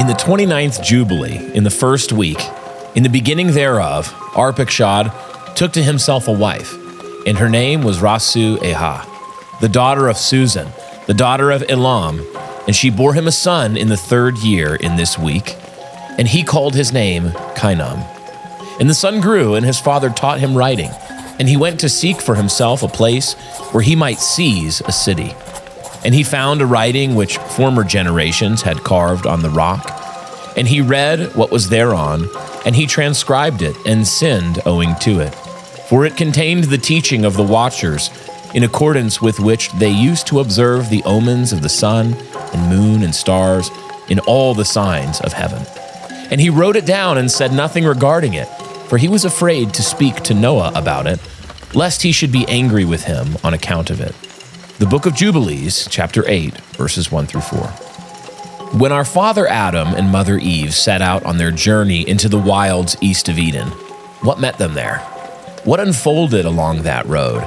In the 29th Jubilee, in the first week, in the beginning thereof, Arpachshad took to himself a wife, and her name was Rasu-Eha, the daughter of Susan, the daughter of Elam, and she bore him a son in the 3rd year in this week, and he called his name Cainam. And the son grew, and his father taught him writing, and he went to seek for himself a place where he might seize a city. And he found a writing which former generations had carved on the rock, and he read what was thereon, and he transcribed it and sinned owing to it. For it contained the teaching of the watchers, in accordance with which they used to observe the omens of the sun and moon and stars in all the signs of heaven. And he wrote it down and said nothing regarding it, for he was afraid to speak to Noah about it, lest he should be angry with him on account of it. The book of Jubilees, chapter 8, verses 1 through 4. When our father Adam and mother Eve set out on their journey into the wilds east of Eden, what met them there? What unfolded along that road?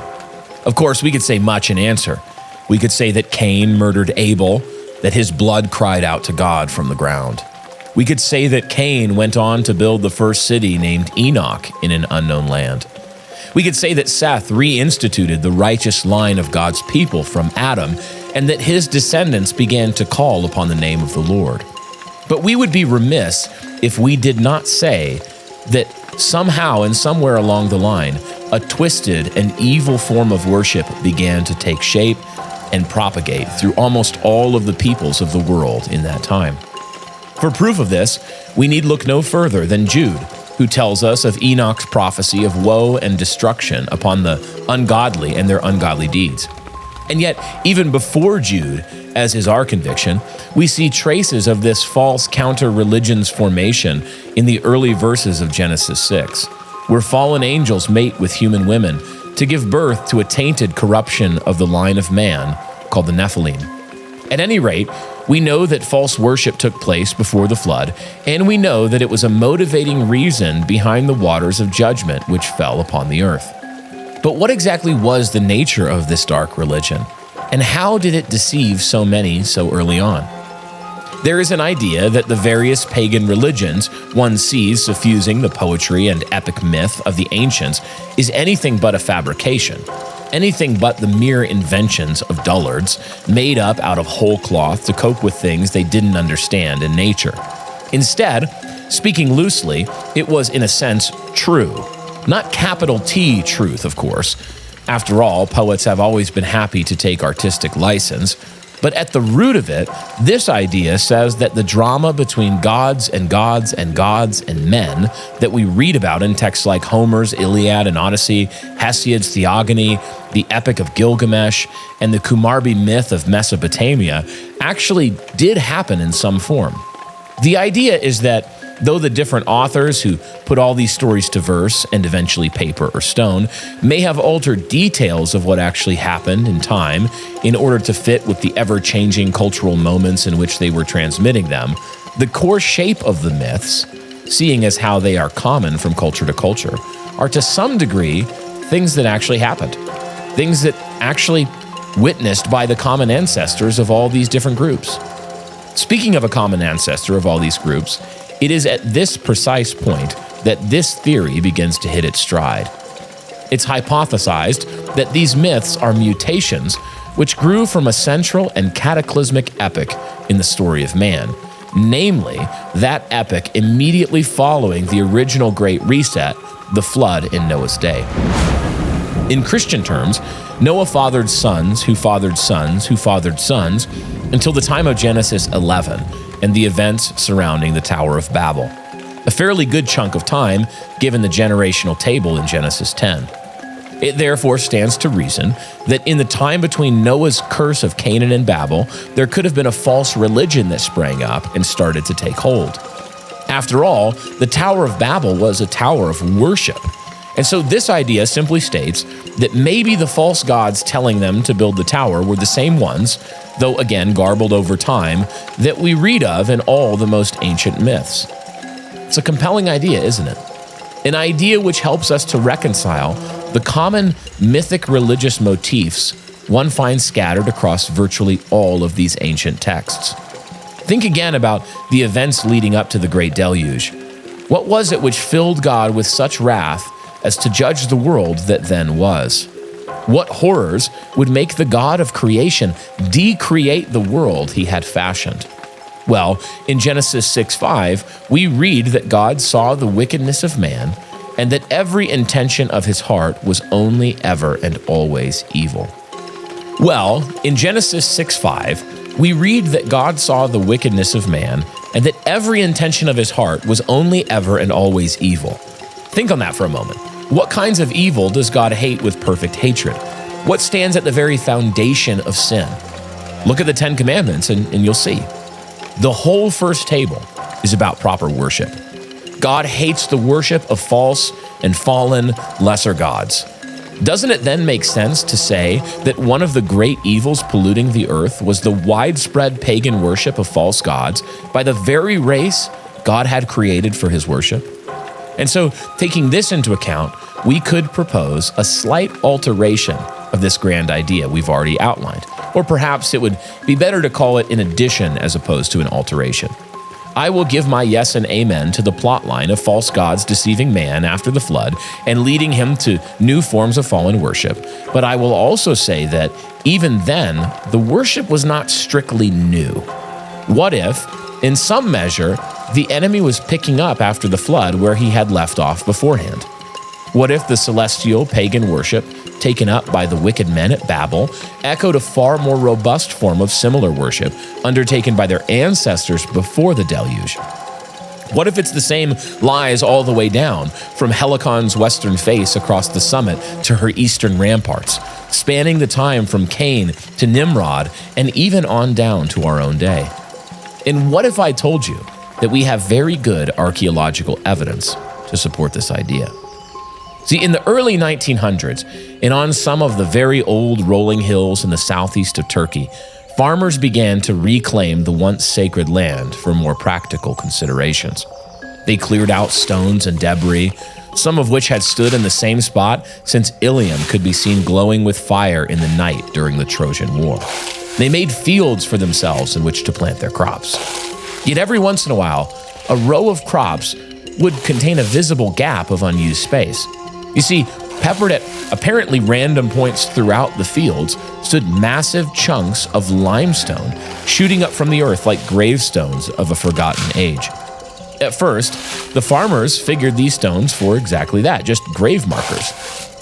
Of course, we could say much in answer. We could say that Cain murdered Abel, that his blood cried out to God from the ground. We could say that Cain went on to build the first city named Enoch in an unknown land. We could say that Seth reinstituted the righteous line of God's people from Adam, and that his descendants began to call upon the name of the Lord. But we would be remiss if we did not say that somehow and somewhere along the line, a twisted and evil form of worship began to take shape and propagate through almost all of the peoples of the world in that time. For proof of this, we need look no further than Jude, who tells us of Enoch's prophecy of woe and destruction upon the ungodly and their ungodly deeds. And yet, even before Jude, as is our conviction, we see traces of this false counter-religion's formation in the early verses of Genesis 6, where fallen angels mate with human women to give birth to a tainted corruption of the line of man called the Nephilim. At any rate, we know that false worship took place before the flood, and we know that it was a motivating reason behind the waters of judgment which fell upon the earth. But what exactly was the nature of this dark religion, and how did it deceive so many so early on? There is an idea that the various pagan religions one sees suffusing the poetry and epic myth of the ancients is anything but a fabrication, anything but the mere inventions of dullards made up out of whole cloth to cope with things they didn't understand in nature. Instead, speaking loosely, it was in a sense true. Not capital T truth, of course. After all, poets have always been happy to take artistic license. But at the root of it, this idea says that the drama between gods and gods and gods and men that we read about in texts like Homer's Iliad and Odyssey, Hesiod's Theogony, the Epic of Gilgamesh, and the Kumarbi myth of Mesopotamia actually did happen in some form. The idea is that though the different authors who put all these stories to verse and eventually paper or stone may have altered details of what actually happened in time in order to fit with the ever-changing cultural moments in which they were transmitting them, the core shape of the myths, seeing as how they are common from culture to culture, are to some degree things that actually happened, things that actually witnessed by the common ancestors of all these different groups. Speaking of a common ancestor of all these groups, it is at this precise point that this theory begins to hit its stride. It's hypothesized that these myths are mutations which grew from a central and cataclysmic epic in the story of man, namely that epic immediately following the original Great Reset, the flood in Noah's day. In Christian terms, Noah fathered sons who fathered sons who fathered sons until the time of Genesis 11 and the events surrounding the Tower of Babel. A fairly good chunk of time given the generational table in Genesis 10. It therefore stands to reason that in the time between Noah's curse of Canaan and Babel, there could have been a false religion that sprang up and started to take hold. After all, the Tower of Babel was a tower of worship. And so this idea simply states that maybe the false gods telling them to build the tower were the same ones, though again garbled over time, that we read of in all the most ancient myths. It's a compelling idea, isn't it? An idea which helps us to reconcile the common mythic religious motifs one finds scattered across virtually all of these ancient texts. Think again about the events leading up to the Great Deluge. What was it which filled God with such wrath as to judge the world that then was? What horrors would make the God of creation decreate the world he had fashioned? Well, in Genesis 6:5, we read that God saw the wickedness of man and that every intention of his heart was only ever and always evil. Well, in Genesis 6:5, we read that God saw the wickedness of man and that every intention of his heart was only ever and always evil. Think on that for a moment. What kinds of evil does God hate with perfect hatred? What stands at the very foundation of sin? Look at the Ten Commandments and you'll see. The whole first table is about proper worship. God hates the worship of false and fallen lesser gods. Doesn't it then make sense to say that one of the great evils polluting the earth was the widespread pagan worship of false gods by the very race God had created for his worship? And so, taking this into account, we could propose a slight alteration of this grand idea we've already outlined. Or perhaps it would be better to call it an addition as opposed to an alteration. I will give my yes and amen to the plotline of false gods deceiving man after the flood and leading him to new forms of fallen worship. But I will also say that even then, the worship was not strictly new. What if, in some measure, the enemy was picking up after the flood where he had left off beforehand? What if the celestial pagan worship taken up by the wicked men at Babel echoed a far more robust form of similar worship undertaken by their ancestors before the deluge? What if it's the same lies all the way down, from Helicon's western face across the summit to her eastern ramparts, spanning the time from Cain to Nimrod and even on down to our own day? And what if I told you that we have very good archaeological evidence to support this idea? See, in the early 1900s, and on some of the very old rolling hills in the southeast of Turkey, farmers began to reclaim the once sacred land for more practical considerations. They cleared out stones and debris, some of which had stood in the same spot since Ilium could be seen glowing with fire in the night during the Trojan War. They made fields for themselves in which to plant their crops. Yet every once in a while, a row of crops would contain a visible gap of unused space. You see, peppered at apparently random points throughout the fields stood massive chunks of limestone shooting up from the earth like gravestones of a forgotten age. At first, the farmers figured these stones for exactly that, just grave markers.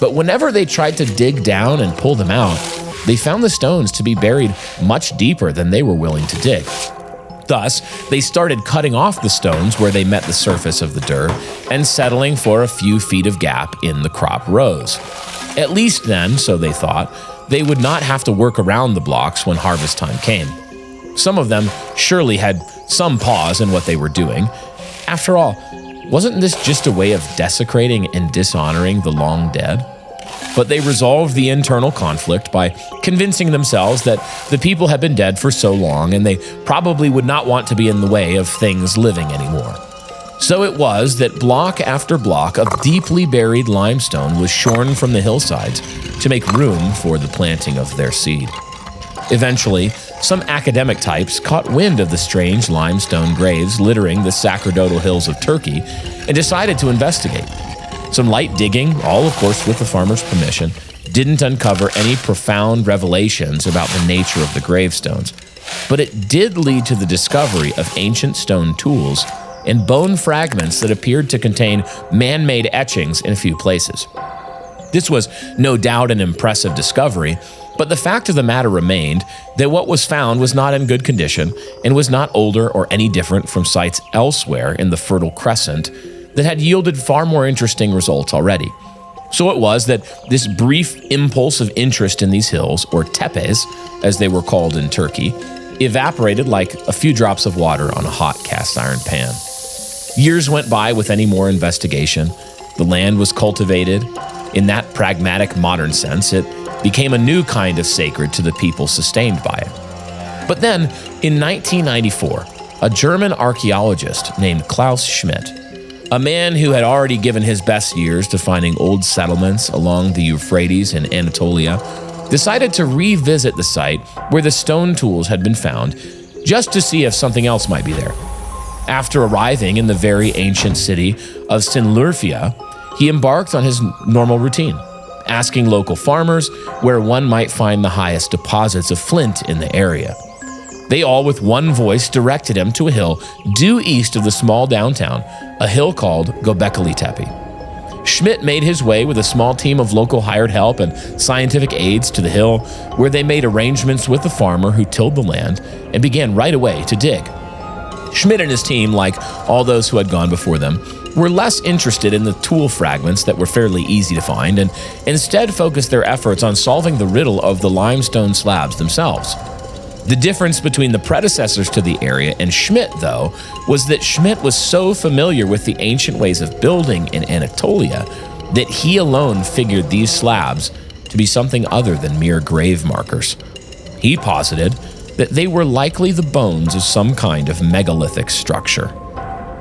But whenever they tried to dig down and pull them out, they found the stones to be buried much deeper than they were willing to dig. Thus, they started cutting off the stones where they met the surface of the dirt and settling for a few feet of gap in the crop rows. At least then, so they thought, they would not have to work around the blocks when harvest time came. Some of them surely had some pause in what they were doing. After all, wasn't this just a way of desecrating and dishonoring the long dead? But they resolved the internal conflict by convincing themselves that the people had been dead for so long and they probably would not want to be in the way of things living anymore. So it was that block after block of deeply buried limestone was shorn from the hillsides to make room for the planting of their seed. Eventually, some academic types caught wind of the strange limestone graves littering the sacerdotal hills of Turkey and decided to investigate. Some light digging, all of course with the farmer's permission, didn't uncover any profound revelations about the nature of the gravestones, but it did lead to the discovery of ancient stone tools and bone fragments that appeared to contain man-made etchings in a few places. This was no doubt an impressive discovery, But the fact of the matter remained that what was found was not in good condition and was not older or any different from sites elsewhere in the Fertile Crescent that had yielded far more interesting results already. So it was that this brief impulse of interest in these hills, or tepes, as they were called in Turkey, evaporated like a few drops of water on a hot cast iron pan. Years went by with any more investigation. The land was cultivated. In that pragmatic modern sense, it became a new kind of sacred to the people sustained by it. But then, in 1994, a German archaeologist named Klaus Schmidt, a man who had already given his best years to finding old settlements along the Euphrates in Anatolia, decided to revisit the site where the stone tools had been found, just to see if something else might be there. After arriving in the very ancient city of Sinlurfia, he embarked on his normal routine, asking local farmers where one might find the highest deposits of flint in the area. They all with one voice directed him to a hill due east of the small downtown, a hill called Göbekli Tepe. Schmidt made his way with a small team of local hired help and scientific aides to the hill, where they made arrangements with the farmer who tilled the land and began right away to dig. Schmidt and his team, like all those who had gone before them, were less interested in the tool fragments that were fairly easy to find and instead focused their efforts on solving the riddle of the limestone slabs themselves. The difference between the predecessors to the area and Schmidt, though, was that Schmidt was so familiar with the ancient ways of building in Anatolia that he alone figured these slabs to be something other than mere grave markers. He posited that they were likely the bones of some kind of megalithic structure.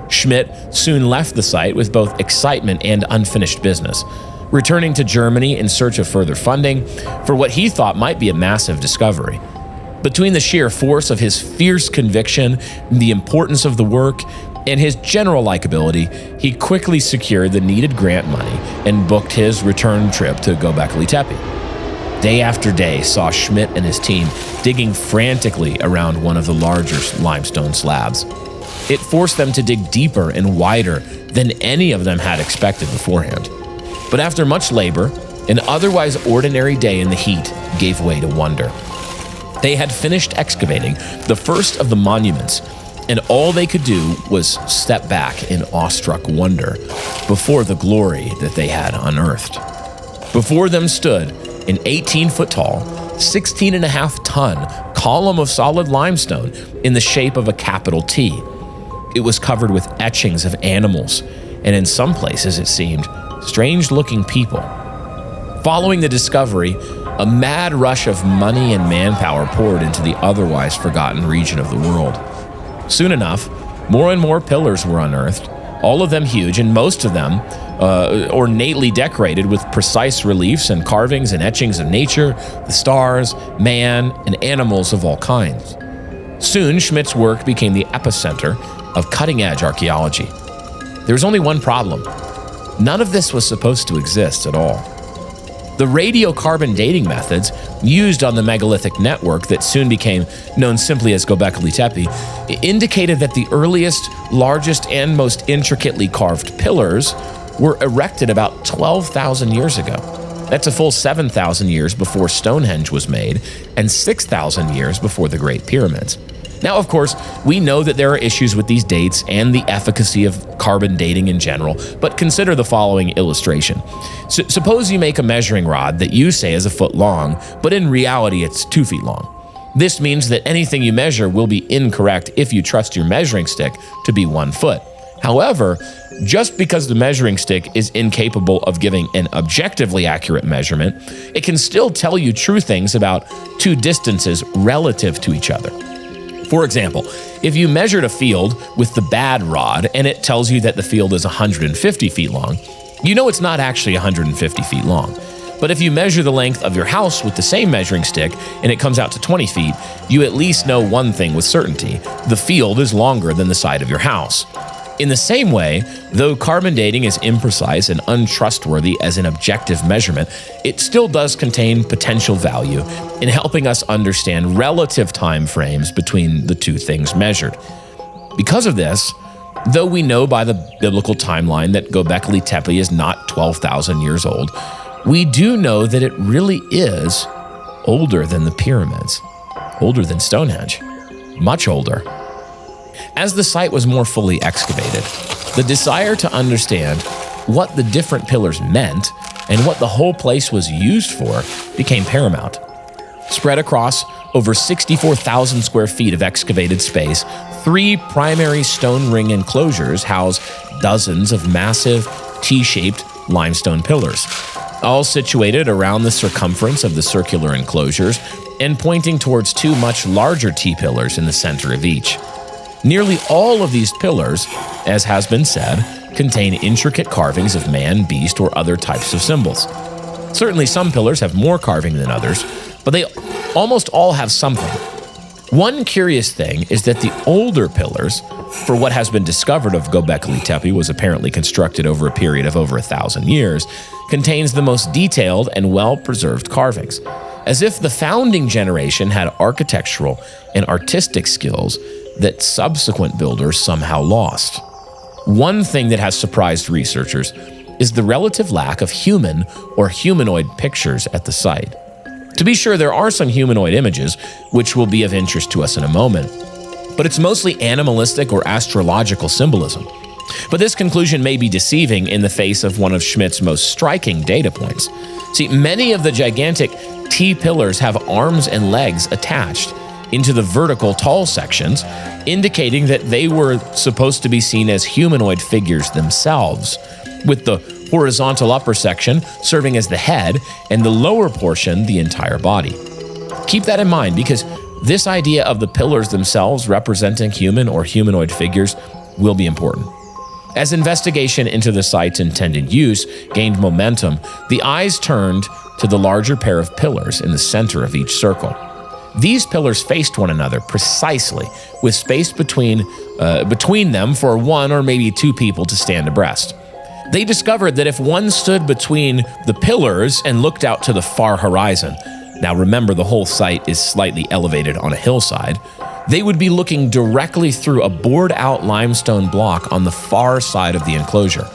Schmidt soon left the site with both excitement and unfinished business, returning to Germany in search of further funding for what he thought might be a massive discovery. Between the sheer force of his fierce conviction, the importance of the work, and his general likability, he quickly secured the needed grant money and booked his return trip to Göbekli Tepe. Day after day saw Schmidt and his team digging frantically around one of the larger limestone slabs. It forced them to dig deeper and wider than any of them had expected beforehand. But after much labor, an otherwise ordinary day in the heat gave way to wonder. They had finished excavating the first of the monuments, and all they could do was step back in awestruck wonder before the glory that they had unearthed. Before them stood an 18-foot tall, 16.5-ton column of solid limestone in the shape of a capital T. It was covered with etchings of animals, and in some places, it seemed, strange-looking people. Following the discovery, a mad rush of money and manpower poured into the otherwise forgotten region of the world. Soon enough, more and more pillars were unearthed, all of them huge, and most of them ornately decorated with precise reliefs and carvings and etchings of nature, the stars, man, and animals of all kinds. Soon, Schmidt's work became the epicenter of cutting-edge archaeology. There was only one problem. None of this was supposed to exist at all. The radiocarbon dating methods used on the megalithic network that soon became known simply as Göbekli Tepe indicated that the earliest, largest, and most intricately carved pillars were erected about 12,000 years ago. That's a full 7,000 years before Stonehenge was made and 6,000 years before the Great Pyramids. Now, of course, we know that there are issues with these dates and the efficacy of carbon dating in general, but consider the following illustration. Suppose you make a measuring rod that you say is a foot long, but in reality it's 2 feet long. This means that anything you measure will be incorrect if you trust your measuring stick to be 1 foot. However, just because the measuring stick is incapable of giving an objectively accurate measurement, it can still tell you true things about two distances relative to each other. For example, if you measured a field with the bad rod and it tells you that the field is 150 feet long, you know it's not actually 150 feet long. But if you measure the length of your house with the same measuring stick and it comes out to 20 feet, you at least know one thing with certainty: the field is longer than the side of your house. In the same way, though carbon dating is imprecise and untrustworthy as an objective measurement, it still does contain potential value in helping us understand relative time frames between the two things measured. Because of this, though we know by the biblical timeline that Göbekli Tepe is not 12,000 years old, we do know that it really is older than the pyramids, older than Stonehenge, much older. As the site was more fully excavated, the desire to understand what the different pillars meant and what the whole place was used for became paramount. Spread across over 64,000 square feet of excavated space, 3 primary stone ring enclosures house dozens of massive T-shaped limestone pillars, all situated around the circumference of the circular enclosures and pointing towards 2 much larger T-pillars in the center of each. Nearly all of these pillars, as has been said, contain intricate carvings of man, beast, or other types of symbols. Certainly some pillars have more carving than others, but they almost all have something. One curious thing is that the older pillars, for what has been discovered of Göbekli Tepe was apparently constructed over a period of over 1,000 years, contains the most detailed and well-preserved carvings, as if the founding generation had architectural and artistic skills that subsequent builders somehow lost. One thing that has surprised researchers is the relative lack of human or humanoid pictures at the site. To be sure, there are some humanoid images, which will be of interest to us in a moment, but it's mostly animalistic or astrological symbolism. But this conclusion may be deceiving in the face of one of Schmidt's most striking data points. See, many of the gigantic T-pillars have arms and legs attached into the vertical tall sections, indicating that they were supposed to be seen as humanoid figures themselves, with the horizontal upper section serving as the head and the lower portion the entire body. Keep that in mind because this idea of the pillars themselves representing human or humanoid figures will be important. As investigation into the site's intended use gained momentum, the eyes turned to the larger pair of pillars in the center of each circle. These pillars faced one another precisely, with space between them for 1 or maybe 2 people to stand abreast. They discovered that if one stood between the pillars and looked out to the far horizon, now remember the whole site is slightly elevated on a hillside, they would be looking directly through a bored-out limestone block on the far side of the enclosure.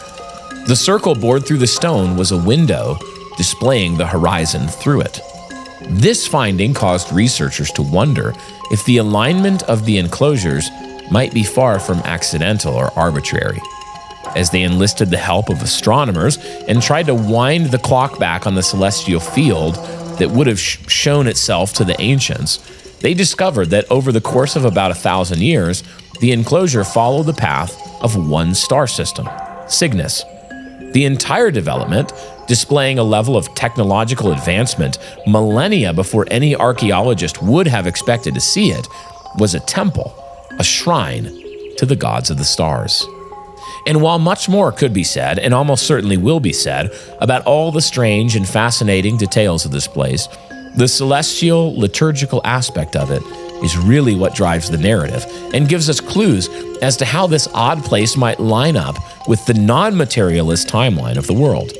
The circle bored through the stone was a window displaying the horizon through it. This finding caused researchers to wonder if the alignment of the enclosures might be far from accidental or arbitrary. As they enlisted the help of astronomers and tried to wind the clock back on the celestial field that would have shown itself to the ancients, they discovered that over the course of about 1,000 years, the enclosure followed the path of one star system, Cygnus. The entire development, displaying a level of technological advancement millennia before any archaeologist would have expected to see it, was a temple, a shrine to the gods of the stars. And while much more could be said, and almost certainly will be said, about all the strange and fascinating details of this place, the celestial liturgical aspect of it is really what drives the narrative and gives us clues as to how this odd place might line up with the non-materialist timeline of the world.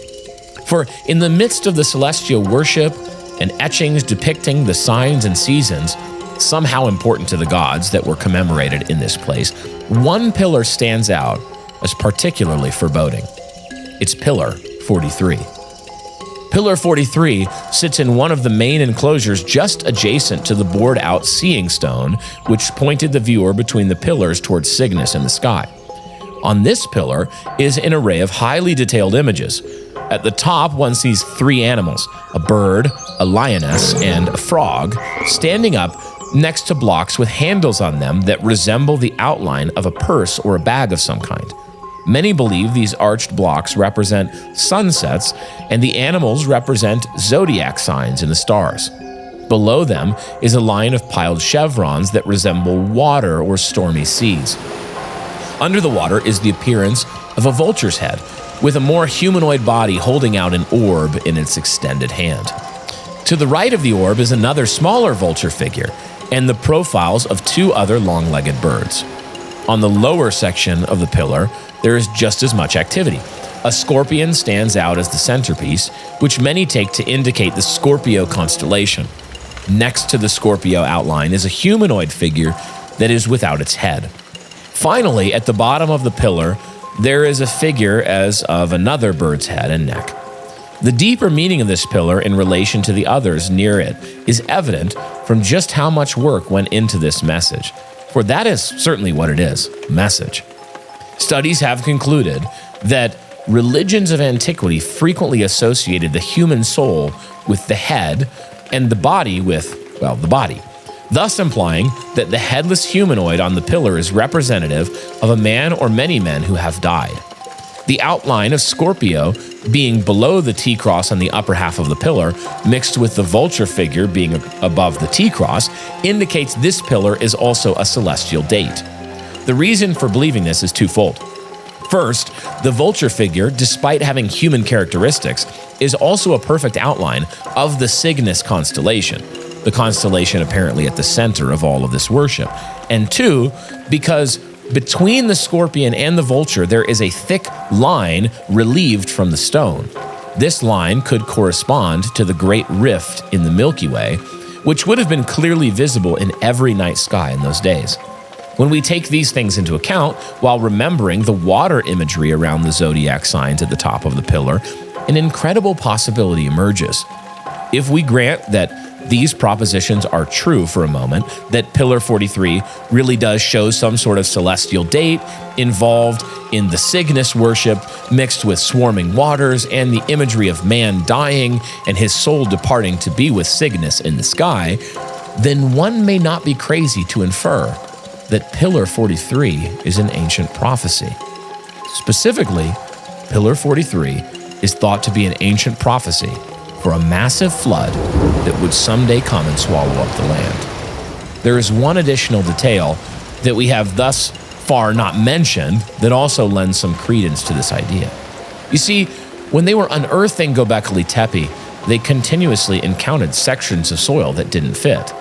For in the midst of the celestial worship and etchings depicting the signs and seasons, somehow important to the gods that were commemorated in this place, one pillar stands out as particularly foreboding. It's Pillar 43. Pillar 43 sits in one of the main enclosures just adjacent to the bored-out seeing stone, which pointed the viewer between the pillars towards Cygnus in the sky. On this pillar is an array of highly detailed images. At the top, one sees 3 animals, a bird, a lioness, and a frog, standing up next to blocks with handles on them that resemble the outline of a purse or a bag of some kind. Many believe these arched blocks represent sunsets and the animals represent zodiac signs in the stars. Below them is a line of piled chevrons that resemble water or stormy seas. Under the water is the appearance of a vulture's head, with a more humanoid body holding out an orb in its extended hand. To the right of the orb is another smaller vulture figure, and the profiles of 2 other long-legged birds. On the lower section of the pillar, there is just as much activity. A scorpion stands out as the centerpiece, which many take to indicate the Scorpio constellation. Next to the Scorpio outline is a humanoid figure that is without its head. Finally, at the bottom of the pillar, there is a figure as of another bird's head and neck. The deeper meaning of this pillar in relation to the others near it is evident from just how much work went into this message, for that is certainly what it is, message. Studies have concluded that religions of antiquity frequently associated the human soul with the head and the body with, well, the body, thus implying that the headless humanoid on the pillar is representative of a man or many men who have died. The outline of Scorpio being below the T-cross on the upper half of the pillar, mixed with the vulture figure being above the T-cross, indicates this pillar is also a celestial date. The reason for believing this is twofold. First, the vulture figure, despite having human characteristics, is also a perfect outline of the Cygnus constellation, the constellation apparently at the center of all of this worship. And two, because between the scorpion and the vulture, there is a thick line relieved from the stone. This line could correspond to the Great Rift in the Milky Way, which would have been clearly visible in every night sky in those days. When we take these things into account, while remembering the water imagery around the zodiac signs at the top of the pillar, an incredible possibility emerges. If we grant that these propositions are true for a moment, that Pillar 43 really does show some sort of celestial date involved in the Cygnus worship mixed with swarming waters and the imagery of man dying and his soul departing to be with Cygnus in the sky, then one may not be crazy to infer that Pillar 43 is an ancient prophecy. Specifically, Pillar 43 is thought to be an ancient prophecy for a massive flood that would someday come and swallow up the land. There is one additional detail that we have thus far not mentioned that also lends some credence to this idea. You see, when they were unearthing Göbekli Tepe, they continuously encountered sections of soil that didn't fit.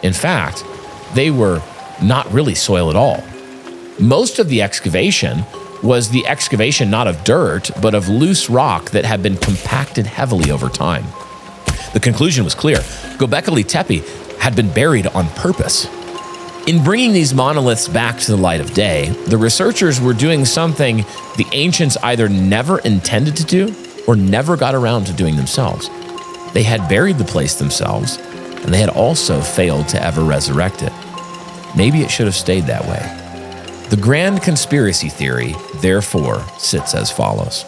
In fact, they were not really soil at all. Most of the excavation was the excavation not of dirt, but of loose rock that had been compacted heavily over time. The conclusion was clear. Göbekli Tepe had been buried on purpose. In bringing these monoliths back to the light of day, the researchers were doing something the ancients either never intended to do or never got around to doing themselves. They had buried the place themselves, and they had also failed to ever resurrect it. Maybe it should have stayed that way. The grand conspiracy theory, therefore, sits as follows.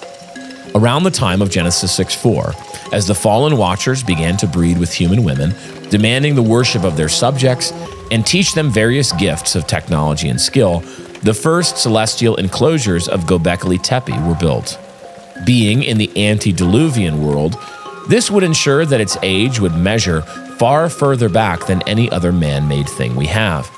Around the time of Genesis 6:4, as the fallen watchers began to breed with human women, demanding the worship of their subjects and teach them various gifts of technology and skill, the first celestial enclosures of Göbekli Tepe were built. Being in the Anti-diluvian world, this would ensure that its age would measure far further back than any other man-made thing we have.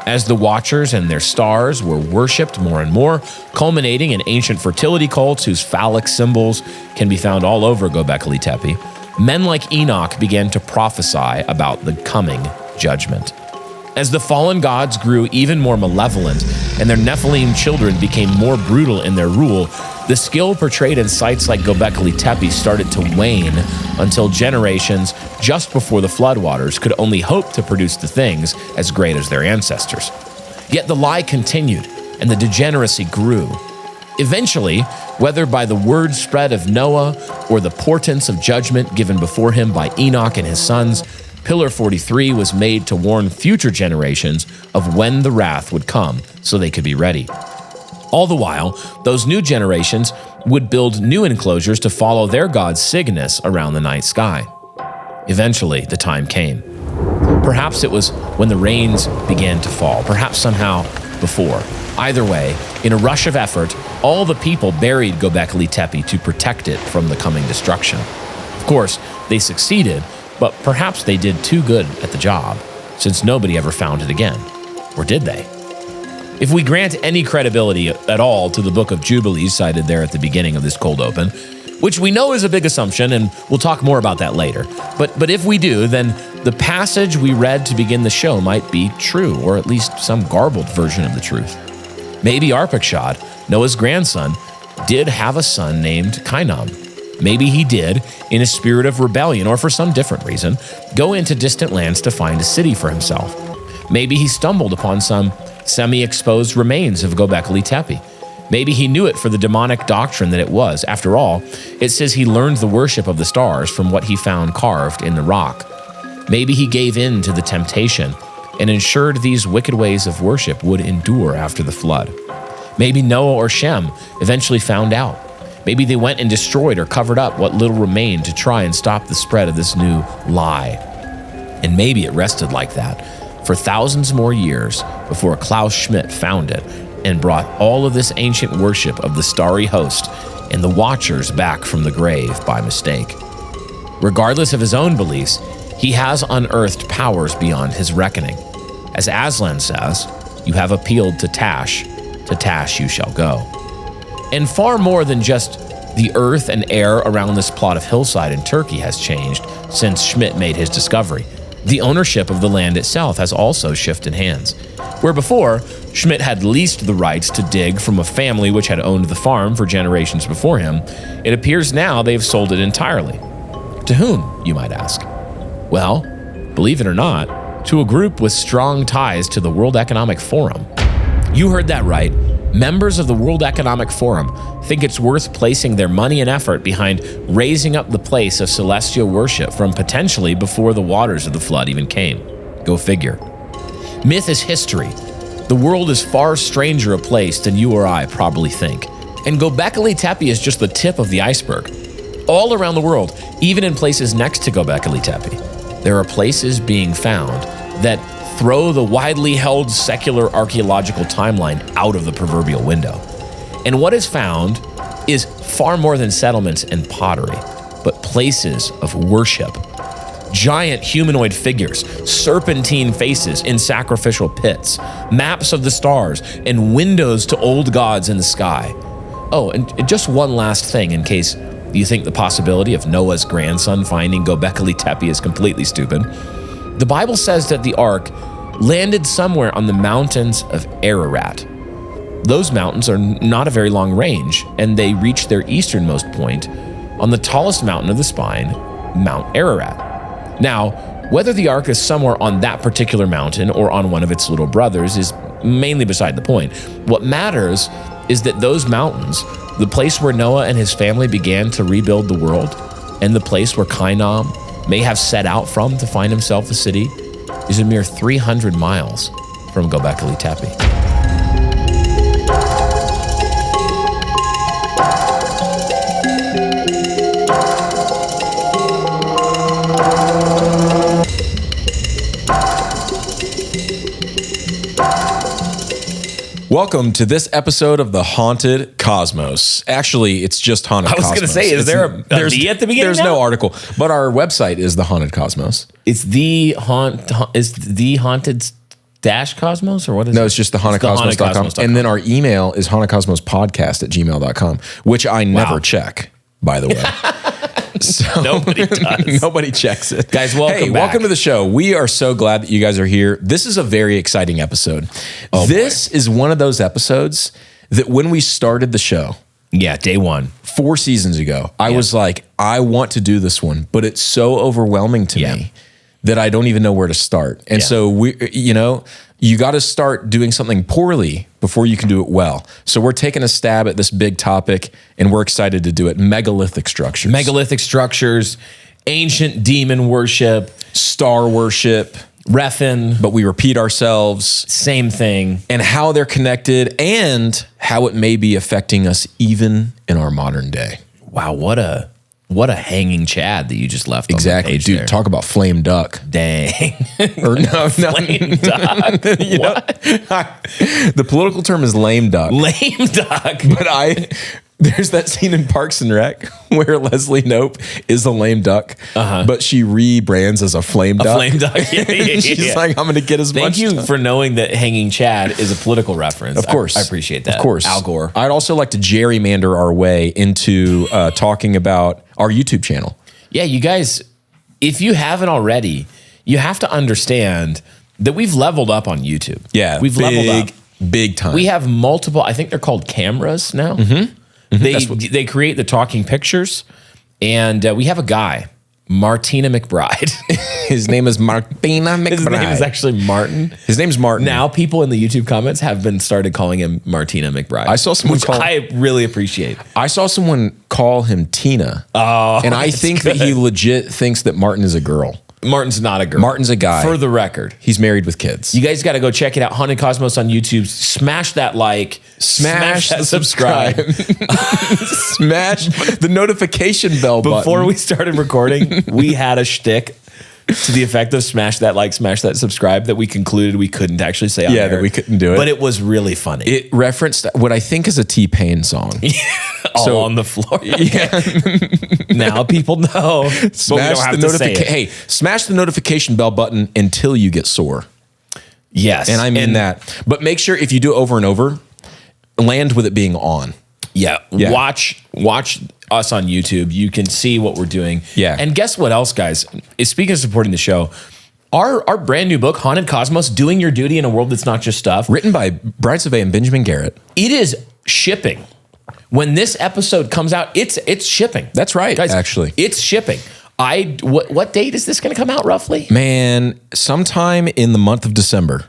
As the watchers and their stars were worshipped more and more, culminating in ancient fertility cults whose phallic symbols can be found all over Göbekli Tepe, men like Enoch began to prophesy about the coming judgment. As the fallen gods grew even more malevolent and their Nephilim children became more brutal in their rule, the skill portrayed in sites like Göbekli Tepe started to wane until generations just before the floodwaters could only hope to produce the things as great as their ancestors. Yet the lie continued and the degeneracy grew. Eventually, whether by the word spread of Noah or the portents of judgment given before him by Enoch and his sons, Pillar 43 was made to warn future generations of when the wrath would come so they could be ready. All the while, those new generations would build new enclosures to follow their god Cygnus around the night sky. Eventually, the time came. Perhaps it was when the rains began to fall, perhaps somehow before. Either way, in a rush of effort, all the people buried Göbekli Tepe to protect it from the coming destruction. Of course, they succeeded, but perhaps they did too good at the job, since nobody ever found it again. Or did they? If we grant any credibility at all to the book of Jubilees cited there at the beginning of this cold open, which we know is a big assumption, and we'll talk more about that later, but if we do, then the passage we read to begin the show might be true, or at least some garbled version of the truth. Maybe Arpachshad, Noah's grandson, did have a son named Kainan. Maybe he did, in a spirit of rebellion or for some different reason, go into distant lands to find a city for himself. Maybe he stumbled upon some semi-exposed remains of Göbekli Tepe. Maybe he knew it for the demonic doctrine that it was. After all, it says he learned the worship of the stars from what he found carved in the rock. Maybe he gave in to the temptation and ensured these wicked ways of worship would endure after the flood. Maybe Noah or Shem eventually found out. Maybe they went and destroyed or covered up what little remained to try and stop the spread of this new lie. And maybe it rested like that for thousands more years before Klaus Schmidt found it and brought all of this ancient worship of the starry host and the watchers back from the grave by mistake. Regardless of his own beliefs, he has unearthed powers beyond his reckoning. As Aslan says, you have appealed to Tash you shall go. And far more than just the earth and air around this plot of hillside in Turkey has changed since Schmidt made his discovery. The ownership of the land itself has also shifted hands. Where before, Schmidt had leased the rights to dig from a family which had owned the farm for generations before him, it appears now they've sold it entirely. To whom, you might ask? Well, believe it or not, to a group with strong ties to the World Economic Forum. You heard that right. Members of the World Economic Forum think it's worth placing their money and effort behind raising up the place of celestial worship from potentially before the waters of the flood even came. Go figure. Myth is history. The world is far stranger a place than you or I probably think. And Göbekli Tepe is just the tip of the iceberg. All around the world, even in places next to Göbekli Tepe, there are places being found that throw the widely held secular archaeological timeline out of the proverbial window. And what is found is far more than settlements and pottery, but places of worship. Giant humanoid figures, serpentine faces in sacrificial pits, maps of the stars, and windows to old gods in the sky. Oh, and just one last thing in case you think the possibility of Noah's grandson finding Göbekli Tepe is completely stupid. The Bible says that the ark landed somewhere on the mountains of Ararat. Those mountains are not a very long range, and they reach their easternmost point on the tallest mountain of the spine, Mount Ararat. Now, whether the ark is somewhere on that particular mountain or on one of its little brothers is mainly beside the point. What matters is that those mountains, the place where Noah and his family began to rebuild the world, and the place where Kainam may have set out from to find himself a city, is a mere 300 miles from Göbekli Tepe. Welcome to this episode of the Haunted Cosmos. Actually, it's just Haunted Cosmos. I was going to say, is there a D at the beginning? There's no article, but our website is the Haunted Cosmos. It's the Haunted Dash Cosmos, or what is it? No, it's just the hauntedcosmos.com. And then our email is hauntedcosmospodcast@gmail.com, which I never check, by the way. So, nobody does. Nobody checks it. Guys, welcome back. Welcome to the show. We are so glad that you guys are here. This is a very exciting episode. This is one of those episodes that when we started the show, day one, 4 seasons ago, I was like, I want to do this one, but it's so overwhelming to me that I don't even know where to start. And so you got to start doing something poorly before you can do it well. So we're taking a stab at this big topic, and we're excited to do it. Megalithic structures. Megalithic structures, ancient demon worship, star worship, Refin. But we repeat ourselves. Same thing. And how they're connected and how it may be affecting us even in our modern day. Wow, what a hanging Chad that you just left exactly. on the page Dude, there. Talk about flame duck. Dang. Or no. Flame duck. The political term is lame duck. Lame duck. But there's that scene in Parks and Rec where Leslie Knope is a lame duck, but she rebrands as a flame duck. A flame duck. She's like, I'm going to get as much. Thank you for knowing that hanging Chad is a political reference. Of course. I appreciate that. Of course. Al Gore. I'd also like to gerrymander our way into talking about our YouTube channel. Yeah, you guys, if you haven't already, you have to understand that we've leveled up on YouTube. Yeah. We've leveled up. Big time. We have multiple, I think they're called cameras now. Mm-hmm. They create the talking pictures, and we have a guy, Martina McBride. His name is Martina McBride. His name is actually Martin. His name's Martin. Now people in the YouTube comments have been started calling him Martina McBride. I saw someone which I really appreciate. I saw someone call him Tina. Oh, and I think that he legit thinks that Martin is a girl. Martin's not a girl. Martin's a guy. For the record. He's married with kids. You guys got to go check it out. Haunted Cosmos on YouTube. Smash that like. Smash that the subscribe. Smash the notification bell button. Before we started recording, we had a shtick to the effect of smash that like, smash that subscribe that we concluded we couldn't actually say on air. That we couldn't do it. But it was really funny. It referenced what I think is a T-Pain song. All on the floor. Yeah. Now people know. Smash the notification. Hey, smash the notification bell button until you get sore. Yes. And I mean that. But make sure if you do it over and over, land with it being on. Yeah. Watch us on YouTube. You can see what we're doing. Yeah. And guess what else, guys? Speaking of supporting the show, our brand new book, Haunted Cosmos, Doing Your Duty in a World That's Not Just Stuff. Written by Brian Savay and Benjamin Garrett. It is shipping. When this episode comes out, it's shipping. That's right, guys, actually. It's shipping. What date is this going to come out roughly? Man, sometime in the month of December.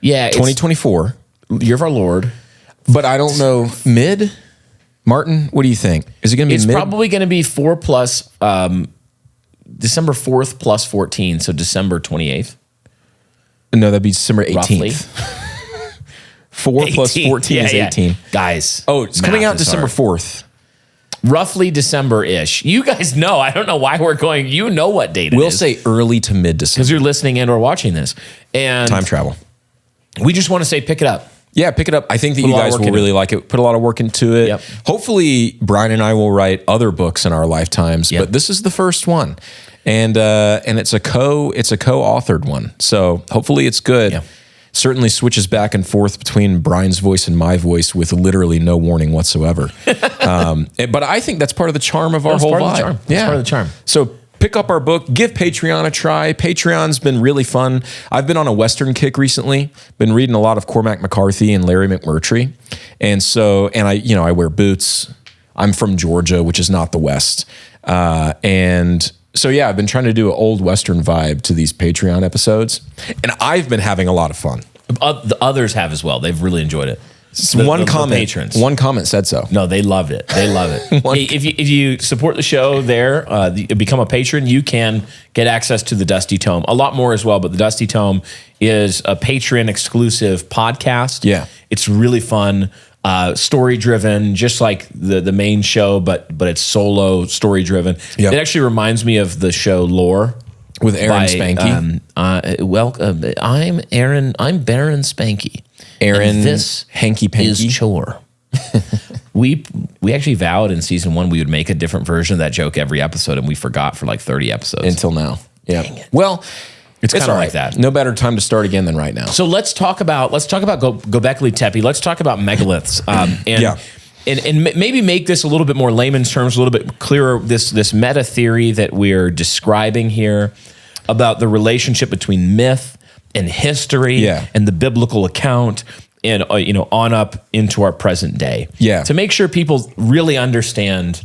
Yeah. 2024. Year of our Lord. But I don't know, mid? Martin, what do you think? Is it going to be It's mid? probably going to be 4 plus, December 4th plus 14, so December 28th. No, that'd be December 18th. Roughly. 4 plus 14 is 18. Guys. Oh, it's coming out December 4th. Roughly December-ish. You guys know. I don't know why we're going. You know what date it is. We'll say early to mid-December. Because you're listening and or watching this. And time travel. We just want to say pick it up. Yeah, pick it up. I think that you guys will really like it. Put a lot of work into it. Yep. Hopefully, Brian and I will write other books in our lifetimes, but this is the first one. And it's a co-authored one. So hopefully it's good. Yeah. Certainly switches back and forth between Brian's voice and my voice with literally no warning whatsoever. But I think that's part of the charm of our whole vibe. That's part of the charm. So pick up our book, give Patreon a try. Patreon's been really fun. I've been on a Western kick recently. Been reading a lot of Cormac McCarthy and Larry McMurtry. I wear boots. I'm from Georgia, which is not the West. So yeah, I've been trying to do an old Western vibe to these Patreon episodes, and I've been having a lot of fun. The others have as well. They've really enjoyed it. One comment said so. No, they loved it. They love it. Hey, if you support the show there, become a patron, you can get access to the Dusty Tome. A lot more as well, but the Dusty Tome is a patron exclusive podcast. Yeah. It's really fun. Story driven, just like the main show, but it's solo story driven. Yep. It actually reminds me of the show Lore with Aaron Spanky. I'm Baron Spanky. Aaron, this hanky panky is chore. we actually vowed in season 1 we would make a different version of that joke every episode, and we forgot for like 30 episodes until now. Yeah. Dang it. Well, it's kind of like that. No better time to start again than right now. So let's talk about Gobekli Tepe. Let's talk about megaliths. And maybe make this a little bit more layman's terms, a little bit clearer. This meta theory that we're describing here about the relationship between myth and history and the biblical account, and on up into our present day. Yeah. To make sure people really understand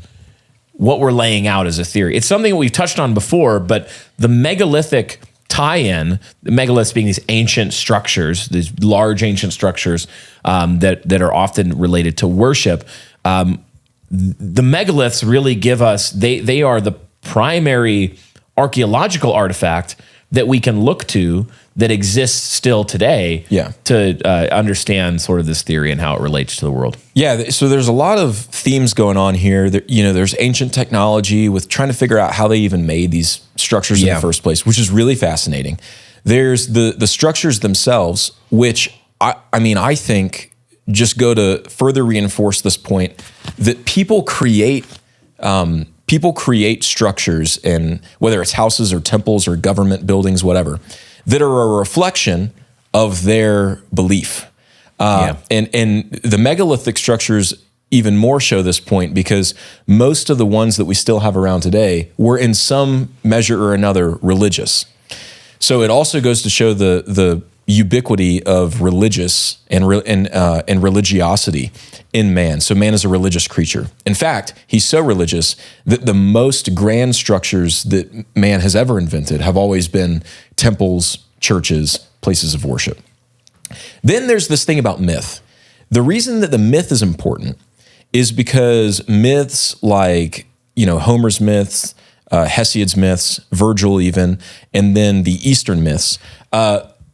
what we're laying out as a theory. It's something that we've touched on before, but the megalithic tie-in, the megaliths being these ancient structures, these large ancient structures that are often related to worship. The megaliths really give us, they are the primary archaeological artifact that we can look to that exists still today to understand sort of this theory and how it relates to the world. Yeah, so there's a lot of themes going on here. There's ancient technology with trying to figure out how they even made these structures in the first place, which is really fascinating. There's the structures themselves, which I think just go to further reinforce this point that people create structures, and whether it's houses or temples or government buildings, whatever, that are a reflection of their belief. And the megalithic structures even more show this point, because most of the ones that we still have around today were in some measure or another religious. So it also goes to show the ubiquity of religious and religiosity in man. So man is a religious creature. In fact, he's so religious that the most grand structures that man has ever invented have always been temples, churches, places of worship. Then there's this thing about myth. The reason that the myth is important is because myths like, Homer's myths, Hesiod's myths, Virgil even, and then the Eastern myths,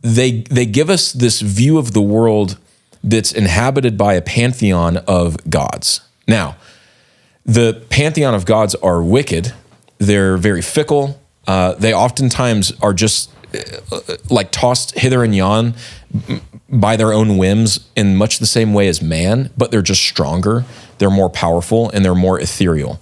they give us this view of the world that's inhabited by a pantheon of gods. Now, the pantheon of gods are wicked. They're very fickle. They oftentimes are just like tossed hither and yon by their own whims in much the same way as man, but they're just stronger, they're more powerful, and they're more ethereal.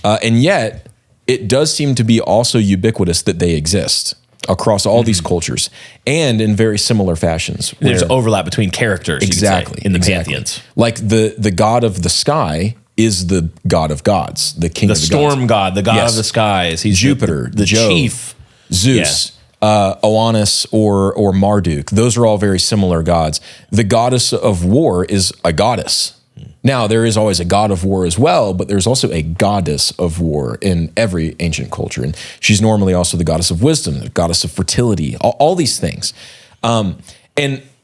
And yet, it does seem to be also ubiquitous that they exist across all these cultures and in very similar fashions. There's overlap between characters, exactly, in the pantheons. Like the god of the sky is the god of gods, the king of the storm gods. god, the god of the skies. He's Jupiter, the Jove, chief. Zeus, Oannes or Marduk. Those are all very similar gods. The goddess of war is a goddess. Now, there is always a god of war as well, but there's also a goddess of war in every ancient culture. And she's normally also the goddess of wisdom, the goddess of fertility, all these things. And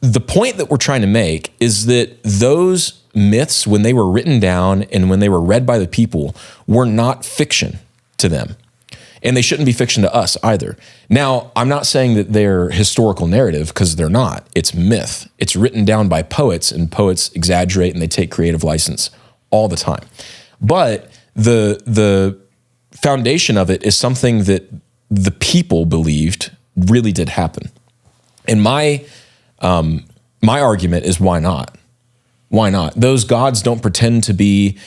the point that we're trying to make is that those myths, when they were written down and when they were read by the people, were not fiction to them. And they shouldn't be fiction to us either. Now, I'm not saying that they're historical narrative, because they're not. It's myth. It's written down by poets, and poets exaggerate and they take creative license all the time. But the foundation of it is something that the people believed really did happen. And my argument is, why not? Why not? Those gods don't pretend to be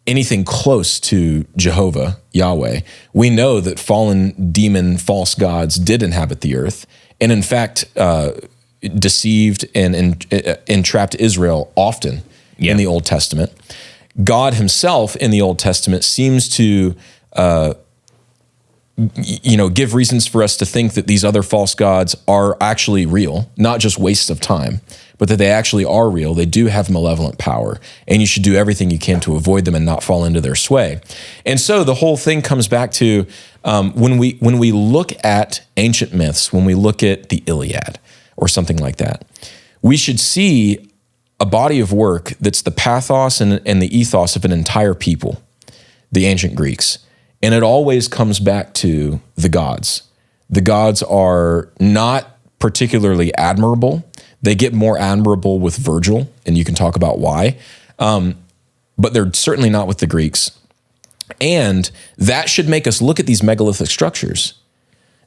anything close to Jehovah, Yahweh. We know that fallen demon false gods did inhabit the earth, and in fact deceived and entrapped Israel often in the Old Testament. God himself in the Old Testament seems to give reasons for us to think that these other false gods are actually real, not just wastes of time, but that they actually are real. They do have malevolent power, and you should do everything you can to avoid them and not fall into their sway. And so the whole thing comes back to when we look at ancient myths, when we look at the Iliad or something like that, we should see a body of work that's the pathos and the ethos of an entire people, the ancient Greeks. And it always comes back to the gods. The gods are not particularly admirable. They get more admirable with Virgil, and you can talk about why. But they're certainly not with the Greeks. And that should make us look at these megalithic structures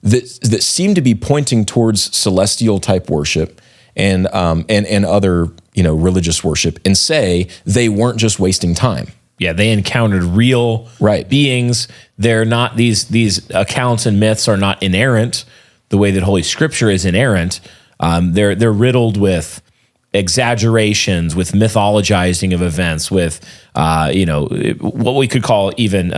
that seem to be pointing towards celestial type worship and other religious worship, and say they weren't just wasting time. Yeah, they encountered real beings. They're not, these accounts and myths are not inerrant the way that Holy Scripture is inerrant. They're riddled with exaggerations, with mythologizing of events, with what we could call even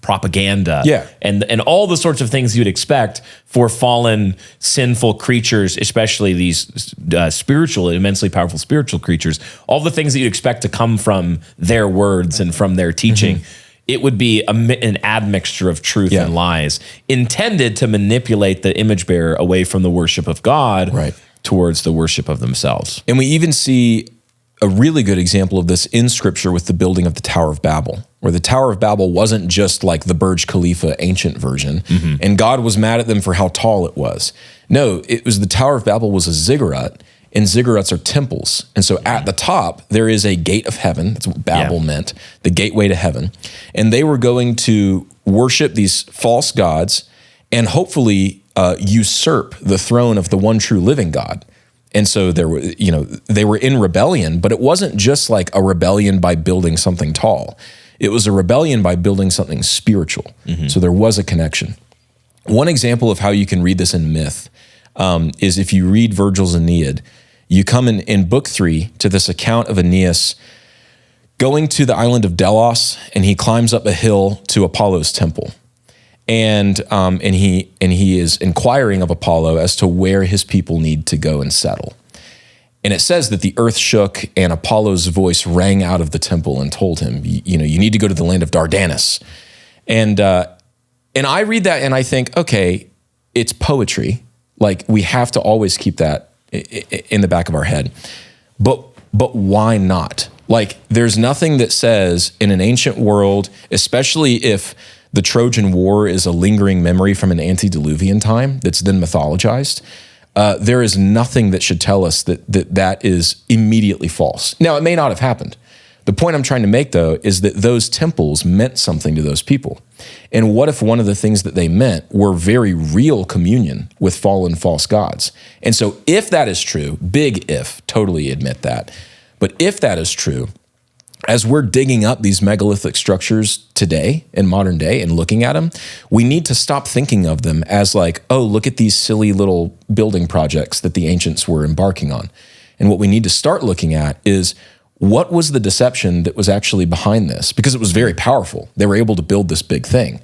propaganda, and all the sorts of things you'd expect for fallen, sinful creatures, especially these spiritual, immensely powerful spiritual creatures. All the things that you'd expect to come from their words and from their teaching. Mm-hmm. It would be an admixture of truth and lies, intended to manipulate the image bearer away from the worship of God towards the worship of themselves. And we even see a really good example of this in Scripture with the building of the Tower of Babel, where the Tower of Babel wasn't just like the Burj Khalifa ancient version, and God was mad at them for how tall it was. No, it was the Tower of Babel was a ziggurat, and ziggurats are temples. And so at the top, there is a gate of heaven. That's what Babel meant, the gateway to heaven. And they were going to worship these false gods and hopefully usurp the throne of the one true living God. And so they were in rebellion, but it wasn't just like a rebellion by building something tall. It was a rebellion by building something spiritual. So there was a connection. One example of how you can read this in myth is if you read Virgil's Aeneid. You come in book 3 to this account of Aeneas going to the island of Delos, and he climbs up a hill to Apollo's temple. And he is inquiring of Apollo as to where his people need to go and settle. And it says that the earth shook and Apollo's voice rang out of the temple and told him, you need to go to the land of Dardanus. And I read that and I think, okay, it's poetry. Like, we have to always keep that in the back of our head. But why not? Like, there's nothing that says in an ancient world, especially if the Trojan War is a lingering memory from an antediluvian time that's then mythologized, there is nothing that should tell us that is immediately false. Now, it may not have happened. The point I'm trying to make, though, is that those temples meant something to those people. And what if one of the things that they meant were very real communion with fallen false gods? And so if that is true, big if, totally admit that, but if that is true, as we're digging up these megalithic structures today in modern day and looking at them, we need to stop thinking of them as like, oh, look at these silly little building projects that the ancients were embarking on. And what we need to start looking at is, what was the deception that was actually behind this? Because it was very powerful. They were able to build this big thing.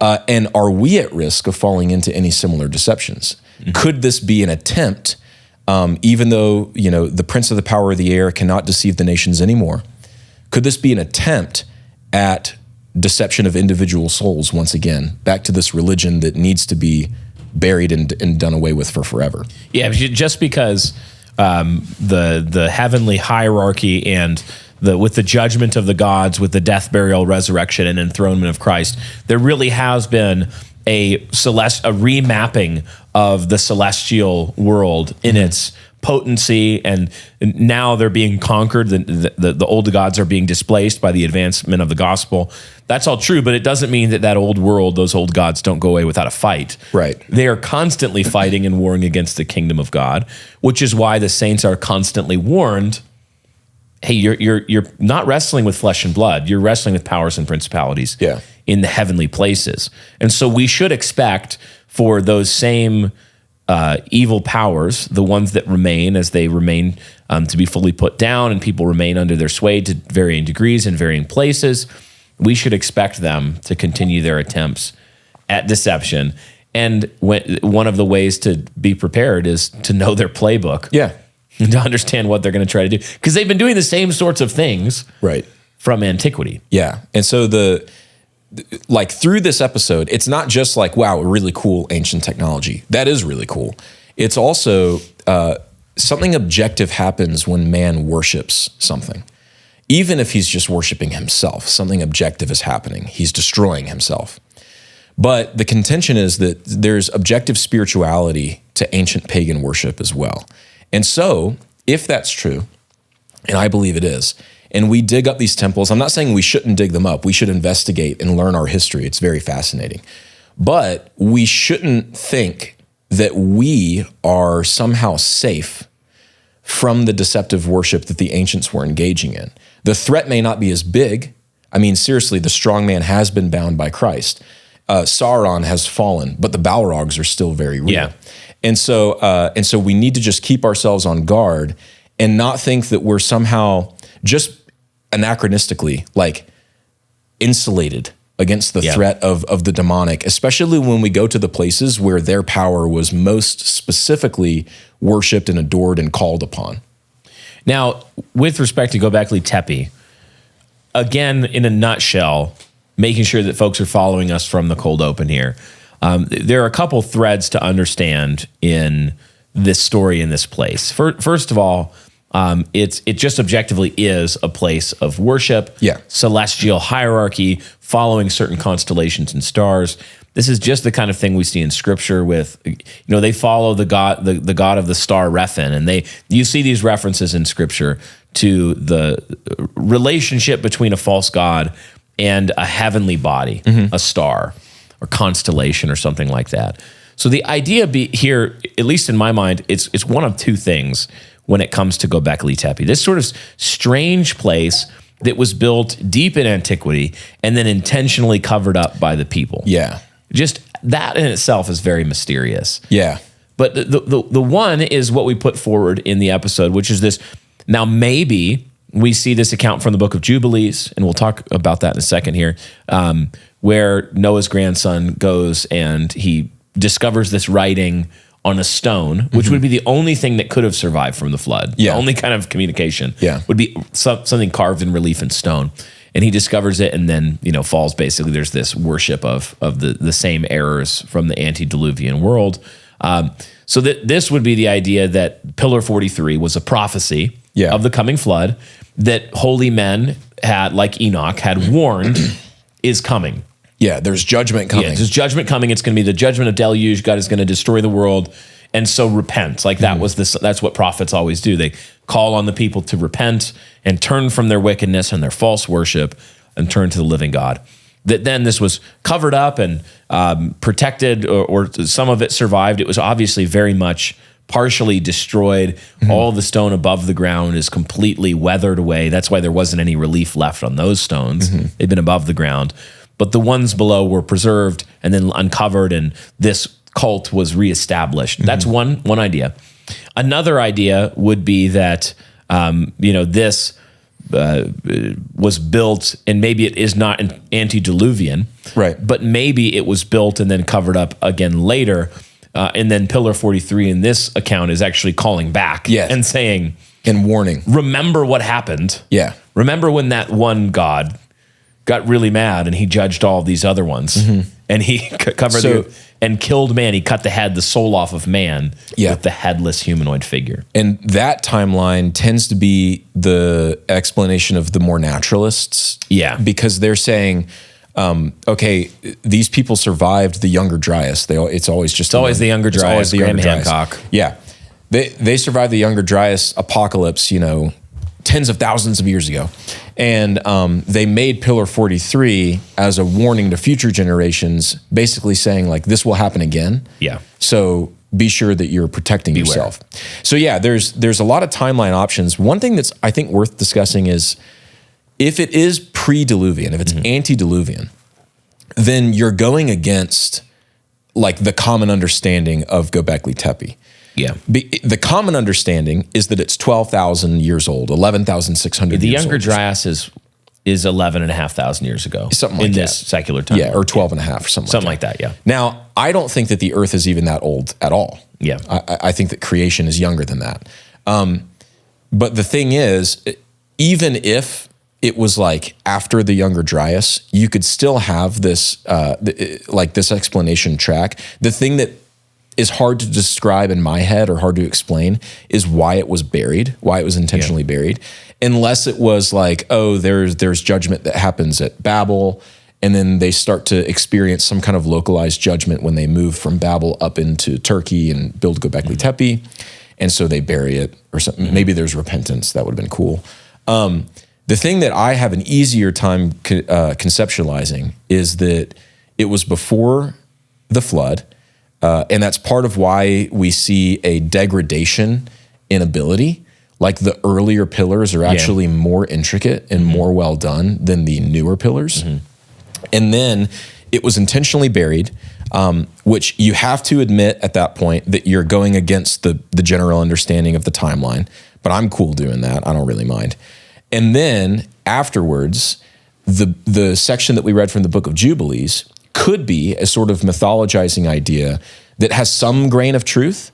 And are we at risk of falling into any similar deceptions? Mm-hmm. Could this be an attempt, even though, the prince of the power of the air cannot deceive the nations anymore? Could this be an attempt at deception of individual souls once again, back to this religion that needs to be buried and done away with for forever? Yeah, just because the heavenly hierarchy and with the judgment of the gods, with the death, burial, resurrection, and enthronement of Christ, there really has been a remapping of the celestial world in its potency, and now they're being conquered. The old gods are being displaced by the advancement of the gospel. That's all true, but it doesn't mean that old world, those old gods don't go away without a fight. Right. They are constantly fighting and warring against the kingdom of God, which is why the saints are constantly warned, hey, you're not wrestling with flesh and blood. You're wrestling with powers and principalities in the heavenly places. And so we should expect for those same evil powers, the ones that remain as they remain to be fully put down and people remain under their sway to varying degrees in varying places, we should expect them to continue their attempts at deception. And one of the ways to be prepared is to know their playbook. Yeah. To understand what they're going to try to do. Because they've been doing the same sorts of things from antiquity. Yeah. And so through this episode, it's not just like, wow, really cool ancient technology. That is really cool. It's also something objective happens when man worships something. Even if he's just worshiping himself, something objective is happening. He's destroying himself. But the contention is that there's objective spirituality to ancient pagan worship as well. And so, if that's true, and I believe it is, and we dig up these temples, I'm not saying we shouldn't dig them up. We should investigate and learn our history. It's very fascinating. But we shouldn't think that we are somehow safe from the deceptive worship that the ancients were engaging in. The threat may not be as big. I mean, seriously, the strong man has been bound by Christ. Sauron has fallen, but the Balrogs are still very real. Yeah. And so we need to just keep ourselves on guard and not think that we're somehow just anachronistically like insulated against the threat of the demonic, especially when we go to the places where their power was most specifically worshipped and adored and called upon. Now, with respect to Gobekli Tepe, again, in a nutshell, making sure that folks are following us from the cold open here, there are a couple threads to understand in this story in this place. First of all, it just objectively is a place of worship, celestial hierarchy, following certain constellations and stars. This is just the kind of thing we see in Scripture with, they follow the god of the star Rephin, and you see these references in Scripture to the relationship between a false god and a heavenly body, a star or constellation or something like that. So the idea here, at least in my mind, it's one of two things when it comes to Gobekli Tepe. This sort of strange place that was built deep in antiquity and then intentionally covered up by the people. Yeah. Just that in itself is very mysterious. Yeah. But the one is what we put forward in the episode, which is this. Now, maybe we see this account from the book of Jubilees, and we'll talk about that in a second here, where Noah's grandson goes and he discovers this writing on a stone, which would be the only thing that could have survived from the flood. Yeah. The only kind of communication Yeah. would be something carved in relief in stone. And he discovers it and then, falls. Basically, there's this worship of the same errors from the antediluvian world. So that this would be the idea that Pillar 43 was a prophecy of the coming flood that holy men had, like Enoch, had warned is coming. Yeah, there's judgment coming. Yeah, there's judgment coming. It's going to be the judgment of deluge. God is going to destroy the world. And so repent. Like that was this. That's what prophets always do. They call on the people to repent and turn from their wickedness and their false worship and turn to the living God. That then this was covered up and protected, or some of it survived. It was obviously very much partially destroyed. All the stone above the ground is completely weathered away. That's why there wasn't any relief left on those stones. They've been above the ground. But the ones below were preserved and then uncovered, and this cult was reestablished. That's one idea. Another idea would be that this was built, and maybe it is not an antediluvian, right? But maybe it was built and then covered up again later, and then Pillar 43 in this account is actually calling back and saying and warning. Remember what happened. Yeah. Remember when that one God got really mad and he judged all these other ones, and he covered and killed man. He cut the soul off of man with the headless humanoid figure. And that timeline tends to be the explanation of the more naturalists. Yeah. Because they're saying, okay, these people survived the Younger Dryas. It's always the Younger Dryas. Always the Younger Dryas. Hancock. Yeah. They survived the Younger Dryas apocalypse, tens of thousands of years ago. And they made Pillar 43 as a warning to future generations, basically saying, like, this will happen again. Yeah. So be sure that you're protecting yourself. So yeah, there's a lot of timeline options. One thing that's, I think, worth discussing is if it is pre-diluvian, if it's antediluvian, then you're going against like the common understanding of Göbekli Tepe. Yeah. The common understanding is that it's 12,000 years old, 11,600 The years Younger old. Dryas is 11,500 years ago. Something like in that. this secular time. Yeah, or 12 and a half or something like that, yeah. Now, I don't think that the earth is even that old at all. Yeah. I think that creation is younger than that. But the thing is, even if it was like after the Younger Dryas, you could still have this, this explanation track. The thing that is hard to describe in my head or hard to explain is why it was buried, why it was intentionally buried, unless it was like, oh, there's judgment that happens at Babel, and then they start to experience some kind of localized judgment when they move from Babel up into Turkey and build Göbekli Tepe, and so they bury it or something. Maybe there's repentance. That would have been cool. The thing that I have an easier time conceptualizing is that it was before the flood, and that's part of why we see a degradation in ability. Like the earlier pillars are actually more intricate and more well done than the newer pillars. And then it was intentionally buried, which you have to admit at that point that you're going against the general understanding of the timeline. But I'm cool doing that. I don't really mind. And then afterwards, the section that we read from the book of Jubilees could be a sort of mythologizing idea that has some grain of truth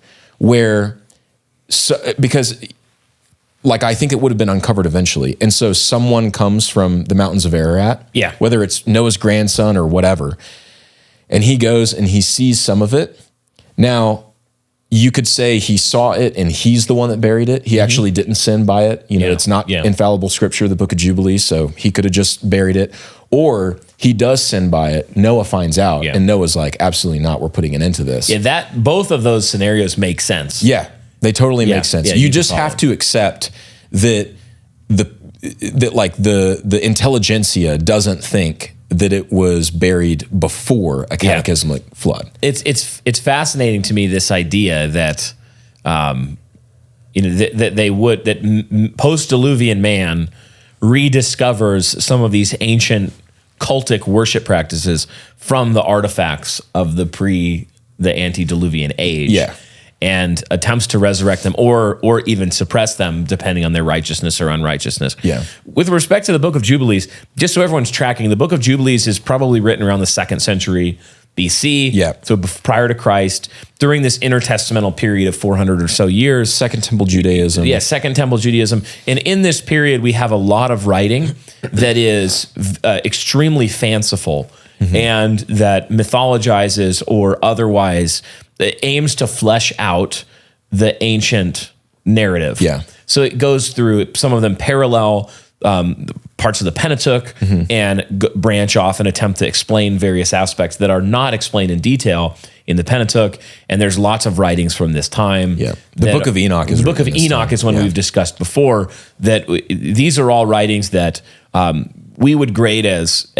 because like I think it would have been uncovered eventually. And so someone comes from the mountains of Ararat, whether it's Noah's grandson or whatever, and he goes and he sees some of it. Now, you could say he saw it and he's the one that buried it. He actually didn't sin by it. It's not infallible scripture, the book of Jubilees, so he could have just buried it. Or he does sin by it. Noah finds out, and Noah's like, absolutely not. We're putting an end to this. Yeah, both of those scenarios make sense. Yeah, they totally make sense. Yeah, you just have to accept that the intelligentsia doesn't think that it was buried before a cataclysmic flood. It's fascinating to me, this idea that that post-diluvian man rediscovers some of these ancient cultic worship practices from the artifacts of the antediluvian age. And attempts to resurrect them or even suppress them depending on their righteousness or unrighteousness. With respect to the book of Jubilees, just so everyone's tracking, the book of Jubilees is probably written around the 2nd century BC. Yeah. So prior to Christ, during this intertestamental period of 400 or so years. Second Temple Judaism. Yeah, Second Temple Judaism. And in this period, we have a lot of writing that is extremely fanciful and that mythologizes or otherwise aims to flesh out the ancient narrative. Yeah. So it goes through, some of them parallel parts of the Pentateuch and branch off and attempt to explain various aspects that are not explained in detail in the Pentateuch. And there's lots of writings from this time. Yeah. The Book of Enoch is the Book of Enoch is one we've discussed before. That these are all writings that we would grade as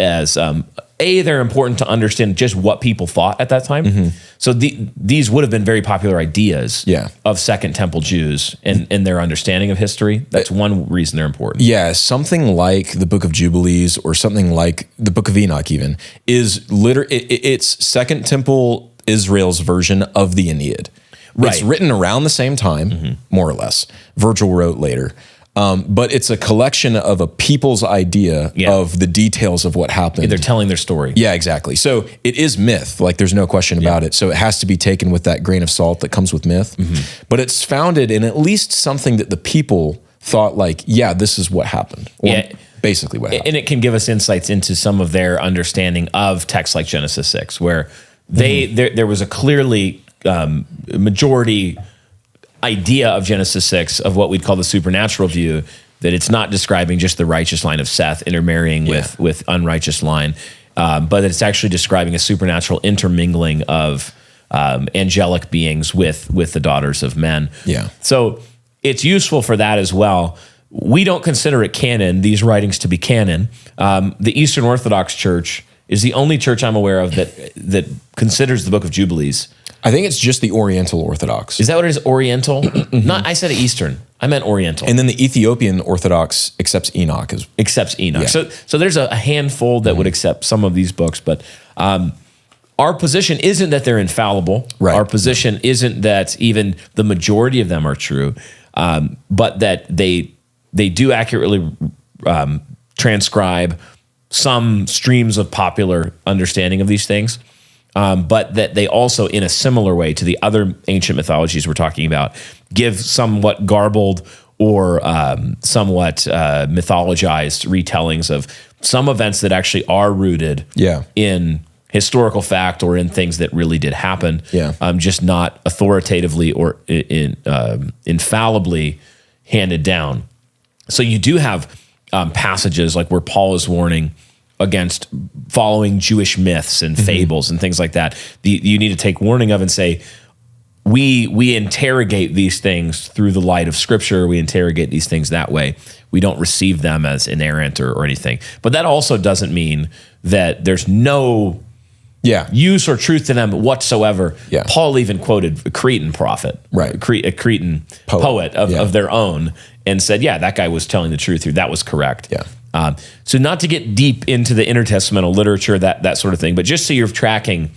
they're important to understand just what people thought at that time. So these would have been very popular ideas of Second Temple Jews and their understanding of history. That's one reason they're important. Yeah, something like the Book of Jubilees or something like the Book of Enoch even is it's Second Temple Israel's version of the Aeneid. Right. It's written around the same time, more or less. Virgil wrote later. But it's a collection of a people's idea of the details of what happened. They're telling their story. Yeah, exactly. So it is myth, like there's no question about it. So it has to be taken with that grain of salt that comes with myth. But it's founded in at least something that the people thought like, yeah, this is what happened. Or basically what happened. And it can give us insights into some of their understanding of texts like Genesis 6, where there was a clearly majority idea of Genesis 6 of what we'd call the supernatural view, that it's not describing just the righteous line of Seth intermarrying with unrighteous line, but it's actually describing a supernatural intermingling of angelic beings with the daughters of men. Yeah. So it's useful for that as well. We don't consider it canon, these writings to be canon. The Eastern Orthodox Church is the only church I'm aware of that considers the Book of Jubilees. I think it's just the Oriental Orthodox. Is that what it is? Oriental? Not. I said Eastern. I meant Oriental. And then the Ethiopian Orthodox accepts Enoch. Accepts Enoch. Yeah. So there's a handful that would accept some of these books, but our position isn't that they're infallible. Right. Our position isn't that even the majority of them are true, but that they do accurately transcribe some streams of popular understanding of these things. But that they also, in a similar way to the other ancient mythologies we're talking about, give somewhat garbled or somewhat mythologized retellings of some events that actually are rooted in historical fact or in things that really did happen, just not authoritatively or infallibly handed down. So you do have passages like where Paul is warning against following Jewish myths and fables and things like that. You need to take warning of and say, we interrogate these things through the light of Scripture. We interrogate these things that way. We don't receive them as inerrant or anything. But that also doesn't mean that there's no use or truth to them whatsoever. Yeah. Paul even quoted a Cretan prophet, a Cretan poet of their own, and said, that guy was telling the truth here. That was correct. Yeah. So not to get deep into the intertestamental literature, that sort of thing, but just so you're tracking,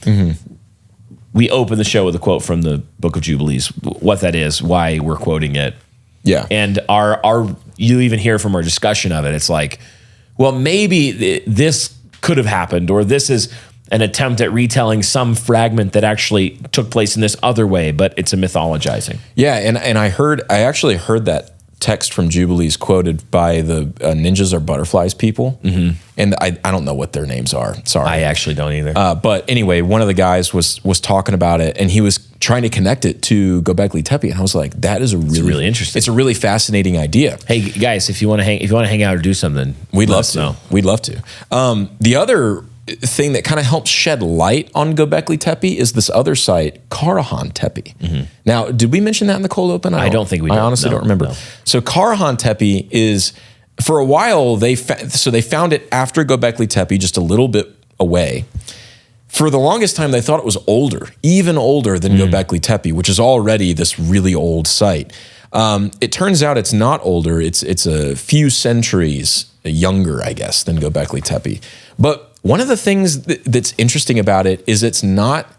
we open the show with a quote from the Book of Jubilees, what that is, why we're quoting it. Yeah. And you even hear from our discussion of it, it's like, well, maybe this could have happened, or this is an attempt at retelling some fragment that actually took place in this other way, but it's a mythologizing. Yeah, and I actually heard that text from Jubilees quoted by the Ninjas Are Butterflies people. And I don't know what their names are. Sorry. I actually don't either. But anyway, one of the guys was talking about it, and he was trying to connect it to Göbekli Tepe, and I was like, that is really interesting. It's a really fascinating idea. Hey guys, if you want to hang out or do something, we'd love to. We'd love to. The other thing that kind of helps shed light on Göbekli Tepe is this other site, Karahantepe. Now, did we mention that in the cold open? I don't think we did. I honestly don't remember. No. So Karahantepe is, for a while, they found it after Göbekli Tepe, just a little bit away. For the longest time, they thought it was older, even older than Göbekli Tepe, which is already this really old site. It turns out it's not older. It's a few centuries younger, I guess, than Göbekli Tepe. But one of the things that's interesting about it is it's not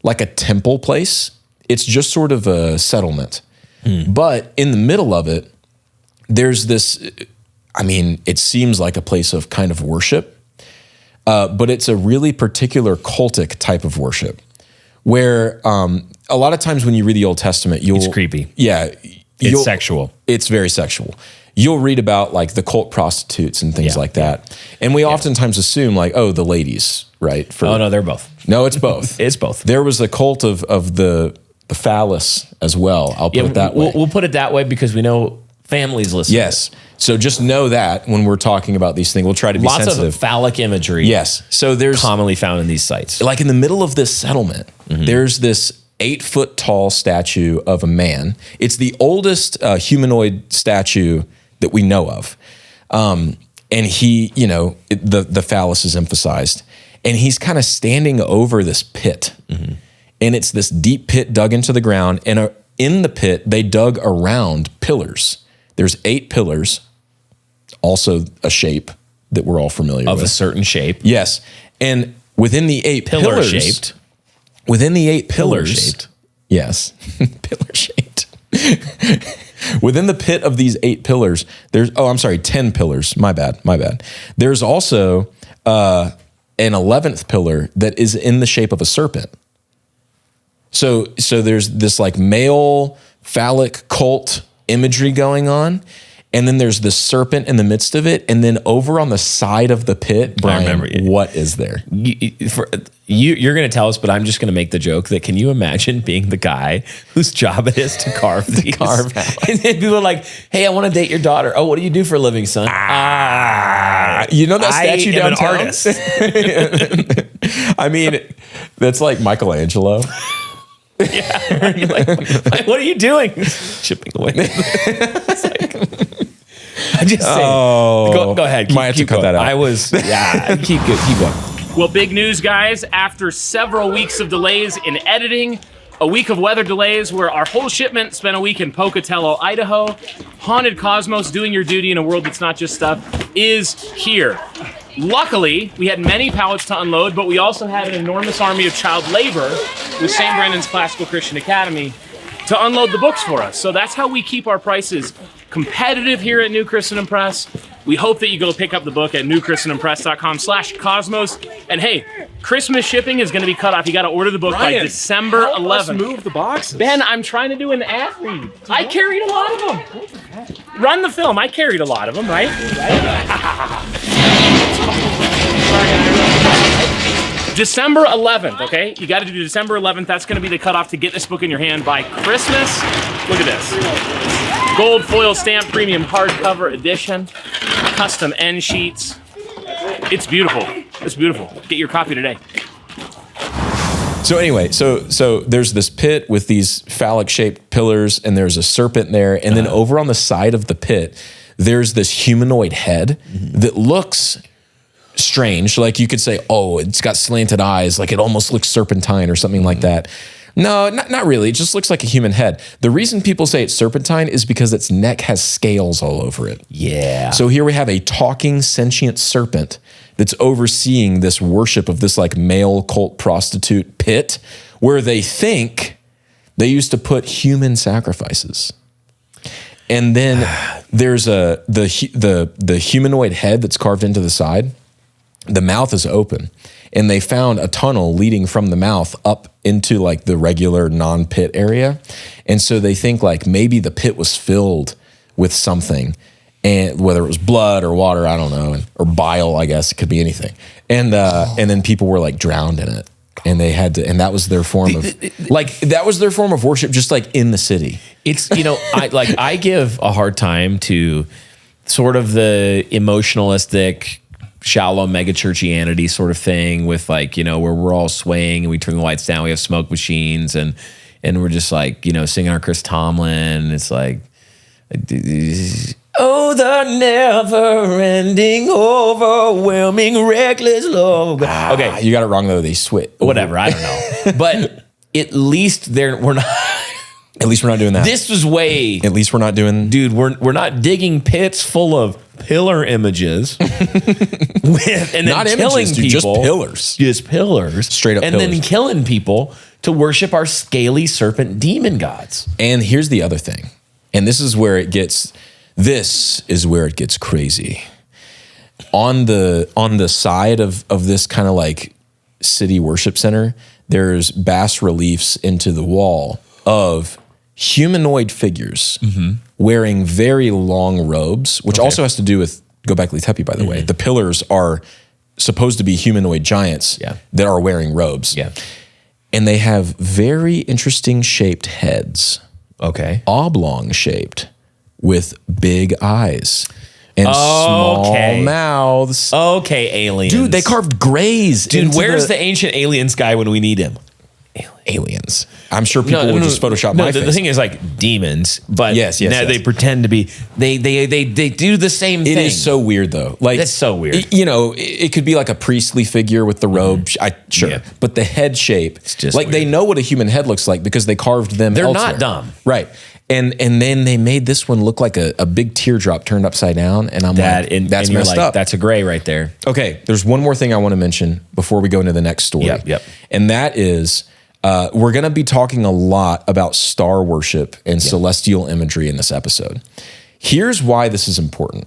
like a temple place. It's just sort of a settlement. But in the middle of it, there's this, it seems like a place of kind of worship. but it's a really particular cultic type of worship where a lot of times when you read the Old Testament, it's creepy. Yeah. It's sexual. It's very sexual. You'll read about like the cult prostitutes and things like that. And we oftentimes assume like, oh, the ladies, right? Oh, no, they're both. No, it's both. It's both. There was a cult of the phallus as well. I'll put it that way. We'll put it that way because we know families listen. Yes. So just know that when we're talking about these things, we'll try to be sensitive. Lots of phallic imagery. Yes. So there's commonly found in these sites. Like in the middle of this settlement, there's this 8-foot tall statue of a man. It's the oldest humanoid statue that we know of. And he, the phallus is emphasized. And he's kind of standing over this pit. And it's this deep pit dug into the ground. And in the pit, they dug around pillars. There's 8 pillars, also a shape that we're all familiar with. Of a certain shape. Yes. And within the 8 pillars. Pillar-shaped. Within the 8 pillars. Pillar-shaped. Yes. Pillar-shaped. Within the pit of these 8 pillars, there's, 10 pillars. My bad. There's also an 11th pillar that is in the shape of a serpent. So there's this like male phallic cult imagery going on. And then there's this serpent in the midst of it. And then over on the side of the pit, Brian, what is there? You're going to tell us, but I'm just going to make the joke that can you imagine being the guy whose job it is to carve these? And then people are like, hey, I want to date your daughter. Oh, what do you do for a living, son? You know that statue downtown? I'm an artist. I mean, that's like Michelangelo. Yeah. Like, what are you doing? Chipping away. It's like, I'm just saying. Go ahead. Might have to cut that out. Keep going. Well, big news, guys. After several weeks of delays in editing, a week of weather delays where our whole shipment spent a week in Pocatello, Idaho, Haunted Cosmos, doing your duty in a world that's not just stuff, is here. Luckily, we had many pallets to unload, but we also had an enormous army of child labor with St. Brendan's Classical Christian Academy to unload the books for us. So that's how we keep our prices competitive here at New Christendom Press. We hope that you go pick up the book at newchristendompress.com/cosmos. And hey, Christmas shipping is going to be cut off. You got to order the book by December 11th. Let's move the boxes. Ben, I'm trying to do an ad read. I carried a lot of them. Run the film. I carried a lot of them, right? December 11th, okay? You got to do December 11th. That's going to be the cutoff to get this book in your hand by Christmas. Look at this. Gold foil stamp premium hardcover edition. Custom end sheets. It's beautiful. It's beautiful. Get your copy today. So anyway, so there's this pit with these phallic-shaped pillars, and there's a serpent there. And then over on the side of the pit, there's this humanoid head that looks strange. Like you could say, oh, it's got slanted eyes. Like it almost looks serpentine or something like that. No, not really. It just looks like a human head. The reason people say it's serpentine is because its neck has scales all over it. Yeah. So here we have a talking sentient serpent that's overseeing this worship of this like male cult prostitute pit where they think they used to put human sacrifices. And then there's the humanoid head that's carved into the side. The mouth is open, and they found a tunnel leading from the mouth up into like the regular non-pit area. And so they think like maybe the pit was filled with something, and whether it was blood or water, I don't know, or bile, I guess it could be anything. And then people were like drowned in it, and they had to, and that was their form of worship, just like in the city. It's, I give a hard time to sort of the emotionalistic, shallow megachurchianity sort of thing with like, where we're all swaying and we turn the lights down, we have smoke machines and we're just like, singing our Chris Tomlin. It's like, oh, the never ending, overwhelming, reckless love. Okay. You got it wrong though. They switch. Whatever. I don't know. But at least we're not. At least we're not doing that. This was way. At least we're not doing. Dude, we're not digging pits full of pillar images and then not killing images, people. Just pillars. Straight up and pillars. then killing people to worship our scaly serpent demon gods. And here's the other thing. And this is where it gets crazy. on the side of this kind of like city worship center, there's bas reliefs into the wall of humanoid figures wearing very long robes, which also has to do with Göbekli Tepe, by the way. The pillars are supposed to be humanoid giants that are wearing robes. Yeah. And they have very interesting shaped heads. Okay. Oblong shaped with big eyes and small mouths. Okay, aliens. Dude, they carved grays. Dude, where's the ancient aliens guy when we need him? aliens? I'm sure people will just Photoshop my face. The thing is like demons, but yes. they pretend to be. They do the same thing. It is so weird though. Like that's so weird. It could be like a priestly figure with the robe. But the head shape, it's just like weird. They know what a human head looks like because they carved them. They're elsewhere. not dumb, right? And then they made this one look like a big teardrop turned upside down, and I'm that's messed up. That's a gray right there. Okay, there's one more thing I want to mention before we go into the next story. Yep. And that is. We're going to be talking a lot about star worship and celestial imagery in this episode. Here's why this is important.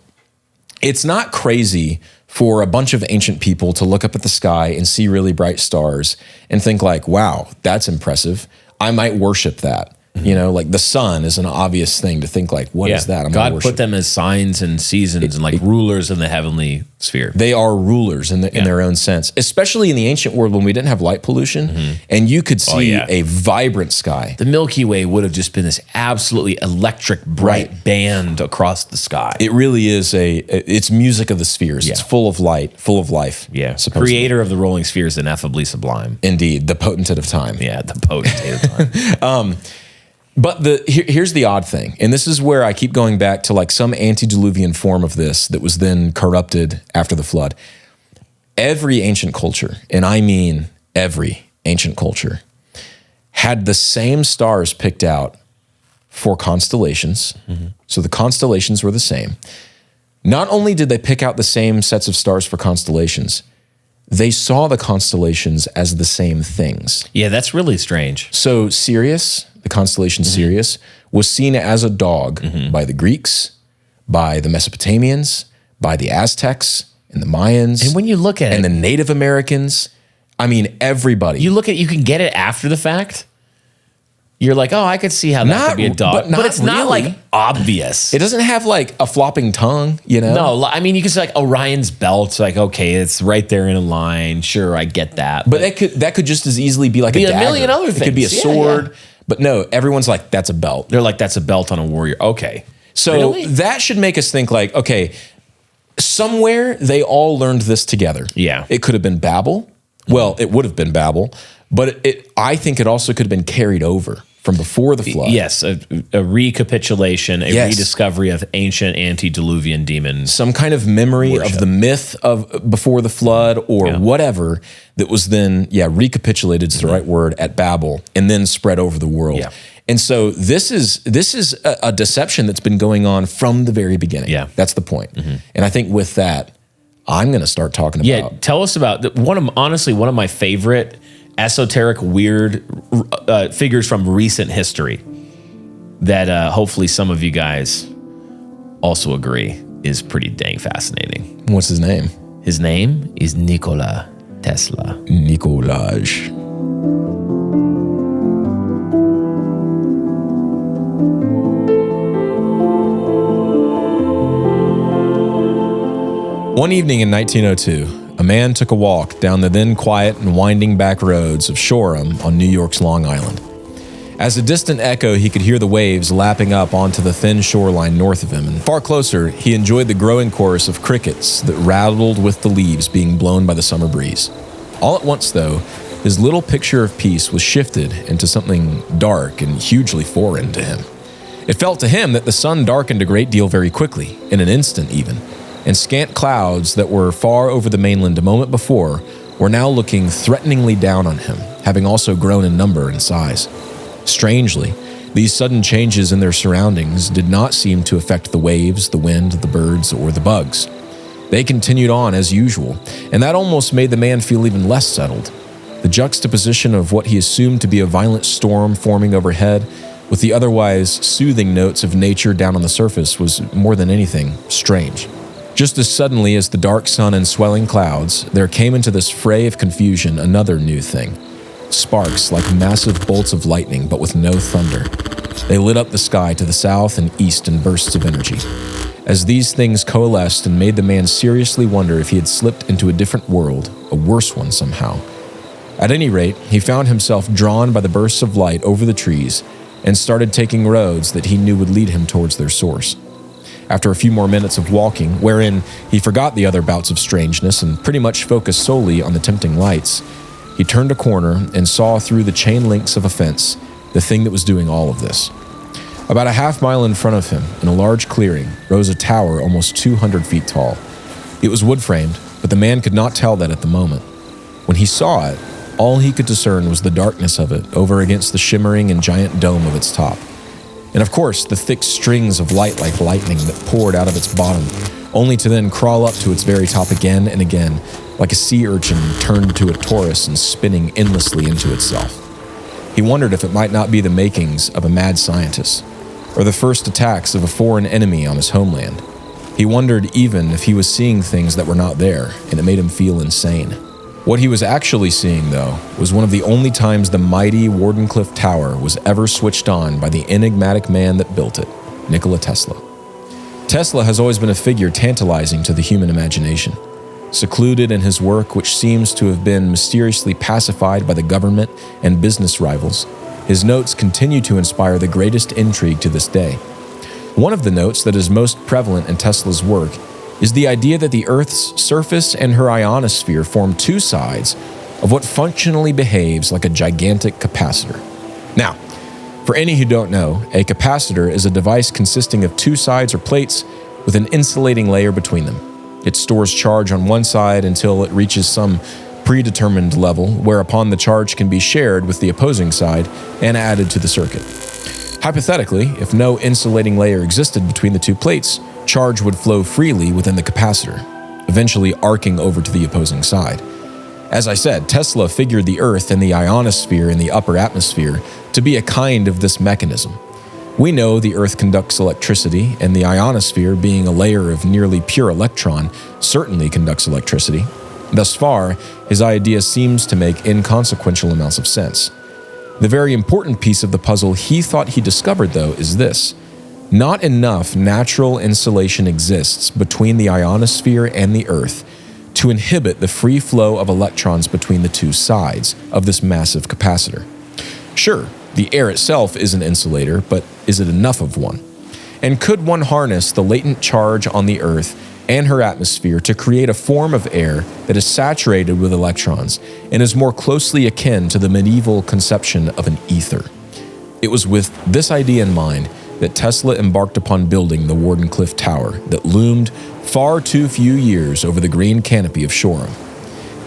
It's not crazy for a bunch of ancient people to look up at the sky and see really bright stars and think like, wow, that's impressive. I might worship that. You know, like the sun is an obvious thing to think like, what is that? God put them as signs and seasons and like rulers in the heavenly sphere. They are rulers in their own sense, especially in the ancient world when we didn't have light pollution and you could see a vibrant sky. The Milky Way would have just been this absolutely electric, bright band across the sky. It really is it's music of the spheres. It's full of light, full of life. Yeah. Creator of the rolling spheres, ineffably sublime. Indeed. The potentate of time. Yeah. The potentate of time. But here's the odd thing, and this is where I keep going back to like some antediluvian form of this that was then corrupted after the flood. Every ancient culture, and I mean every ancient culture, had the same stars picked out for constellations. So the constellations were the same. Not only did they pick out the same sets of stars for constellations, they saw the constellations as the same things. Yeah, that's really strange. So Sirius, the constellation Sirius, was seen as a dog by the Greeks, by the Mesopotamians, by the Aztecs and the Mayans. And when you look at and the Native Americans, I mean, everybody. You can get it after the fact. You're like, oh, I could see how that could be a dog. But it's not like obvious. It doesn't have like a flopping tongue, you know? No, I mean, you could say like Orion's belt, like, okay, it's right there in a line. Sure, I get that. But that could just as easily be like a dagger. Million other things. It could be a sword. Yeah. But no, everyone's like, that's a belt. They're like, that's a belt on a warrior. Okay. So that should make us think like, okay, somewhere they all learned this together. Yeah. It could have been Babel. Well, it would have been Babel. But I think it also could have been carried over from before the flood. Yes, a recapitulation, rediscovery of ancient antediluvian demons. Some kind of memory of the myth of before the flood or whatever that was then, recapitulated is the right word, at Babel and then spread over the world. Yeah. And so this is a deception that's been going on from the very beginning. Yeah. That's the point. And I think with that, I'm going to start talking about. Yeah, tell us about one of my favorite esoteric, weird figures from recent history that hopefully some of you guys also agree is pretty dang fascinating. What's his name? His name is Nikola Tesla. Nikolaj. One evening in 1902, a man took a walk down the then quiet and winding back roads of Shoreham on New York's Long Island. As a distant echo, he could hear the waves lapping up onto the thin shoreline north of him, and far closer, he enjoyed the growing chorus of crickets that rattled with the leaves being blown by the summer breeze. All at once, though, his little picture of peace was shifted into something dark and hugely foreign to him. It felt to him that the sun darkened a great deal very quickly, in an instant even, and scant clouds that were far over the mainland a moment before were now looking threateningly down on him, having also grown in number and size. Strangely, these sudden changes in their surroundings did not seem to affect the waves, the wind, the birds, or the bugs. They continued on as usual, and that almost made the man feel even less settled. The juxtaposition of what he assumed to be a violent storm forming overhead with the otherwise soothing notes of nature down on the surface was more than anything strange. Just as suddenly as the dark sun and swelling clouds, there came into this fray of confusion another new thing. Sparks like massive bolts of lightning, but with no thunder. They lit up the sky to the south and east in bursts of energy. As these things coalesced and made the man seriously wonder if he had slipped into a different world, a worse one somehow. At any rate, he found himself drawn by the bursts of light over the trees and started taking roads that he knew would lead him towards their source. After a few more minutes of walking, wherein he forgot the other bouts of strangeness and pretty much focused solely on the tempting lights, he turned a corner and saw through the chain links of a fence the thing that was doing all of this. About a half-mile in front of him, in a large clearing, rose a tower almost 200 feet tall. It was wood-framed, but the man could not tell that at the moment. When he saw it, all he could discern was the darkness of it over against the shimmering and giant dome of its top. And of course, the thick strings of light like lightning that poured out of its bottom, only to then crawl up to its very top again and again, like a sea urchin turned to a torus and spinning endlessly into itself. He wondered if it might not be the makings of a mad scientist, or the first attacks of a foreign enemy on his homeland. He wondered even if he was seeing things that were not there, and it made him feel insane. What he was actually seeing, though, was one of the only times the mighty Wardenclyffe Tower was ever switched on by the enigmatic man that built it, Nikola Tesla. Tesla has always been a figure tantalizing to the human imagination. Secluded in his work, which seems to have been mysteriously pacified by the government and business rivals, his notes continue to inspire the greatest intrigue to this day. One of the notes that is most prevalent in Tesla's work is the idea that the Earth's surface and her ionosphere form two sides of what functionally behaves like a gigantic capacitor. Now, for any who don't know, a capacitor is a device consisting of two sides or plates with an insulating layer between them. It stores charge on one side until it reaches some predetermined level, whereupon the charge can be shared with the opposing side and added to the circuit. Hypothetically, if no insulating layer existed between the two plates, charge would flow freely within the capacitor, eventually arcing over to the opposing side. As I said, Tesla figured the Earth and the ionosphere in the upper atmosphere to be a kind of this mechanism. We know the Earth conducts electricity, and the ionosphere, being a layer of nearly pure electron, certainly conducts electricity. Thus far, his idea seems to make inconsequential amounts of sense. The very important piece of the puzzle he thought he discovered, though, is this. Not enough natural insulation exists between the ionosphere and the Earth to inhibit the free flow of electrons between the two sides of this massive capacitor. Sure, the air itself is an insulator, but is it enough of one? And could one harness the latent charge on the Earth and her atmosphere to create a form of air that is saturated with electrons and is more closely akin to the medieval conception of an ether? It was with this idea in mind that Tesla embarked upon building the Wardenclyffe Tower that loomed far too few years over the green canopy of Shoreham.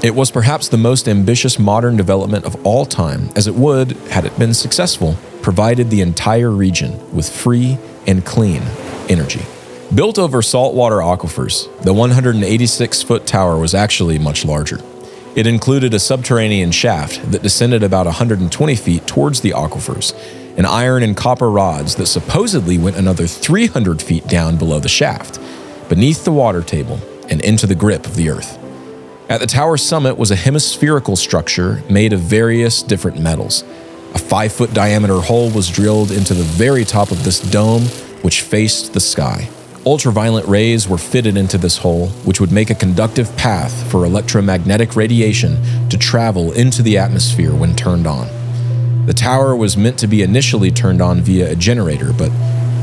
It was perhaps the most ambitious modern development of all time, as it would, had it been successful, provided the entire region with free and clean energy. Built over saltwater aquifers, the 186-foot tower was actually much larger. It included a subterranean shaft that descended about 120 feet towards the aquifers, and iron and copper rods that supposedly went another 300 feet down below the shaft, beneath the water table and into the grip of the Earth. At the tower's summit was a hemispherical structure made of various different metals. A 5-foot diameter hole was drilled into the very top of this dome, which faced the sky. Ultraviolet rays were fitted into this hole, which would make a conductive path for electromagnetic radiation to travel into the atmosphere when turned on. The tower was meant to be initially turned on via a generator, but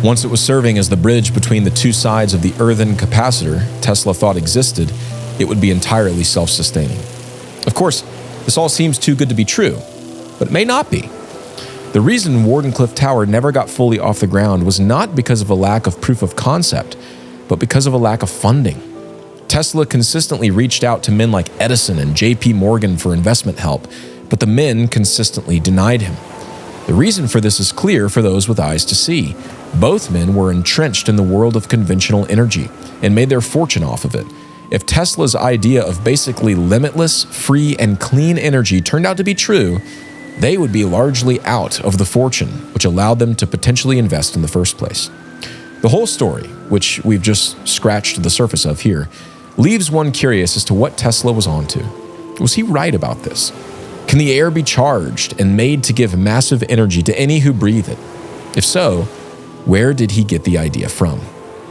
once it was serving as the bridge between the two sides of the earthen capacitor Tesla thought existed, it would be entirely self-sustaining. Of course, this all seems too good to be true, but it may not be. The reason Wardenclyffe Tower never got fully off the ground was not because of a lack of proof of concept, but because of a lack of funding. Tesla consistently reached out to men like Edison and J.P. Morgan for investment help, but the men consistently denied him. The reason for this is clear for those with eyes to see. Both men were entrenched in the world of conventional energy and made their fortune off of it. If Tesla's idea of basically limitless, free, and clean energy turned out to be true, they would be largely out of the fortune which allowed them to potentially invest in the first place. The whole story which we've just scratched the surface of here, leaves one curious as to what Tesla was onto. Was he right about this? Can the air be charged and made to give massive energy to any who breathe it? If so, where did he get the idea from?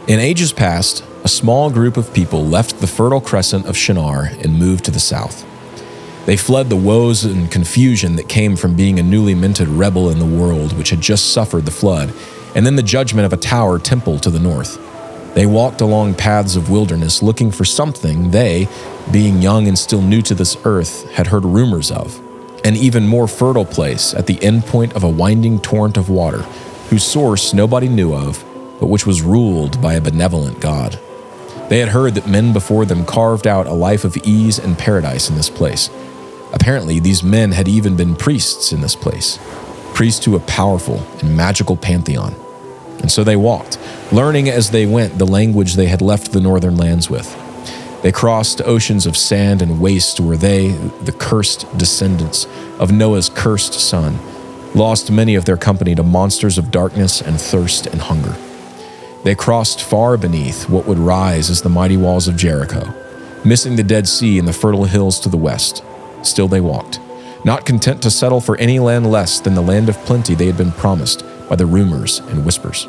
In ages past, a small group of people left the fertile crescent of Shinar and moved to the south. They fled the woes and confusion that came from being a newly minted rebel in the world which had just suffered the flood, and then the judgment of a tower temple to the north. They walked along paths of wilderness looking for something they, being young and still new to this earth, had heard rumors of. An even more fertile place at the end point of a winding torrent of water, whose source nobody knew of, but which was ruled by a benevolent God. They had heard that men before them carved out a life of ease and paradise in this place. Apparently, these men had even been priests in this place, priests to a powerful and magical pantheon. And so they walked, learning as they went the language they had left the northern lands with. They crossed oceans of sand and waste where they, the cursed descendants of Noah's cursed son, lost many of their company to monsters of darkness and thirst and hunger. They crossed far beneath what would rise as the mighty walls of Jericho, missing the Dead Sea and the fertile hills to the west. Still they walked, not content to settle for any land less than the land of plenty they had been promised by the rumors and whispers.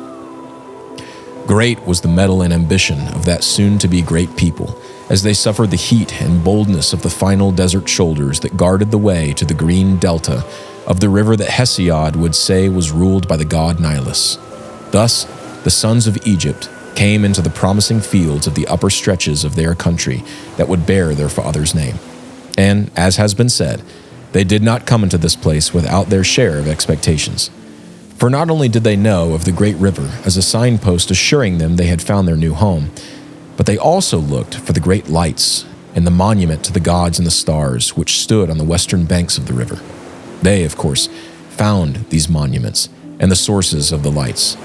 Great was the mettle and ambition of that soon-to-be great people as they suffered the heat and boldness of the final desert shoulders that guarded the way to the green delta of the river that Hesiod would say was ruled by the god Nilus. Thus, the sons of Egypt came into the promising fields of the upper stretches of their country that would bear their father's name. And, as has been said, they did not come into this place without their share of expectations. For not only did they know of the great river as a signpost assuring them they had found their new home, but they also looked for the great lights and the monument to the gods and the stars which stood on the western banks of the river. They, of course, found these monuments and the sources of the lights.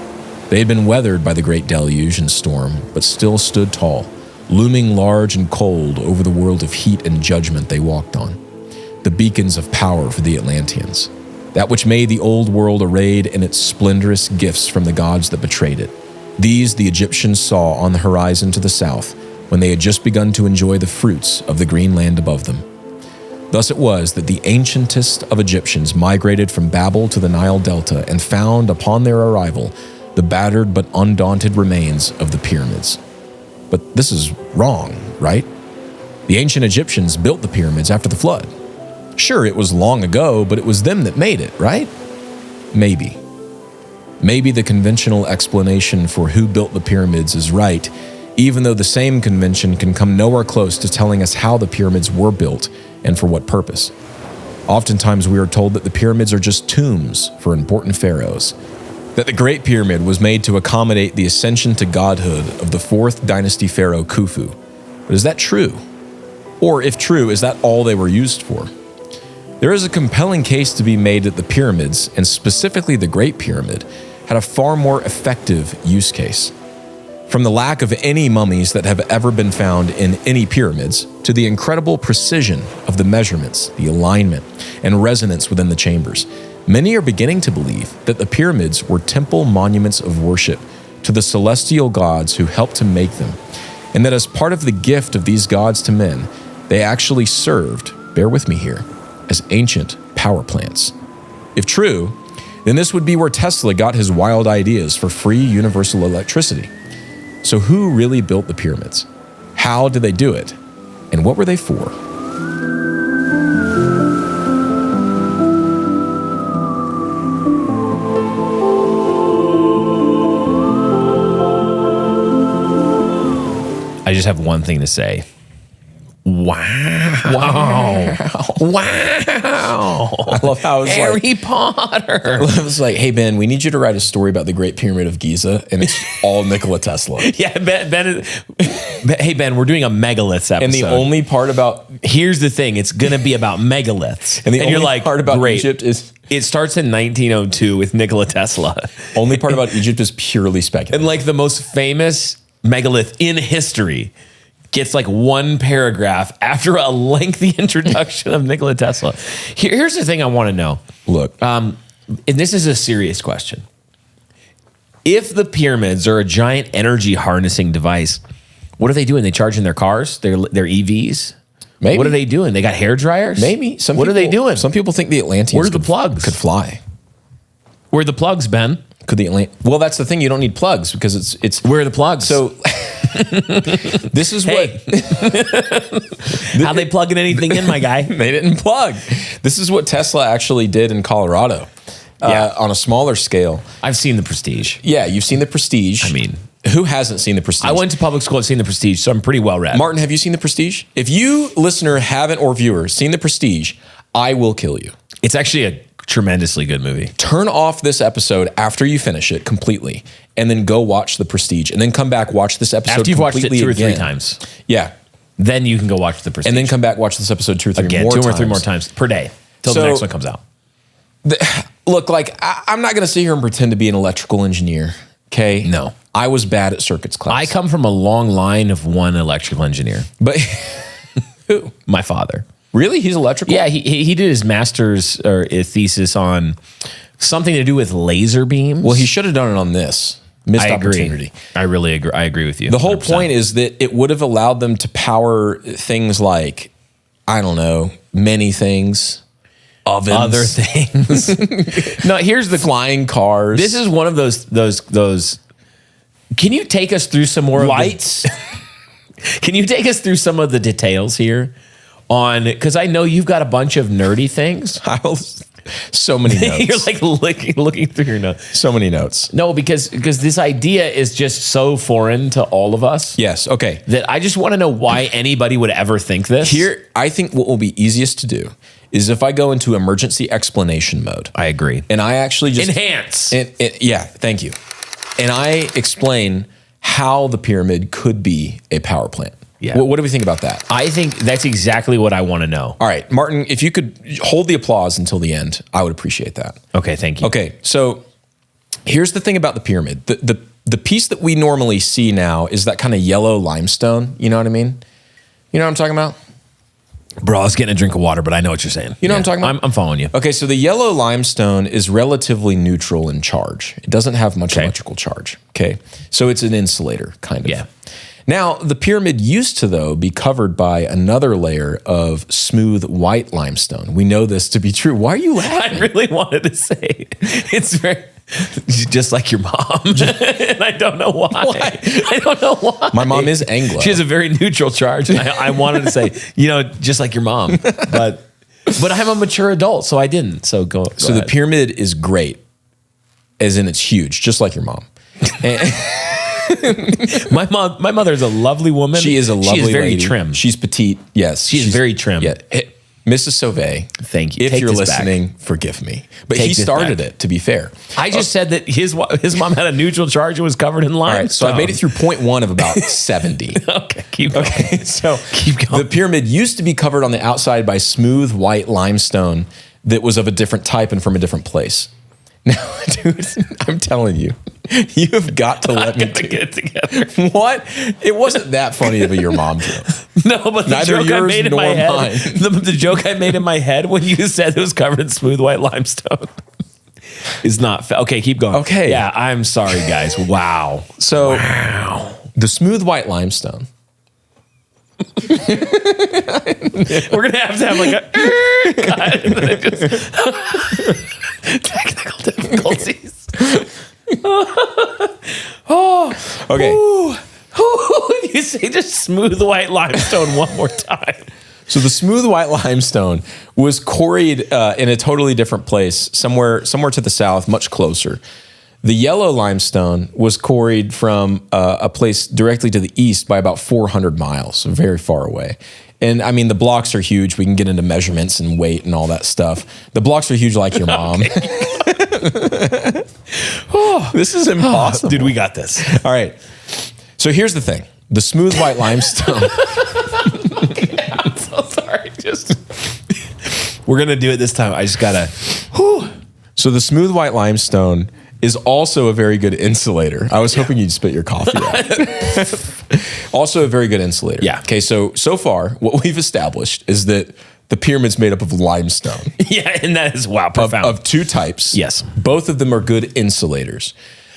They had been weathered by the great deluge and storm, but still stood tall, looming large and cold over the world of heat and judgment they walked on, the beacons of power for the Atlanteans, that which made the old world arrayed in its splendorous gifts from the gods that betrayed it. These the Egyptians saw on the horizon to the south when they had just begun to enjoy the fruits of the green land above them. Thus it was that the ancientest of Egyptians migrated from Babel to the Nile Delta and found upon their arrival the battered but undaunted remains of the pyramids. But this is wrong, right? The ancient Egyptians built the pyramids after the flood. Sure, it was long ago, but it was them that made it, right? Maybe. Maybe the conventional explanation for who built the pyramids is right, even though the same convention can come nowhere close to telling us how the pyramids were built and for what purpose. Oftentimes we are told that the pyramids are just tombs for important pharaohs, that the Great Pyramid was made to accommodate the ascension to godhood of the 4th dynasty pharaoh Khufu. But is that true? Or if true, is that all they were used for? There is a compelling case to be made that the pyramids, and specifically the Great Pyramid, had a far more effective use case. From the lack of any mummies that have ever been found in any pyramids, to the incredible precision of the measurements, the alignment, and resonance within the chambers, many are beginning to believe that the pyramids were temple monuments of worship to the celestial gods who helped to make them, and that as part of the gift of these gods to men, they actually served, bear with me here, as ancient power plants. If true, then this would be where Tesla got his wild ideas for free universal electricity. So who really built the pyramids? How did they do it? And what were they for? I just have one thing to say. Wow. I love how it's Harry Potter. I was like, hey, Ben, we need you to write a story about the Great Pyramid of Giza, and it's all Nikola Tesla. Yeah, hey, Ben, we're doing a Megaliths episode. And the only part about... Here's the thing. It's going to be about megaliths. And the only you're like, part about great. Egypt is... It starts in 1902 with Nikola Tesla. Only part about Egypt is purely speculative. And like the most famous megalith in history gets like one paragraph after a lengthy introduction of Nikola Tesla. Here's the thing I want to know. Look, And this is a serious question. If the pyramids are a giant energy harnessing device, what are they doing? They charging their cars, their EVs? Maybe. What are they doing? They got hair dryers? Maybe. What are they doing? Some people think the Atlanteans Where are the plugs? could fly. Where are the plugs, Ben? Well, that's the thing. You don't need plugs because it's. Where are the plugs? So this is what how they plugging anything in, my guy? they didn't plug. This is what Tesla actually did in Colorado. On a smaller scale. I've seen the Prestige. Yeah, you've seen the Prestige. I mean, who hasn't seen the Prestige? I went to public school and seen the Prestige, so I'm pretty well read. Martin, have you seen the Prestige? If you, listener, haven't or viewer seen the Prestige, I will kill you. It's actually a tremendously good movie. Turn off this episode after you finish it completely, and then go watch the Prestige, and then come back, watch this episode After you've watched it 2 or 3 again. times. Yeah. Then you can go watch the Prestige. And then come back, watch this episode 2 or 3 again, more 2 times. or 3 more times per day till the next one comes out. Look, like, I'm not going to sit here and pretend to be an electrical engineer, okay? No. I was bad at circuits class. I come from a long line of one electrical engineer. But who? My father. Really? He's electrical? Yeah, he did his master's or his thesis on something to do with laser beams. Well, he should have done it on this. Missed opportunity. I really agree. I agree with you. The whole 100%. point is that it would have allowed them to power things like, I don't know, many things. Ovens. Other things. No, here's the flying cars. This is one of those. Can you take us through some more lights? Can you take us through some of the details here on, because I know you've got a bunch of nerdy things. So many notes. You're like looking through your notes. So many notes. No, because this idea is just so foreign to all of us. Yes. Okay. That I just want to know why anybody would ever think this. Here, I think what will be easiest to do is if I go into emergency explanation mode. I agree. And I actually just enhance. Yeah. Thank you. And I explain how the pyramid could be a power plant. Yeah. What do we think about that? I think that's exactly what I want to know. All right, Martin, if you could hold the applause until the end, I would appreciate that. Okay, thank you. Okay, so here's the thing about the pyramid. The piece that we normally see now is that kind of yellow limestone. You know what I mean? You know what I'm talking about? Bro, I was getting a drink of water, but I know what you're saying. You know what I'm talking about? I'm following you. Okay, so the yellow limestone is relatively neutral in charge. It doesn't have much electrical charge. Okay, so it's an insulator, kind of. Yeah. Now, the pyramid used to, though, be covered by another layer of smooth white limestone. We know this to be true. Why are you laughing? I really wanted to say it's very just like your mom. And I don't know why. I don't know why. My mom is Anglo. She has a very neutral charge. I wanted to say, just like your mom. But I'm a mature adult, so I didn't. So go So ahead. the pyramid is great, as in it's huge, just like your mom. My mother is a lovely woman. She is a lovely lady. She is very trim. She's petite. Yes. She's very trim. Yeah. Mrs. Sauvé. Thank you. If Take you're this listening, forgive me. But Take he this started back. it, to be fair. I just said that his mom had a neutral charge and was covered in All limestone. right. So I made it through point 1 of about 70. Okay, keep going. Okay. So keep going. the pyramid used to be covered on the outside by smooth white limestone that was of a different type and from a different place. Now, dude, I'm telling you, you have got to let me get it together. What? It wasn't that funny of a your mom joke. No, but the Neither joke I yours made in my nor head, mine. the joke I made in my head when you said it was covered in smooth white limestone is not. Okay, keep going. Okay. Yeah, I'm sorry, guys. Wow. So, the smooth white limestone. We're gonna have to have like a cut, and then it just technical difficulties. Okay. You say just smooth white limestone one more time. So the smooth white limestone was quarried in a totally different place, somewhere to the south, much closer. The yellow limestone was quarried from a place directly to the east by about 400 miles, so very far away. And I mean, the blocks are huge. We can get into measurements and weight and all that stuff. The blocks are huge like your mom. This is impossible. Dude, we got this. All right. So here's the thing. The smooth white limestone. I'm so sorry. We're gonna do it this time. I just gotta. So the smooth white limestone is also a very good insulator. I was hoping you'd spit your coffee out. Also a very good insulator. Yeah. Okay, so far, what we've established is that the pyramid's made up of limestone. Yeah, and that is profound. Of 2 types. Yes. Both of them are good insulators.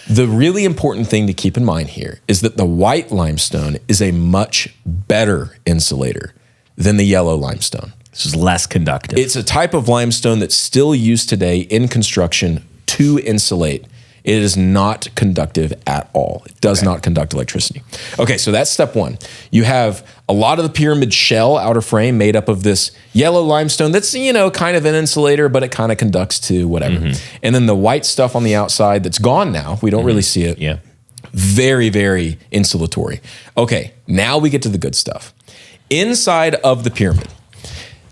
The really important thing to keep in mind here is that the white limestone is a much better insulator than the yellow limestone. This is less conductive. It's a type of limestone that's still used today in construction to insulate. It is not conductive at all. It does not conduct electricity. Okay, so that's step one. You have a lot of the pyramid shell outer frame made up of this yellow limestone that's, kind of an insulator, but it kind of conducts to whatever. And then the white stuff on the outside that's gone now, we don't really see it. Yeah. Very, very insulatory. Okay, now we get to the good stuff. Inside of the pyramid,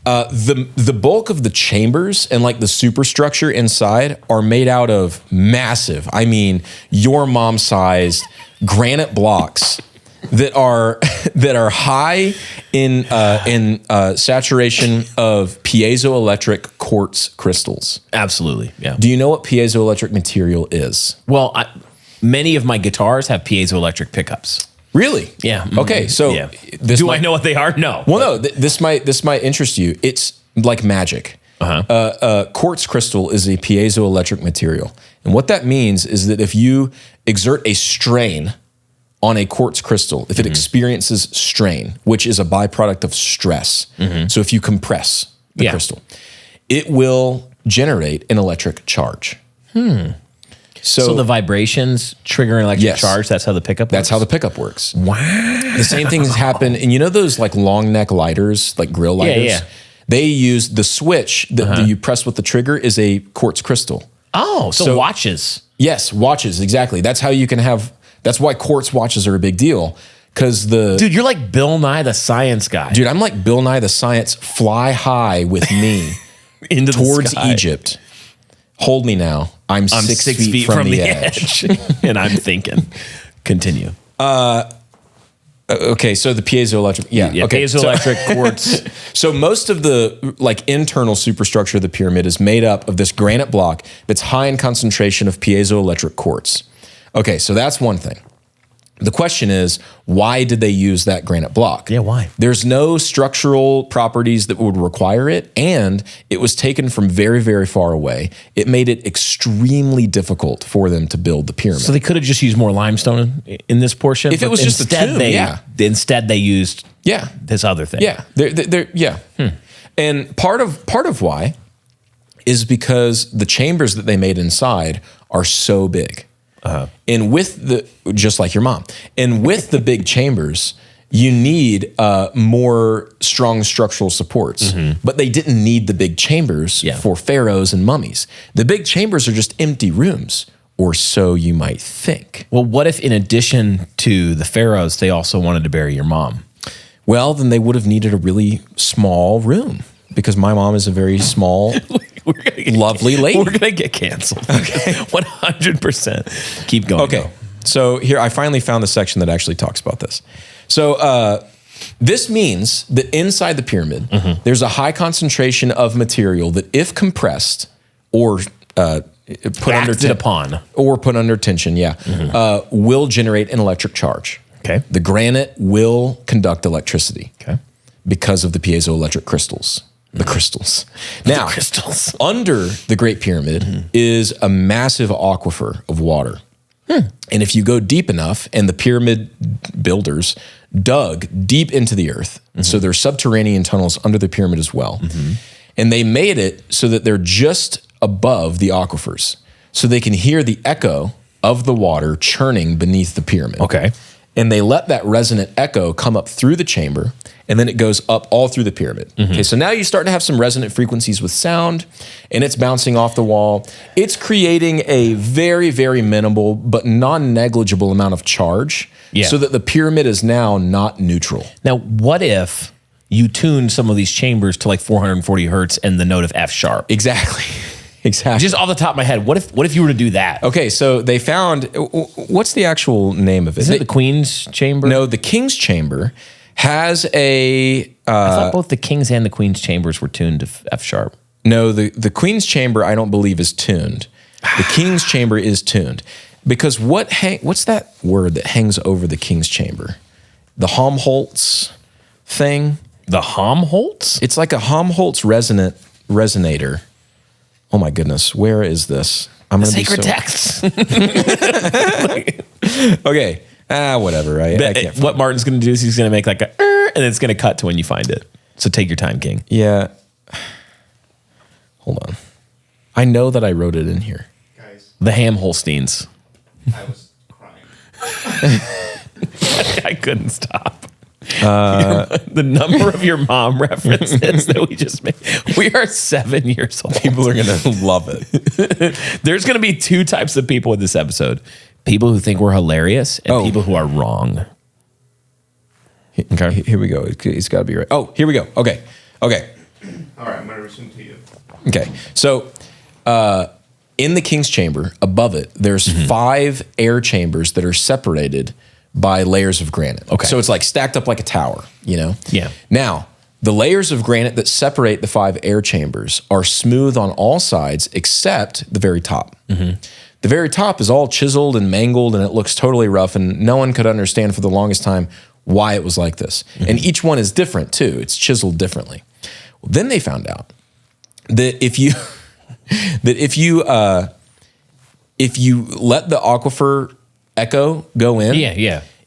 the bulk of the chambers and like the superstructure inside are made out of massive, I mean, your mom-sized granite blocks that are high in saturation of piezoelectric quartz crystals. Absolutely. Yeah. Do you know what piezoelectric material is? Well, many of my guitars have piezoelectric pickups. Really? Yeah. Okay. So do I know what they are? No. Well, no. This might interest you. It's like magic. Quartz crystal is a piezoelectric material, and what that means is that if you exert a strain on a quartz crystal, if it experiences strain, which is a byproduct of stress, so if you compress the crystal, it will generate an electric charge. So the vibrations trigger an electric charge. That's how the pickup works? That's how the pickup works. Wow. The same things happen. And those like long neck lighters, like grill lighters? Yeah. They use the switch that you press with the trigger is a quartz crystal. Oh, so watches. Yes, watches, exactly. That's how you can that's why quartz watches are a big deal. Dude, you're like Bill Nye the Science Guy. Dude, I'm like Bill Nye the Science, fly high with me towards Egypt. Hold me now. I'm 6 feet from the edge. And I'm thinking. Continue. Okay, so the piezoelectric, okay. Piezoelectric quartz. So most of the internal superstructure of the pyramid is made up of this granite block that's high in concentration of piezoelectric quartz. Okay, so that's one thing. The question is, why did they use that granite block? Yeah, why? There's no structural properties that would require it, and it was taken from very, very far away. It made it extremely difficult for them to build the pyramid. So they could have just used more limestone in this portion? If it was just a tomb, Instead, they used this other thing. Yeah. And part of why is because the chambers that they made inside are so big. And just like your mom, and with the big chambers, you need more strong structural supports. But they didn't need the big chambers for pharaohs and mummies. The big chambers are just empty rooms, or so you might think. Well, what if in addition to the pharaohs, they also wanted to bury your mom? Well, then they would have needed a really small room, because my mom is a very small, lovely lady. We're going to get canceled. Okay. 100%. Keep going. Okay. So here, I finally found the section that actually talks about this. So this means that inside the pyramid, there's a high concentration of material that if compressed or put under tension, will generate an electric charge. Okay. The granite will conduct electricity. Okay. Because of the piezoelectric crystals. The crystals. Now, under the Great Pyramid is a massive aquifer of water. And if you go deep enough, and the pyramid builders dug deep into the earth, so there's subterranean tunnels under the pyramid as well. And they made it so that they're just above the aquifers, so they can hear the echo of the water churning beneath the pyramid. Okay. And they let that resonant echo come up through the chamber, and then it goes up all through the pyramid. Okay, so now you start to have some resonant frequencies with sound, and it's bouncing off the wall. It's creating a very, very minimal but non-negligible amount of charge, so that the pyramid is now not neutral. Now, what if you tune some of these chambers to like 440 hertz and the note of F sharp? Exactly. Just off the top of my head, what if you were to do that? Okay, so they found, what's the actual name of it? Isn't it the Queen's Chamber? No, the King's Chamber has a... I thought both the King's and the Queen's Chambers were tuned to F sharp. No, the Queen's Chamber I don't believe is tuned. The King's Chamber is tuned. Because what's that word that hangs over the King's Chamber? The Helmholtz thing? The Helmholtz? It's like a Helmholtz resonator. Oh my goodness, where is this? I'm gonna Sacred be so, texts. Okay. Whatever. I can't. What Martin's going to do is he's going to make like a, and it's going to cut to when you find it. So take your time, King. Yeah. Hold on. I know that I wrote it in here. Guys, The Ham Holsteins. I was crying. I couldn't stop. The number of your mom references that we just made. We are 7 years old. People are gonna love it. There's going to be two types of people in this episode: people who think we're hilarious and people who are wrong. Okay. Here we go. It's got to be right. Oh, here we go. Okay. All right, I'm going to listen to you. Okay. So, in the king's chamber, above it, there's 5 air chambers that are separated by layers of granite. Okay. So it's like stacked up like a tower, you know? Yeah. Now, the layers of granite that separate the 5 air chambers are smooth on all sides except the very top. The very top is all chiseled and mangled, and it looks totally rough, and no one could understand for the longest time why it was like this. And each one is different too. It's chiseled differently. Well, then they found out that if you let the aquifer echo go in,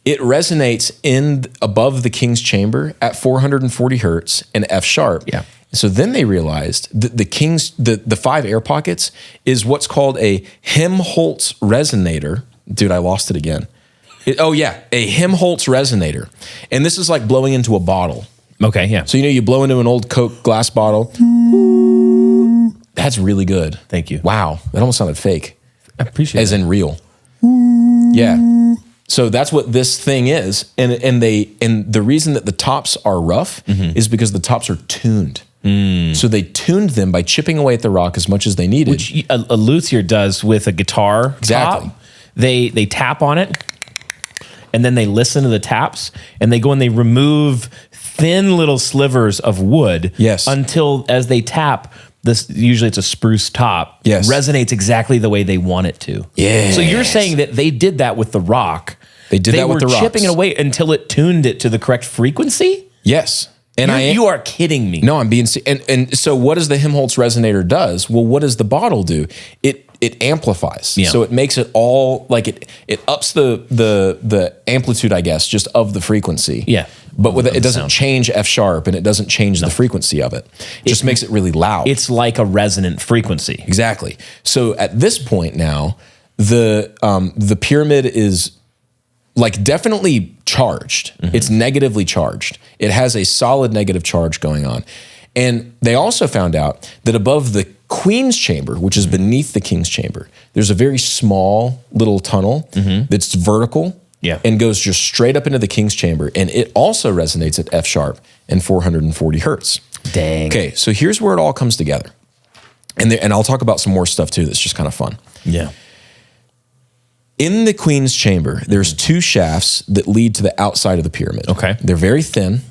it resonates in above the king's chamber at 440 hertz and F sharp. Yeah. So then they realized that the 5 air pockets is what's called a Helmholtz resonator. Dude, I lost it again. A Helmholtz resonator. And this is like blowing into a bottle. Okay, yeah. So, you blow into an old Coke glass bottle. That's really good. Thank you. Wow. That almost sounded fake. I appreciate As it. in real. Yeah. So that's what this thing is. And the reason that the tops are rough is because the tops are tuned. So they tuned them by chipping away at the rock as much as they needed. Which a luthier does with a guitar Exactly. top. They tap on it, and then they listen to the taps, and they go and they remove thin little slivers of wood. Yes. Until as they tap, this usually it's a spruce top. Yes. Resonates exactly the way they want it to. Yes. So you're saying that they did that with the rock. They did that with the They were chipping rocks. it away until it tuned it to the correct frequency? Yes. And You are kidding me. No, I'm being and so what does the Helmholtz resonator does? Well, what does the bottle do? It amplifies. Yeah. So it makes it all like it ups the amplitude, I guess, just of the frequency. Yeah. But with it doesn't sound. change F sharp and it doesn't change the frequency of it. It just makes it really loud. It's like a resonant frequency. Exactly. So at this point now, the pyramid is like definitely charged. It's negatively charged. It has a solid negative charge going on. And they also found out that above the queen's chamber, which is beneath the king's chamber, there's a very small little tunnel that's vertical and goes just straight up into the king's chamber. And it also resonates at F sharp and 440 hertz. Dang. Okay, so here's where it all comes together. And I'll talk about some more stuff too that's just kind of fun. Yeah. In the queen's chamber, there's 2 shafts that lead to the outside of the pyramid. Okay. They're very thin,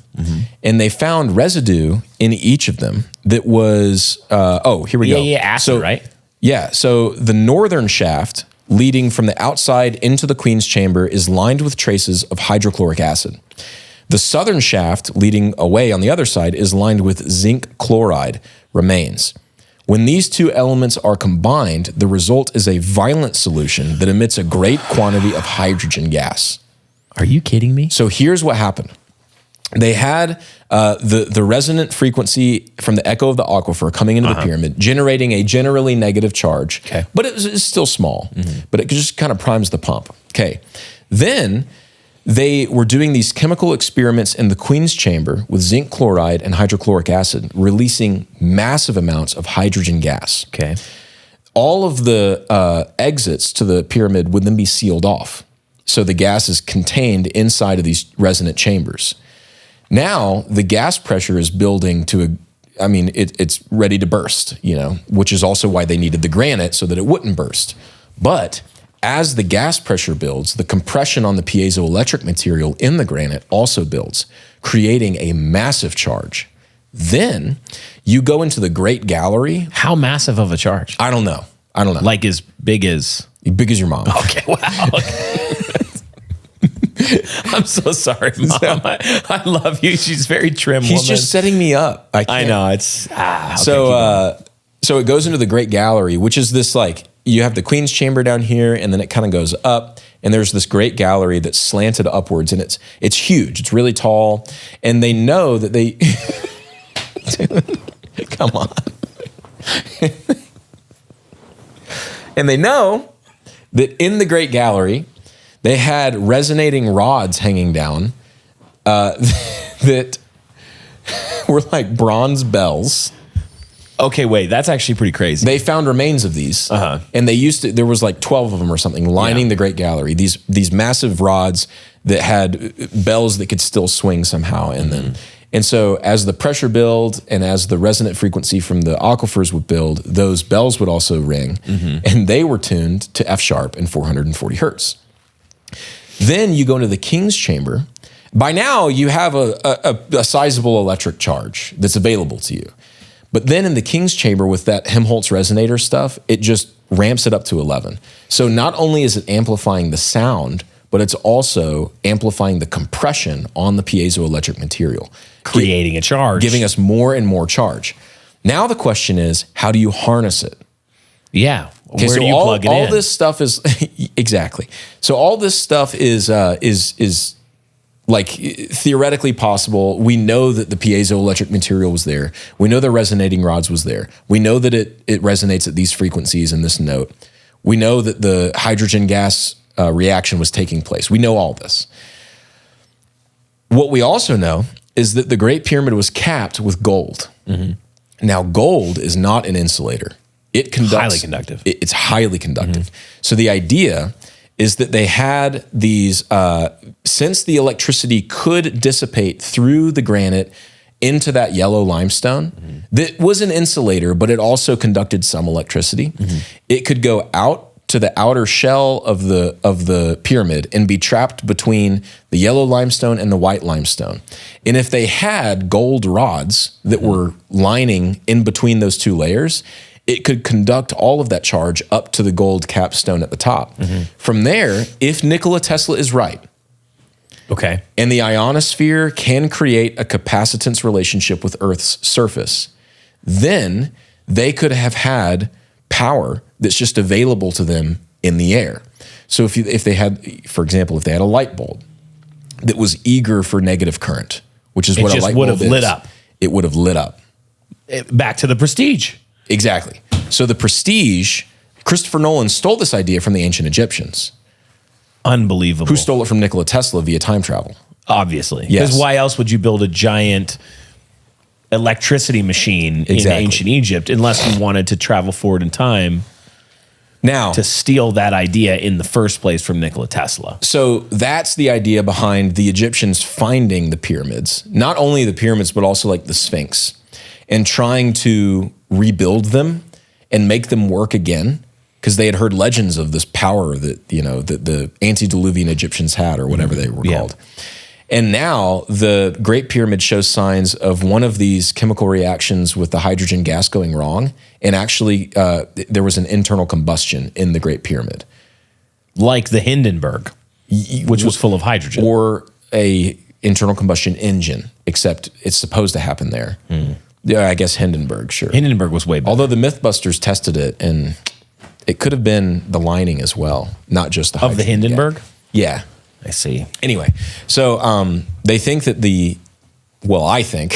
and they found residue in each of them that was, here we go. Yeah, acid, right? Yeah, so the northern shaft leading from the outside into the queen's chamber is lined with traces of hydrochloric acid. The southern shaft leading away on the other side is lined with zinc chloride remains. When these 2 elements are combined, the result is a violent solution that emits a great quantity of hydrogen gas. Are you kidding me? So here's what happened. They had the resonant frequency from the echo of the aquifer coming into the pyramid, generating a generally negative charge. Okay. But it's still small, but it just kind of primes the pump. Okay. Then they were doing these chemical experiments in the queen's chamber with zinc chloride and hydrochloric acid, releasing massive amounts of hydrogen gas. Okay. All of the exits to the pyramid would then be sealed off. So the gas is contained inside of these resonant chambers. Now the gas pressure is building to it's ready to burst, which is also why they needed the granite so that it wouldn't burst. But as the gas pressure builds, the compression on the piezoelectric material in the granite also builds, creating a massive charge. Then you go into the Great Gallery. How massive of a charge? I don't know. Like as big as... Big as your mom. Okay, wow. I'm so sorry, Mom. I love you. She's very trim He's woman. just setting me up. I know. It's... okay, So it goes into the Great Gallery, which is this like... you have the Queen's Chamber down here, and then it kind of goes up, and there's this great gallery that's slanted upwards, and it's huge. It's really tall, and they know that they come on. And they know that in the Great Gallery, they had resonating rods hanging down that were like bronze bells. Okay, wait, that's actually pretty crazy. They found remains of these, and there was like 12 of them or something lining the Great Gallery. These massive rods that had bells that could still swing somehow in them. And so as the pressure built and as the resonant frequency from the aquifers would build, those bells would also ring, and they were tuned to F sharp and 440 hertz. Then you go into the King's Chamber. By now, you have a sizable electric charge that's available to you. But then in the King's Chamber with that Helmholtz resonator stuff, it just ramps it up to 11. So not only is it amplifying the sound, but it's also amplifying the compression on the piezoelectric material. Creating a charge. Giving us more and more charge. Now the question is, how do you harness it? Yeah. Okay, Where so do you plug it in? all this stuff is, exactly. So all this stuff is like theoretically possible. We know that the piezoelectric material was there. We know the resonating rods was there. We know that it resonates at these frequencies in this note. We know that the hydrogen gas reaction was taking place. We know all this. What we also know is that the Great Pyramid was capped with gold. Now, gold is not an insulator. It conducts highly conductive. It's highly conductive. So the idea is that they had these, since the electricity could dissipate through the granite into that yellow limestone, that was an insulator, but it also conducted some electricity. It could go out to the outer shell of the pyramid and be trapped between the yellow limestone and the white limestone. And if they had gold rods that were lining in between those two layers, it could conduct all of that charge up to the gold capstone at the top. From there, if Nikola Tesla is right, okay, and the ionosphere can create a capacitance relationship with Earth's surface, then they could have had power that's just available to them in the air. So if they had, for example, if they had a light bulb that was eager for negative current, which is what a light bulb is, lit up. It would have lit up. Back to the Prestige. Exactly. So the Prestige, Christopher Nolan stole this idea from the ancient Egyptians. Unbelievable. Who stole it from Nikola Tesla via time travel. Obviously. Yes. Because why else would you build a giant electricity machine in ancient Egypt unless you wanted to travel forward in time now to steal that idea in the first place from Nikola Tesla? So that's the idea behind the Egyptians finding the pyramids. Not only the pyramids, but also like the Sphinx, and trying to rebuild them and make them work again, because they had heard legends of this power that, you know, that the Anti-diluvian Egyptians had, or whatever they were called. And now the Great Pyramid shows signs of one of these chemical reactions with the hydrogen gas going wrong. And actually, there was an internal combustion in the Great Pyramid. Like the Hindenburg, which was full of hydrogen. Or a internal combustion engine, except it's supposed to happen there. Yeah, I guess Hindenburg, sure. Hindenburg was way better. Although the Mythbusters tested it, and it could have been the lining as well, not just the hydrogen. Of the Hindenburg? Yeah. I see. Anyway, so they think that I think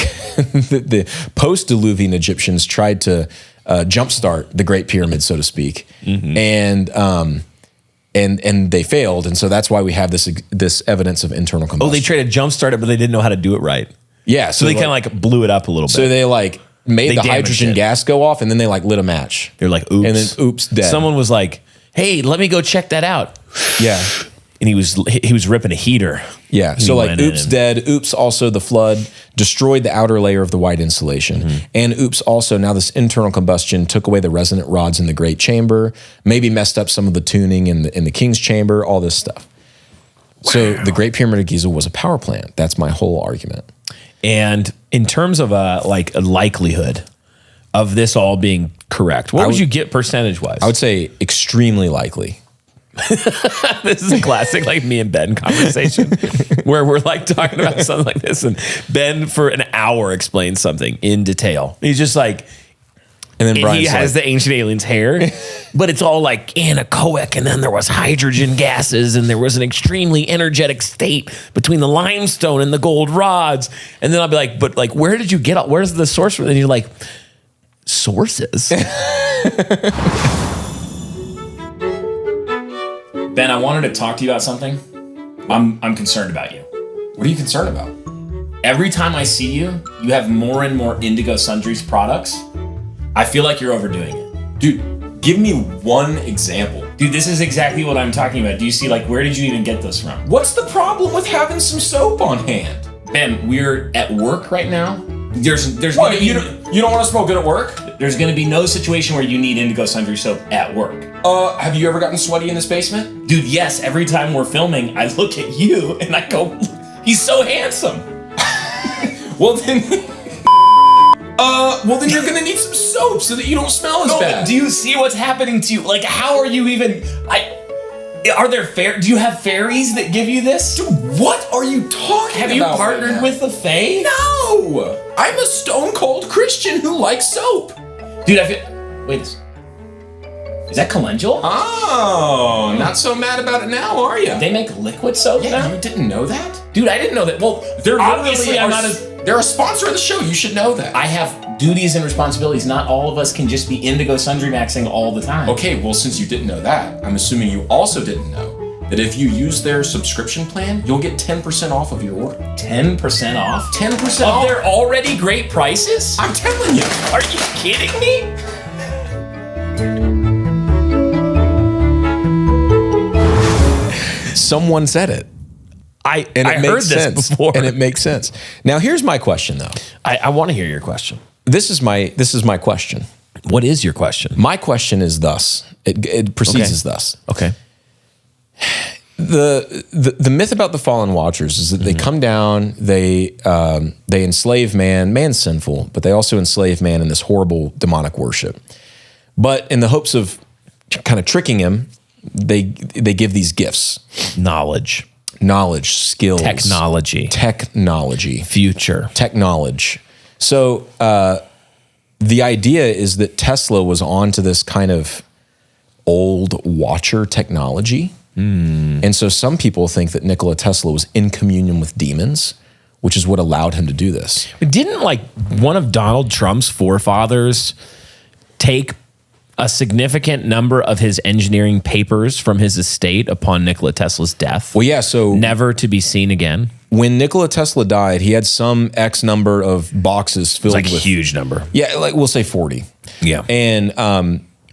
that the post-Diluvian Egyptians tried to jumpstart the Great Pyramid, so to speak, and they failed, and so that's why we have this evidence of internal combustion. Oh, they tried to jumpstart it, but they didn't know how to do it right. Yeah, so they kind of like blew it up a little bit. So they made the hydrogen gas go off, and then they lit a match. They're like, oops. And then oops, dead. Someone was like, hey, let me go check that out. Yeah. And he was ripping a heater. Yeah. So oops, dead. Oops, also the flood destroyed the outer layer of the white insulation. And oops, also now this internal combustion took away the resonant rods in the Great Chamber, maybe messed up some of the tuning in the King's Chamber, all this stuff. Wow. So the Great Pyramid of Giza was a power plant. That's my whole argument. And in terms of a likelihood of this all being correct, what would you get percentage-wise? I would say extremely likely. This is a classic me and Ben conversation where we're talking about something like this, and Ben for an hour explains something in detail. He's just like, then and Brian's he has like- the ancient alien's hair, but it's all like anechoic, and then there was hydrogen gases, and there was an extremely energetic state between the limestone and the gold rods. And then I'll be like, but like, where did you get all, where's the source from? And you're like, sources. Ben, I wanted to talk to you about something. I'm concerned about you. What are you concerned about? Every time I see you, you have more and more Indigo Sundries products. I feel like you're overdoing it. Dude, give me one example. Dude, this is exactly what I'm talking about. Do you see, like, where did you even get this from? What's the problem with having some soap on hand? Ben, we're at work right now. There's What, gonna be, you don't want to smell good at work? there's gonna be no situation where you need Indigo Sundry soap at work. Have you ever gotten sweaty in this basement? Dude, yes, every time we're filming, I look at you and I go, he's so handsome. Well then, you're gonna need some soap so that you don't smell as No, bad. but do you see what's happening to you? Like, how are you even, are there do you have fairies that give you this? Dude, what are you talking about? Have you partnered right now? with the Fae? No! I'm a stone cold Christian who likes soap. Dude, I feel, wait, is that calendula? Oh, not so mad about it now, are you? They make liquid soap Yeah, now? you didn't know that? Dude, I didn't know that. Well, They're obviously I'm literally not they're a sponsor of the show. You should know that. I have duties and responsibilities. Not all of us can just be Indigo Sundry Maxing all the time. Okay, well, since you didn't know that, I'm assuming you also didn't know that if you use their subscription plan, you'll get 10% off of your order. 10% off? 10% Of off. their already great prices? I'm telling you. Are you kidding me? Someone said it. I Makes heard sense. this before. And it makes sense. Now, here's my question, though. I want to hear your question. This is my question. What is your question? My question is thus. It proceeds Okay. as thus. Okay. The myth about the fallen watchers is that they come down, they enslave man. Man's sinful, but they also enslave man in this horrible demonic worship. But in the hopes of kind of tricking him, they give these gifts: knowledge, skills, technology, Future. technology. So the idea is that Tesla was onto this kind of old watcher technology. And so some people think that Nikola Tesla was in communion with demons, which is what allowed him to do this. Didn't like one of Donald Trump's forefathers take a significant number of his engineering papers from his estate upon Nikola Tesla's death? Well, yeah, so Never to be seen again. when Nikola Tesla died, he had some X number of boxes filled Like a with, huge number. yeah, like we'll say 40. Yeah. And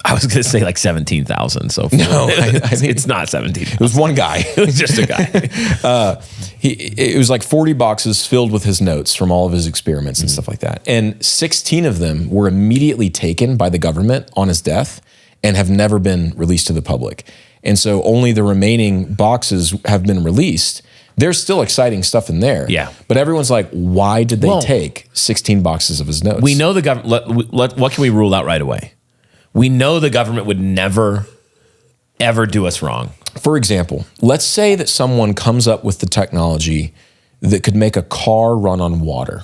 I was going to say like 17,000. So No, I think- it's not 17. it was one guy. It was just a guy. It was like 40 boxes filled with his notes from all of his experiments and stuff like that. And 16 of them were immediately taken by the government on his death and have never been released to the public. And so only the remaining boxes have been released. There's still exciting stuff in there. Yeah. But everyone's like, why did they Well, take 16 boxes of his notes? We know the government. What can we rule out right away? We know the government would never, ever do us wrong. For example, let's say that someone comes up with the technology that could make a car run on water.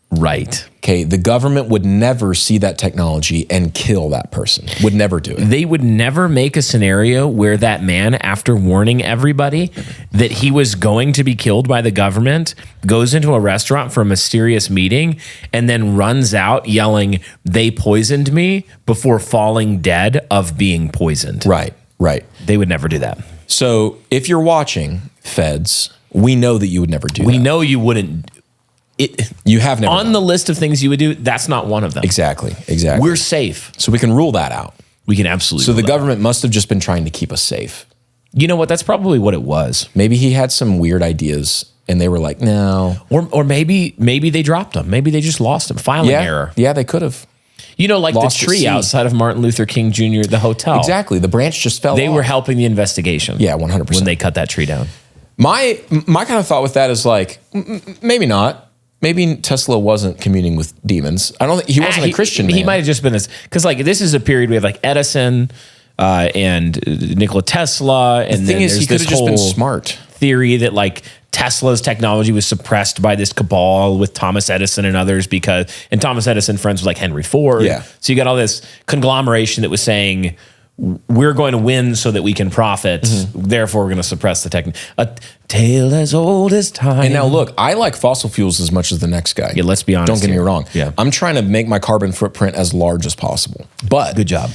Right. Okay, the government would never see that technology and kill that person. Would never do it. They would never make a scenario where that man, after warning everybody that he was going to be killed by the government, goes into a restaurant for a mysterious meeting and then runs out yelling, "They poisoned me," before falling dead of being poisoned. Right, right. They would never do that. So if you're watching, feds, we know that you would never do that. We know you wouldn't. You have never On done the list of things you would do, that's not one of them. it. Exactly. We're safe. So we can rule that out. We can absolutely. So the rule that. government must have just been trying to keep us safe. You know what? That's probably what it was. Maybe he had some weird ideas and they were like, no. Or maybe they dropped them. Maybe they just lost them. Filing error. Yeah, they could have. You know, like Lost the at tree sea. outside of Martin Luther King Jr., the hotel. Exactly. The branch just fell They off. were helping the investigation. Yeah, 100%. When they cut that tree down. My kind of thought with that is like, maybe not. Maybe Tesla wasn't communing with demons. I don't think he wasn't a Christian. He man. might have just been because like this is a period we have like Edison and Nikola Tesla, and The thing then is, there's he could this have just been whole smart. theory that like Tesla's technology was suppressed by this cabal with Thomas Edison and others and Thomas Edison friends with like Henry Ford. Yeah. So you got all this conglomeration that was saying, we're going to win so that we can profit. Therefore, we're going to suppress the technology. A tale as old as time. And now look, I like fossil fuels as much as the next guy. Yeah, let's be honest. Don't get me wrong. Yeah. I'm trying to make my carbon footprint as large as possible. But Good job.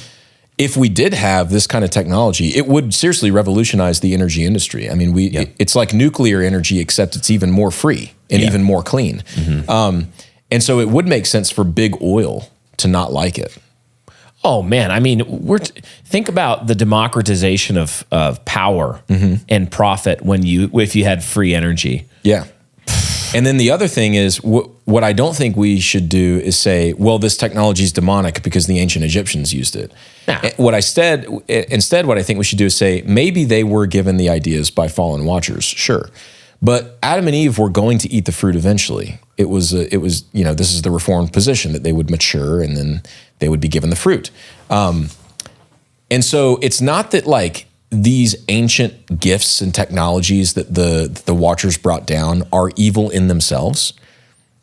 if we did have this kind of technology, it would seriously revolutionize the energy industry. I mean, it's like nuclear energy, except it's even more free and even more clean. And so it would make sense for big oil to not like it. Oh man, I mean, think about the democratization of power and profit if you had free energy. Yeah. And then the other thing is, what I don't think we should do is say, well, this technology is demonic because the ancient Egyptians used it. Nah. Instead, what I think we should do is say, maybe they were given the ideas by fallen watchers, sure. But Adam and Eve were going to eat the fruit eventually. It was, this is the reformed position that they would mature and then they would be given the fruit. And so it's not that like these ancient gifts and technologies that the watchers brought down are evil in themselves,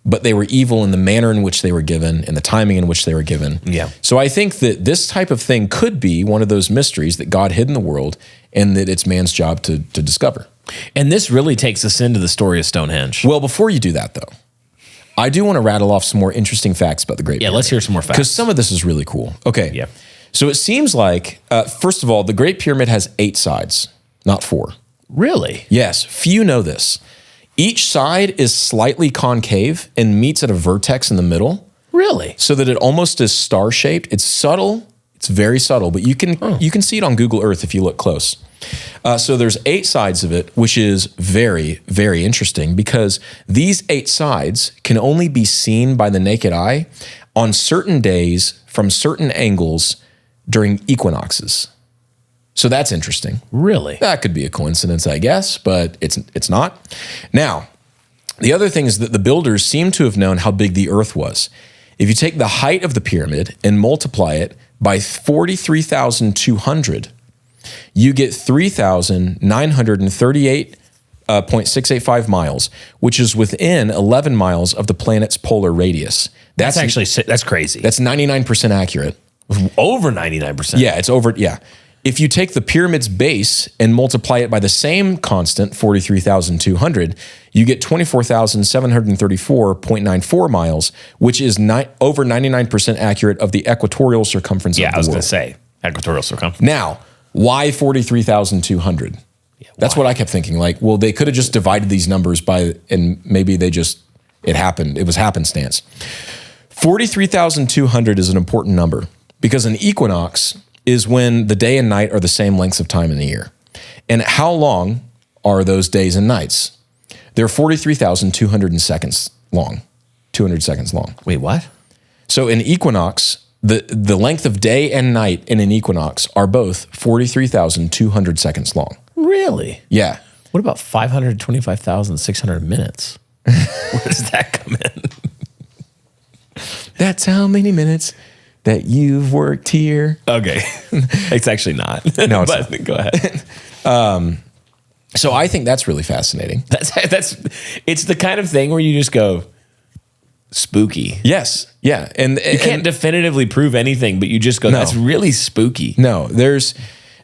but they were evil in the manner in which they were given and the timing in which they were given. Yeah. So I think that this type of thing could be one of those mysteries that God hid in the world and that it's man's job to discover. And this really takes us into the story of Stonehenge. Well, before you do that though, I do want to rattle off some more interesting facts about the Great Pyramid. Yeah, let's hear some more facts. Because some of this is really cool. Okay. Yeah. So it seems like, first of all, the Great Pyramid has 8 sides, not 4. Really? Yes, few know this. Each side is slightly concave and meets at a vertex in the middle. Really? So that it almost is star-shaped. It's subtle. It's very subtle, but you can see it on Google Earth if you look close. So there's 8 sides of it, which is very, very interesting because these 8 sides can only be seen by the naked eye on certain days from certain angles during equinoxes. So that's interesting. Really? That could be a coincidence, I guess, but it's not. Now, the other thing is that the builders seem to have known how big the Earth was. If you take the height of the pyramid and multiply it by 43,200, you get 3,938.685 miles, which is within 11 miles of the planet's polar radius. That's crazy. That's 99% accurate. Over 99%. Yeah, it's over. Yeah. If you take the pyramid's base and multiply it by the same constant, 43,200, you get 24,734.94 miles, which is over 99% accurate of the equatorial circumference of the world. Yeah, I was going to say equatorial circumference. Now, why 43,200? That's what I kept thinking. Like, well, they could have just divided these numbers and maybe it happened. It was happenstance. 43,200 is an important number because an equinox is when the day and night are the same lengths of time in the year. And how long are those days and nights? They're 43,200 seconds long, 200 seconds long. Wait, what? So an equinox, the length of day and night in an equinox are both 43,200 seconds long. Really? Yeah. What about 525,600 minutes? Where does that come in? That's how many minutes that you've worked here. Okay. It's actually not. No, it's but not. Go ahead. So I think that's really fascinating. It's the kind of thing where you just go, spooky. Yes. Yeah. And You can't definitively prove anything, but you just go, that's really spooky. No, there's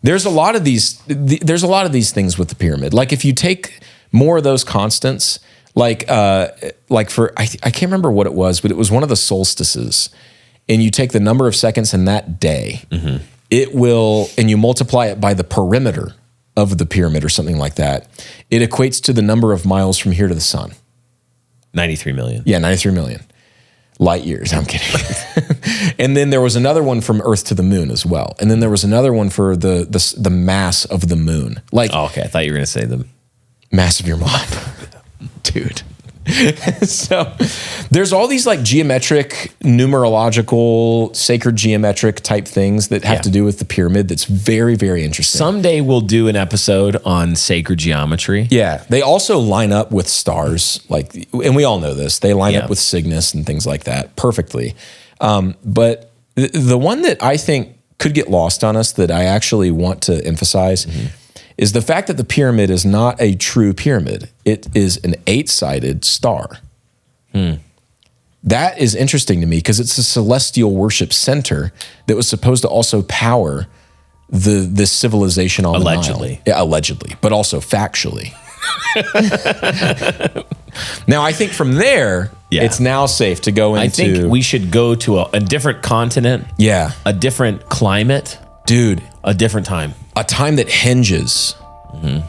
a lot of these things with the pyramid. Like if you take more of those constants, like for I can't remember what it was, but it was one of the solstices, and you take the number of seconds in that day, it will, and you multiply it by the perimeter of the pyramid or something like that. It equates to the number of miles from here to the sun. 93 million. Yeah, 93 million light years. I'm kidding. And then there was another one from Earth to the moon as well. And then there was another one for the mass of the moon. Like, oh, okay. I thought you were going to say the mass of your mom. Dude. So there's all these like geometric, numerological, sacred geometric type things that have to do with the pyramid. That's very, very interesting. Someday we'll do an episode on sacred geometry. Yeah. They also line up with stars, and we all know this. They line up with Cygnus and things like that perfectly. But the one that I think could get lost on us that I actually want to emphasize is the fact that the pyramid is not a true pyramid. It is an 8-sided star. That is interesting to me because it's a celestial worship center that was supposed to also power this civilization on the Nile. Yeah, allegedly, but also factually. Now, I think from there, it's now safe to go into... I think we should go to a different continent. Yeah. A different climate. Dude. A different time. A time that hinges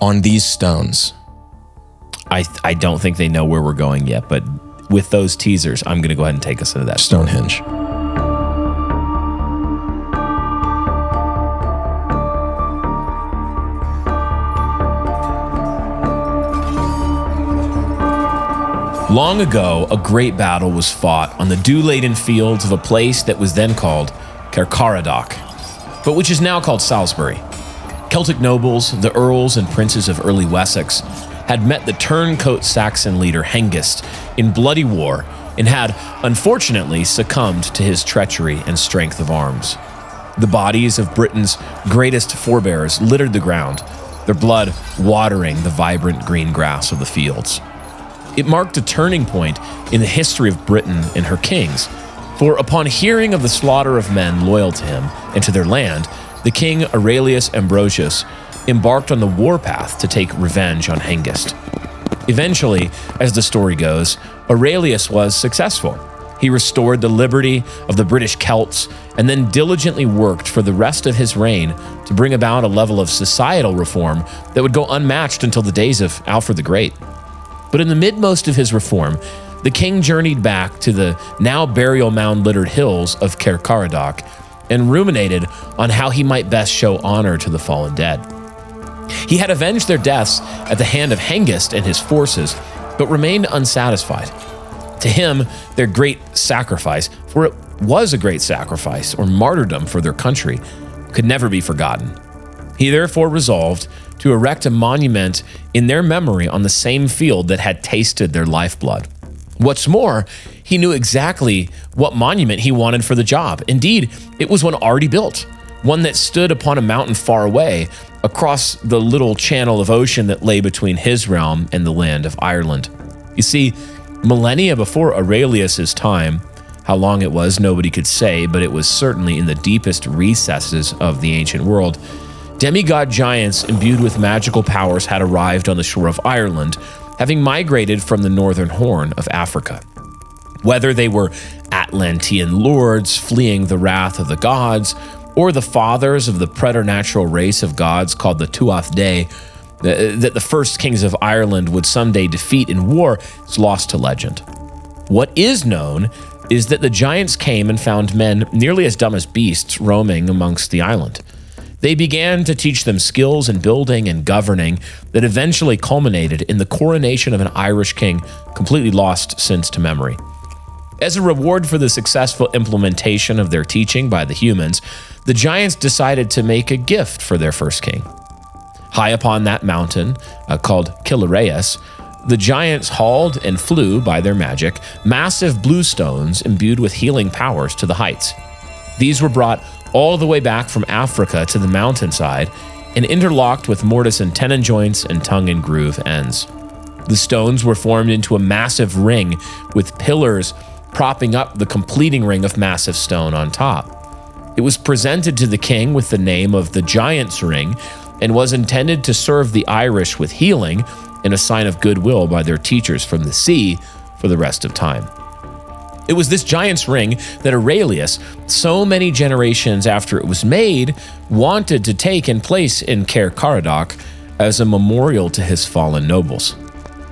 on these stones. I don't think they know where we're going yet, but with those teasers, I'm going to go ahead and take us into that. Stonehenge. Long ago, a great battle was fought on the dew-laden fields of a place that was then called Karahantepe, but which is now called Salisbury. Celtic nobles, the earls and princes of early Wessex, had met the turncoat Saxon leader Hengist in bloody war and had, unfortunately, succumbed to his treachery and strength of arms. The bodies of Britain's greatest forebears littered the ground, their blood watering the vibrant green grass of the fields. It marked a turning point in the history of Britain and her kings, for upon hearing of the slaughter of men loyal to him and to their land, the king Aurelius Ambrosius embarked on the warpath to take revenge on Hengist. Eventually, as the story goes, Aurelius was successful. He restored the liberty of the British Celts and then diligently worked for the rest of his reign to bring about a level of societal reform that would go unmatched until the days of Alfred the Great. But in the midmost of his reform, the king journeyed back to the now burial mound-littered hills of Karahantepe and ruminated on how he might best show honor to the fallen dead. He had avenged their deaths at the hand of Hengist and his forces, but remained unsatisfied. To him, their great sacrifice, for it was a great sacrifice or martyrdom for their country, could never be forgotten. He therefore resolved to erect a monument in their memory on the same field that had tasted their lifeblood. What's more, he knew exactly what monument he wanted for the job. Indeed, it was one already built, one that stood upon a mountain far away, across the little channel of ocean that lay between his realm and the land of Ireland. You see, millennia before Aurelius's time, how long it was, nobody could say, but it was certainly in the deepest recesses of the ancient world, demigod giants imbued with magical powers had arrived on the shore of Ireland, having migrated from the northern horn of Africa. Whether they were Atlantean lords fleeing the wrath of the gods, or the fathers of the preternatural race of gods called the Tuath Dé, that the first kings of Ireland would someday defeat in war, is lost to legend. What is known is that the giants came and found men nearly as dumb as beasts roaming amongst the island. They began to teach them skills in building and governing that eventually culminated in the coronation of an Irish king completely lost since to memory. As a reward for the successful implementation of their teaching by the humans, the giants decided to make a gift for their first king. High upon that mountain, called Kilaureus, the giants hauled and flew, by their magic, massive blue stones imbued with healing powers to the heights. These were brought all the way back from Africa to the mountainside and interlocked with mortise and tenon joints and tongue and groove ends. The stones were formed into a massive ring with pillars propping up the completing ring of massive stone on top. It was presented to the king with the name of the Giant's Ring and was intended to serve the Irish with healing and a sign of goodwill by their teachers from the sea for the rest of time. It was this Giant's Ring that Aurelius, so many generations after it was made, wanted to take and place in Karahantepe as a memorial to his fallen nobles.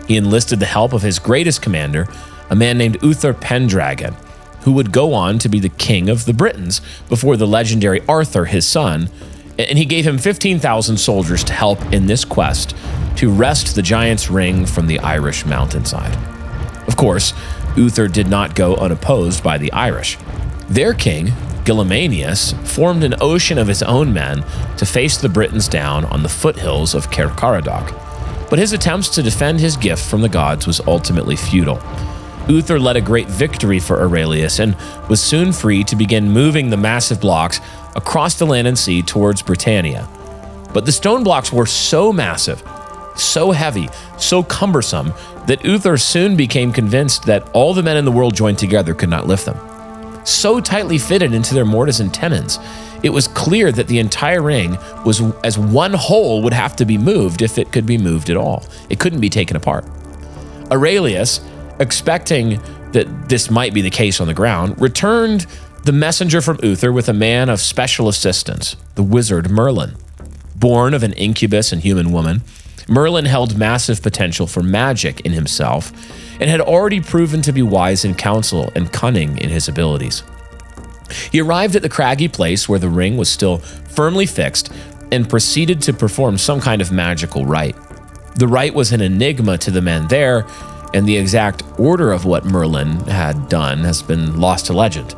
He enlisted the help of his greatest commander, a man named Uther Pendragon, who would go on to be the king of the Britons before the legendary Arthur, his son, and he gave him 15,000 soldiers to help in this quest to wrest the Giant's Ring from the Irish mountainside. Of course, Uther did not go unopposed by the Irish. Their king, Gillemanius, formed an ocean of his own men to face the Britons down on the foothills of Karahantepe. But his attempts to defend his gift from the gods was ultimately futile. Uther led a great victory for Aurelius and was soon free to begin moving the massive blocks across the land and sea towards Britannia. But the stone blocks were so massive, so heavy, so cumbersome that Uther soon became convinced that all the men in the world joined together could not lift them. So tightly fitted into their mortise and tenons, it was clear that the entire ring was as one whole would have to be moved if it could be moved at all. It couldn't be taken apart. Aurelius, expecting that this might be the case on the ground, returned the messenger from Uther with a man of special assistance, the wizard Merlin. Born of an incubus and human woman, Merlin held massive potential for magic in himself and had already proven to be wise in counsel and cunning in his abilities. He arrived at the craggy place where the ring was still firmly fixed and proceeded to perform some kind of magical rite. The rite was an enigma to the men there, and the exact order of what Merlin had done has been lost to legend.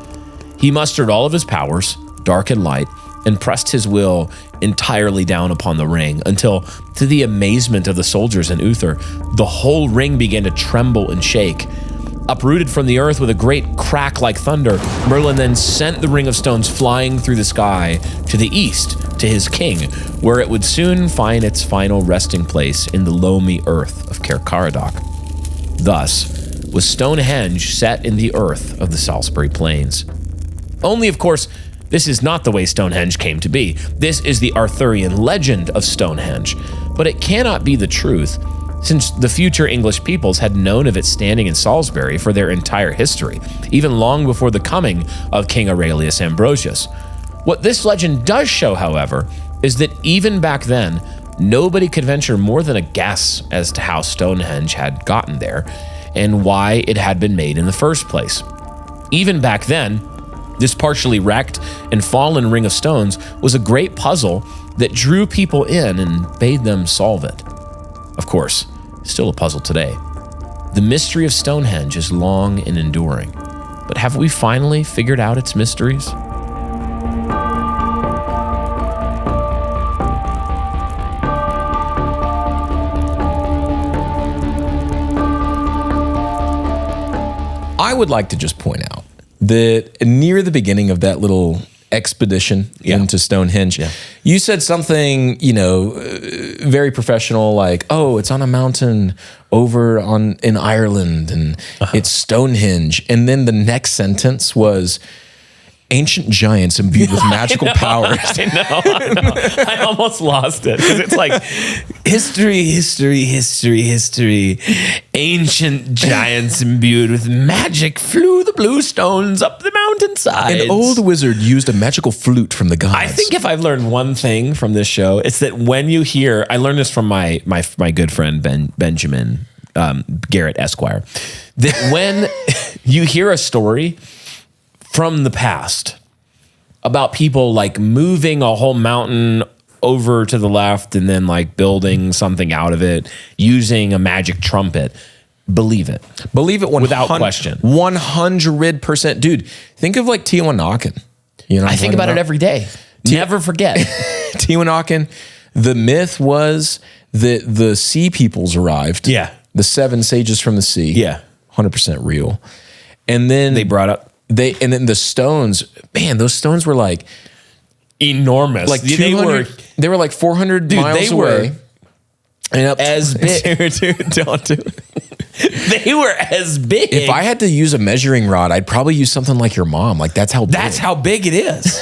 He mustered all of his powers, dark and light, and pressed his will entirely down upon the ring until, to the amazement of the soldiers and Uther, the whole ring began to tremble and shake. Uprooted from the earth with a great crack like thunder, Merlin then sent the ring of stones flying through the sky to the east to his king, where it would soon find its final resting place in the loamy earth of Caer Caradoc. Thus was Stonehenge set in the earth of the Salisbury Plains. Only, of course, this is not the way Stonehenge came to be. This is the Arthurian legend of Stonehenge, but it cannot be the truth, since the future English peoples had known of its standing in Salisbury for their entire history, even long before the coming of King Aurelius Ambrosius. What this legend does show, however, is that even back then, nobody could venture more than a guess as to how Stonehenge had gotten there and why it had been made in the first place. Even back then, this partially wrecked and fallen ring of stones was a great puzzle that drew people in and bade them solve it. Of course, still a puzzle today. The mystery of Stonehenge is long and enduring, but have we finally figured out its mysteries? I would like to just point out that near the beginning of that little expedition into Stonehenge, you said something, very professional, like, oh, it's on a mountain over in Ireland and it's Stonehenge. And then the next sentence was ancient giants imbued with magical powers. I know. I almost lost it because it's like history. Ancient giants imbued with magic flew the blue stones up the mountainside. An old wizard used a magical flute from the gods. I think if I've learned one thing from this show, it's that when you hear, I learned this from my good friend Benjamin Garrett Esquire, that when you hear a story from the past about people like moving a whole mountain over to the left and then like building something out of it using a magic trumpet, believe it. Believe it without question. 100%. Dude, think of like Tiwanakan. I think about it every day. Never forget. Tiwanakan, the myth was that the sea peoples arrived. Yeah. The 7 sages from the sea. Yeah. 100% real. And then they brought up and then the stones, man, those stones were like enormous. Like they were like 400 miles away. And up as big. Don't do it. They were as big. If I had to use a measuring rod, I'd probably use something like your mom. Like that's how big it is.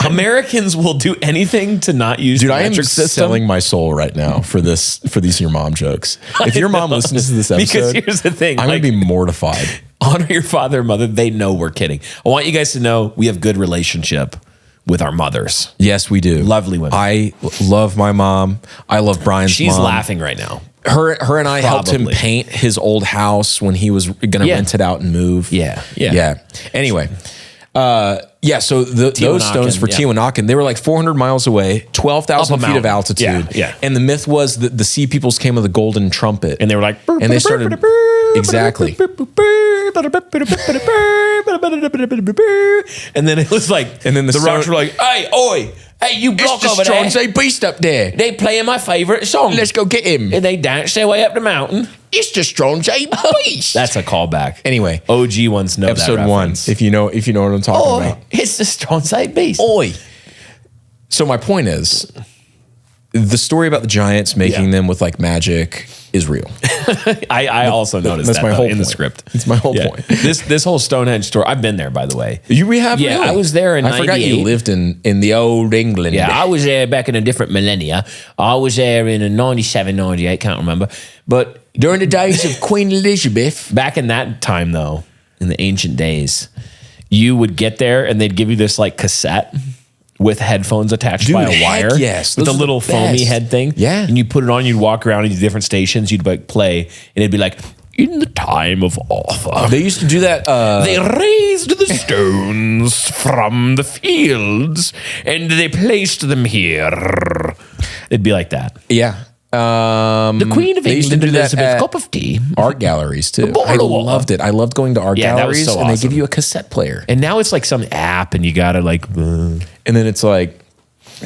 Americans will do anything to not use the metric system. Selling my soul right now for these your mom jokes. If your mom listens to this episode, because here's the thing, I'm gonna be mortified. Honor your father and mother. They know we're kidding. I want you guys to know we have good relationship with our mothers. Yes, we do. Lovely women. I love my mom. I love Brian's mom. She's laughing right now. Her and I helped him paint his old house when he was going to rent it out and move. Yeah. Anyway, so those stones for Tiwanakan, they were like 400 miles away, 12,000 feet of altitude. Yeah. And the myth was that the sea peoples came with a golden trumpet. And they were like, and they started, exactly. And then it was like, and then the rocks were like, hey, oi, hey, you block over there. It's the Stronsay Beast up there. They playing my favourite song. Let's go get him. And they dance their way up the mountain. It's the Stronsay Beast. That's a callback. Anyway, OG ones know episode that reference. 1. If you know what I'm talking about. It's the Stronsay Beast. Oi. So my point is, the story about the giants making them with like magic is real. I also noticed That's that my though, whole in the point. script. It's my whole point. This whole Stonehenge story, I've been there, by the way. We have Yeah, really? I was there in I forgot you 98. lived in the old England. Yeah, I was there back in a different millennia. I was there in 97, 98, can't remember. But During the days of Queen Elizabeth. back in that time, though, in the ancient days, you would get there and they'd give you this like cassette with headphones attached by a heck wire. yes. With Those a are little the foamy best. head thing. Yeah. And you put it on, you'd walk around into different stations, you'd like play, and it'd be like, in the time of Arthur. They used to do that. They raised the stones from the fields and they placed them here. It'd be like that. Yeah. The Queen of they used to England, do that Elizabeth, at cup of tea. art galleries too. bottle I of water. loved it. I loved going to art Yeah, that was galleries, so and they awesome. give you a cassette player, And now it's like some app and you gotta like, and then it's like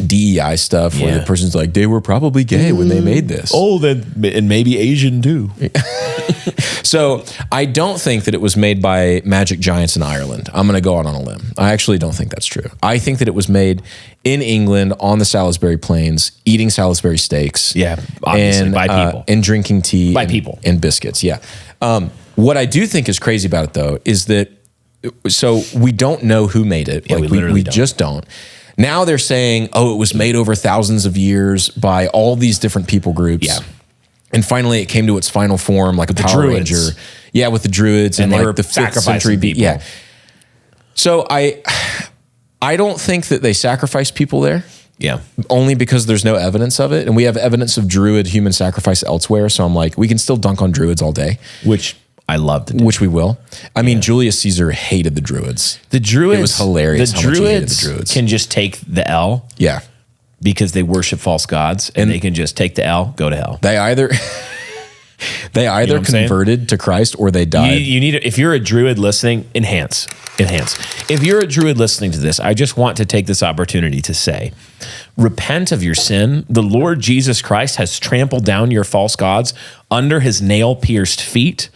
DEI stuff where Yeah. the person's like, they were probably gay when they made this. then, and maybe Asian too. So I don't think that it was made by magic giants in Ireland. I'm going to go out on a limb. I actually don't think that's true. I think that it was made in England on the Salisbury Plains, eating Salisbury steaks. Yeah, obviously, by people. And drinking tea. By and, people. And biscuits, yeah. What I do think is crazy about it, though, is that, so we don't know who made it. Yeah, we literally don't. just don't. Now they're saying, oh, it was made over thousands of years by all these different people groups. Yeah. And finally, it came to its final form, like a Power Druids. Ranger. Yeah, with the Druids And and they like were the 5th sacrificing century. people. Yeah. So I don't think that they sacrifice people there, Yeah. only because there's no evidence of it, and we have evidence of Druid human sacrifice elsewhere. So I'm like, we can still dunk on Druids all day, Which I love to do. which we will. I mean, Julius Caesar hated the Druids. The Druids, It was hilarious The how much he hated Druids, the Druids. can just take the L Yeah, because they worship false gods, and they can just take the L, go to hell. they either they either what I'm saying? converted to Christ or they died. You need if you're a Druid listening, enhance. If you're a Druid listening to this, I just want to take this opportunity to say, repent of your sin. The Lord Jesus Christ has trampled down your false gods under his nail-pierced feet.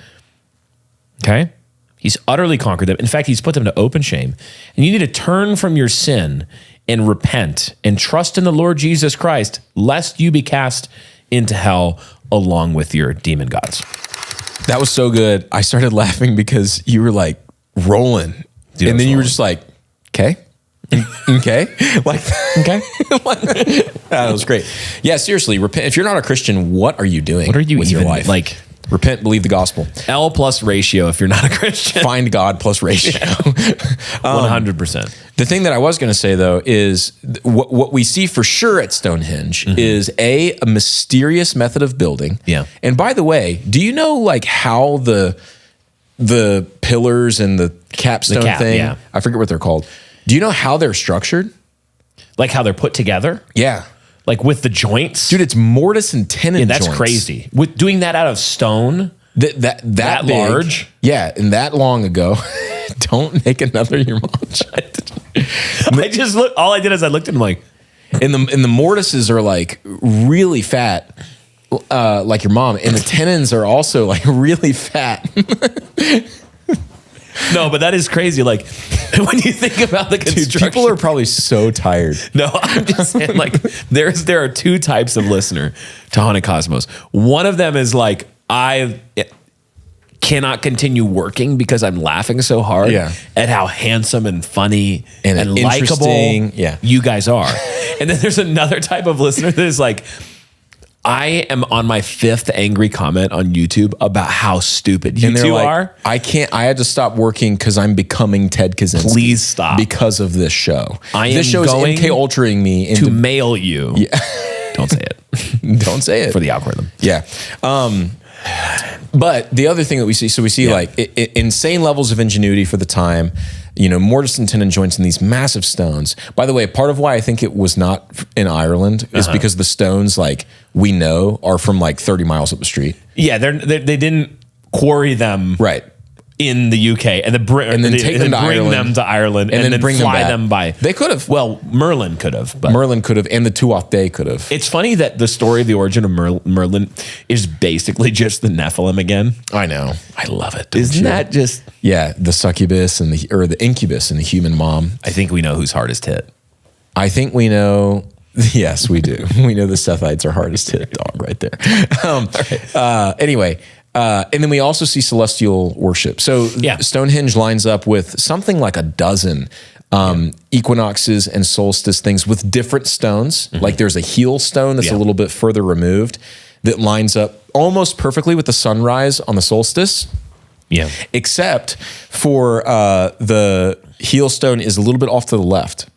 Okay? He's utterly conquered them. In fact, he's put them to open shame. And you need to turn from your sin and repent and trust in the Lord Jesus Christ, lest you be cast into hell along with your demon gods. That was so good. I started laughing because you were like rolling. Dude, I and was then you were rolling. just like, okay. Okay. Like, Okay? that was great. Yeah, seriously, repent. If you're not a Christian, what are you doing? What are you with even your life? like? Repent, believe the gospel. L plus ratio if you're not a Christian. Find God plus ratio. 100%. The thing that I was going to say though is what we see for sure at Stonehenge is a mysterious method of building. Yeah. And by the way, do you know like how the pillars and the capstone thing? yeah. I forget what they're called. Do you know how they're structured? Like how they're put together, Yeah. like with the joints. Dude, it's mortise and tenon. Yeah, that's joints. crazy. With doing that out of stone. That That big. large? Yeah, and that long ago. Don't make another your mom child. I just look. All I did is I looked at him like, And the mortises are like really fat, like your mom, and the tenons are also like really fat. no, but that is crazy. Like when you think about the Dude, construction. people are probably so tired. No, I'm just saying, like, there are two types of listener to Haunted Cosmos. One of them is like, I cannot continue working because I'm laughing so hard Yeah. at how handsome and funny And and likable interesting, yeah. you guys are. And then there's another type of listener that is like, I am on my 5th angry comment on YouTube about how stupid you And they're two like, are. I had to stop working because I'm becoming Ted Kaczynski. Please stop. Because of this show. I This am show is going MK Ultraing me To into. mail you. Don't say it Don't say it. for the algorithm. Yeah. But the other thing that we see like insane levels of ingenuity for the time, mortise and tenon joints in these massive stones. By the way, part of why I think it was not in Ireland is because the stones, like we know, are from like 30 miles up the street. Yeah, they didn't quarry them Right. in the UK and then take them to bring Ireland, them to Ireland and then bring fly back. them by. They could have. Well, Merlin could have, but Merlin could have, and the Tuatha Dé could have. it's funny that the story of the origin of Merlin is basically just the Nephilim again. I know. I love it. don't Isn't you? that just? Yeah, the succubus or the incubus and the human mom. I think we know who's hardest hit. I think we know Yes, we do. We know the Sethites are hardest hit dog right there. Anyway, and then we also see celestial worship. So Stonehenge lines up with something like a dozen equinoxes and solstice things with different stones. Like there's a heel stone that's a little bit further removed that lines up almost perfectly with the sunrise on the solstice. Yeah. Except for the heel stone is a little bit off to the left.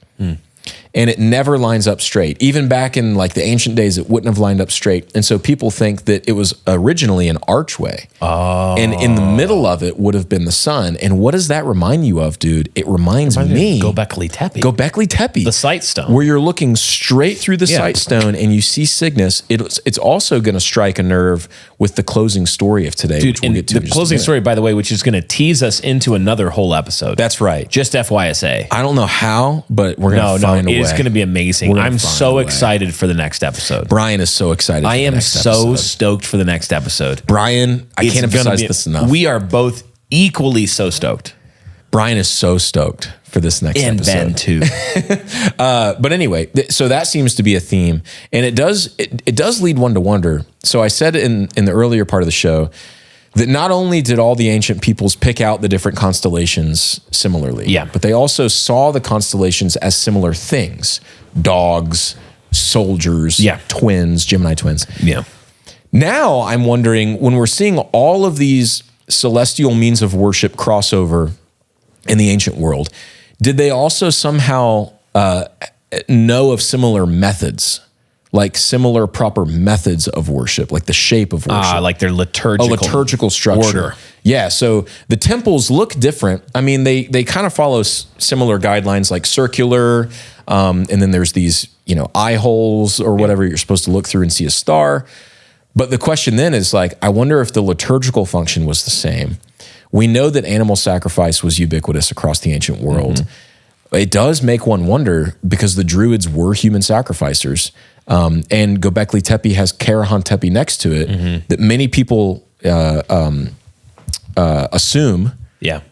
And it never lines up straight. Even back in like the ancient days, it wouldn't have lined up straight. And so people think that it was originally an archway. Oh. And in the middle of it would have been the sun. And what does that remind you of, dude? It reminds me of Göbekli Tepe. Göbekli Tepe. The sight stone. Where you're looking straight through the sight stone and you see Cygnus. It's also going to strike a nerve with the closing story of today, Dude, which we'll get to. The closing story, by the way, which is going to tease us into another whole episode. That's right. Just FYSA. I don't know how, but we're going to find a way. It's going to be amazing. I'm so excited for the next episode. Brian is so excited. I am so stoked for the next episode. Brian, I can't emphasize this enough. We are both equally so stoked. Brian is so stoked for this next episode. And Ben too. But anyway, so that seems to be a theme, and it does lead one to wonder. So I said in the earlier part of the show that not only did all the ancient peoples pick out the different constellations similarly, but they also saw the constellations as similar things: dogs, soldiers, twins, Gemini twins. Yeah. Now I'm wondering, when we're seeing all of these celestial means of worship crossover in the ancient world, did they also somehow know of similar methods, like similar proper methods of worship, like the shape of worship? Like their liturgical structure. Order. Yeah, so the temples look different. I mean, they kind of follow similar guidelines, like circular, and then there's these, eye holes or whatever you're supposed to look through and see a star. But the question then is like, I wonder if the liturgical function was the same. We know that animal sacrifice was ubiquitous across the ancient world. It does make one wonder, because the Druids were human sacrificers, and Göbekli Tepe has Karahantepe next to it, that many people assume,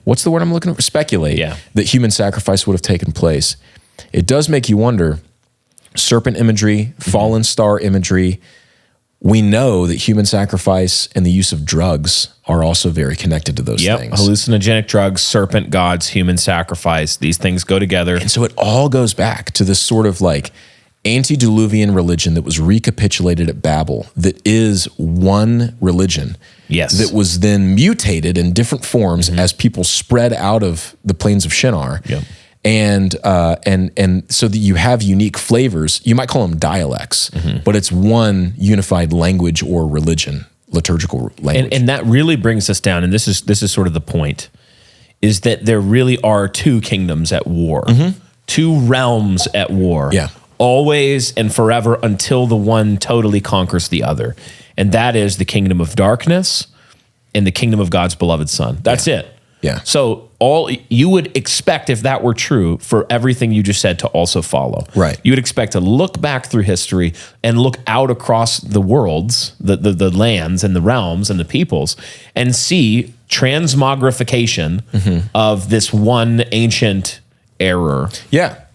what's the word I'm looking for? Speculate, that human sacrifice would have taken place. It does make you wonder, serpent imagery, fallen star imagery. We know that human sacrifice and the use of drugs are also very connected to those things. Hallucinogenic drugs, serpent gods, human sacrifice, these things go together. And so it all goes back to this sort of like antediluvian religion that was recapitulated at Babel, that is one religion. Yes. That was then mutated in different forms as people spread out of the plains of Shinar. Yep. And so that you have unique flavors. You might call them dialects, but it's one unified language or religion, liturgical language. And that really brings us down, and this is sort of the point, is that there really are two kingdoms at war, two realms at war. Yeah. Always and forever, until the one totally conquers the other. And that is the kingdom of darkness and the kingdom of God's beloved Son. That's it. Yeah. So all you would expect, if that were true, for everything you just said to also follow. Right. You would expect to look back through history and look out across the worlds, the lands and the realms and the peoples, and see transmogrification of this one ancient error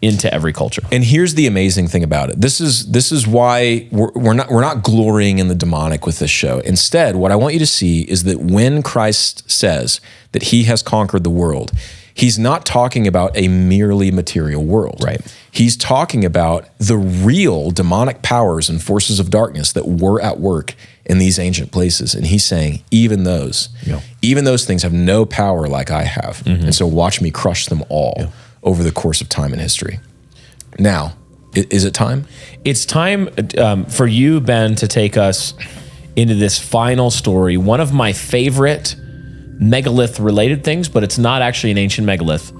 into every culture. And here's the amazing thing about it. This is why we're not glorying in the demonic with this show. Instead, what I want you to see is that when Christ says that he has conquered the world, he's not talking about a merely material world. Right. He's talking about the real demonic powers and forces of darkness that were at work in these ancient places. And he's saying, even those things have no power like I have. And so watch me crush them all over the course of time and history. Now, is it time? It's time for you, Ben, to take us into this final story. One of my favorite megalith-related things, but it's not actually an ancient megalith.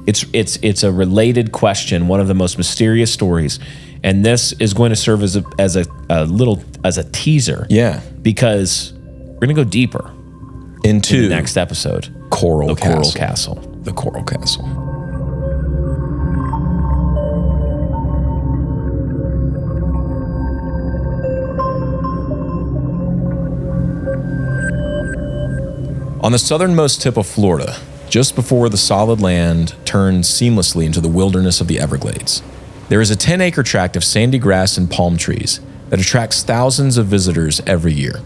It's a related question, one of the most mysterious stories. And this is going to serve as a teaser. Yeah. Because we're going to go deeper into the next episode. The Coral Castle. The Coral Castle. On the southernmost tip of Florida, just before the solid land turns seamlessly into the wilderness of the Everglades, There is a 10-acre tract of sandy grass and palm trees that attracts thousands of visitors every year.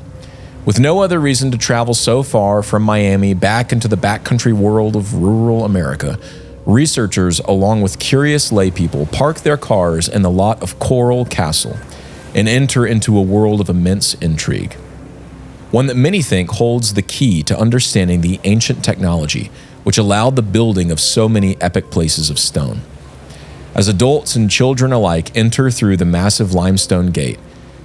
With no other reason to travel so far from Miami back into the backcountry world of rural America, researchers, along with curious laypeople, park their cars in the lot of Coral Castle and enter into a world of immense intrigue. One that many think holds the key to understanding the ancient technology which allowed the building of so many epic places of stone. As adults and children alike enter through the massive limestone gate,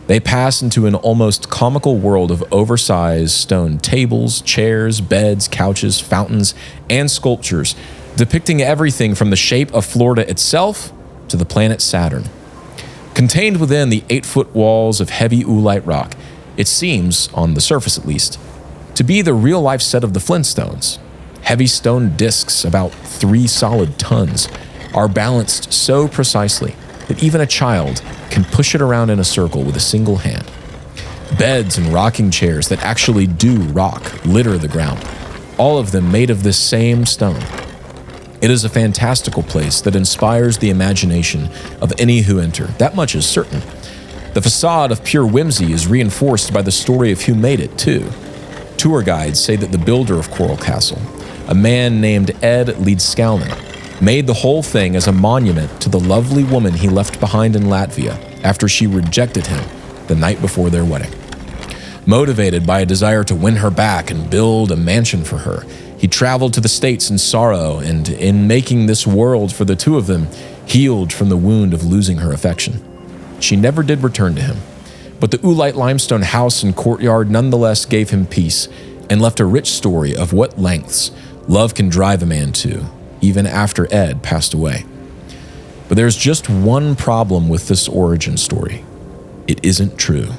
they pass into an almost comical world of oversized stone tables, chairs, beds, couches, fountains, and sculptures depicting everything from the shape of Florida itself to the planet Saturn. Contained within the 8-foot walls of heavy oolite rock, it seems, on the surface at least, to be the real-life set of the Flintstones. Heavy stone discs, about 3 solid tons, are balanced so precisely that even a child can push it around in a circle with a single hand. Beds and rocking chairs that actually do rock litter the ground, all of them made of this same stone. It is a fantastical place that inspires the imagination of any who enter. That much is certain. The facade of pure whimsy is reinforced by the story of who made it, too. Tour guides say that the builder of Coral Castle, a man named Ed Leedskalnin, made the whole thing as a monument to the lovely woman he left behind in Latvia after she rejected him the night before their wedding. Motivated by a desire to win her back and build a mansion for her, he traveled to the States in sorrow and, in making this world for the two of them, healed from the wound of losing her affection. She never did return to him, but the oolite limestone house and courtyard nonetheless gave him peace and left a rich story of what lengths love can drive a man to, even after Ed passed away. But there's just one problem with this origin story. It isn't true.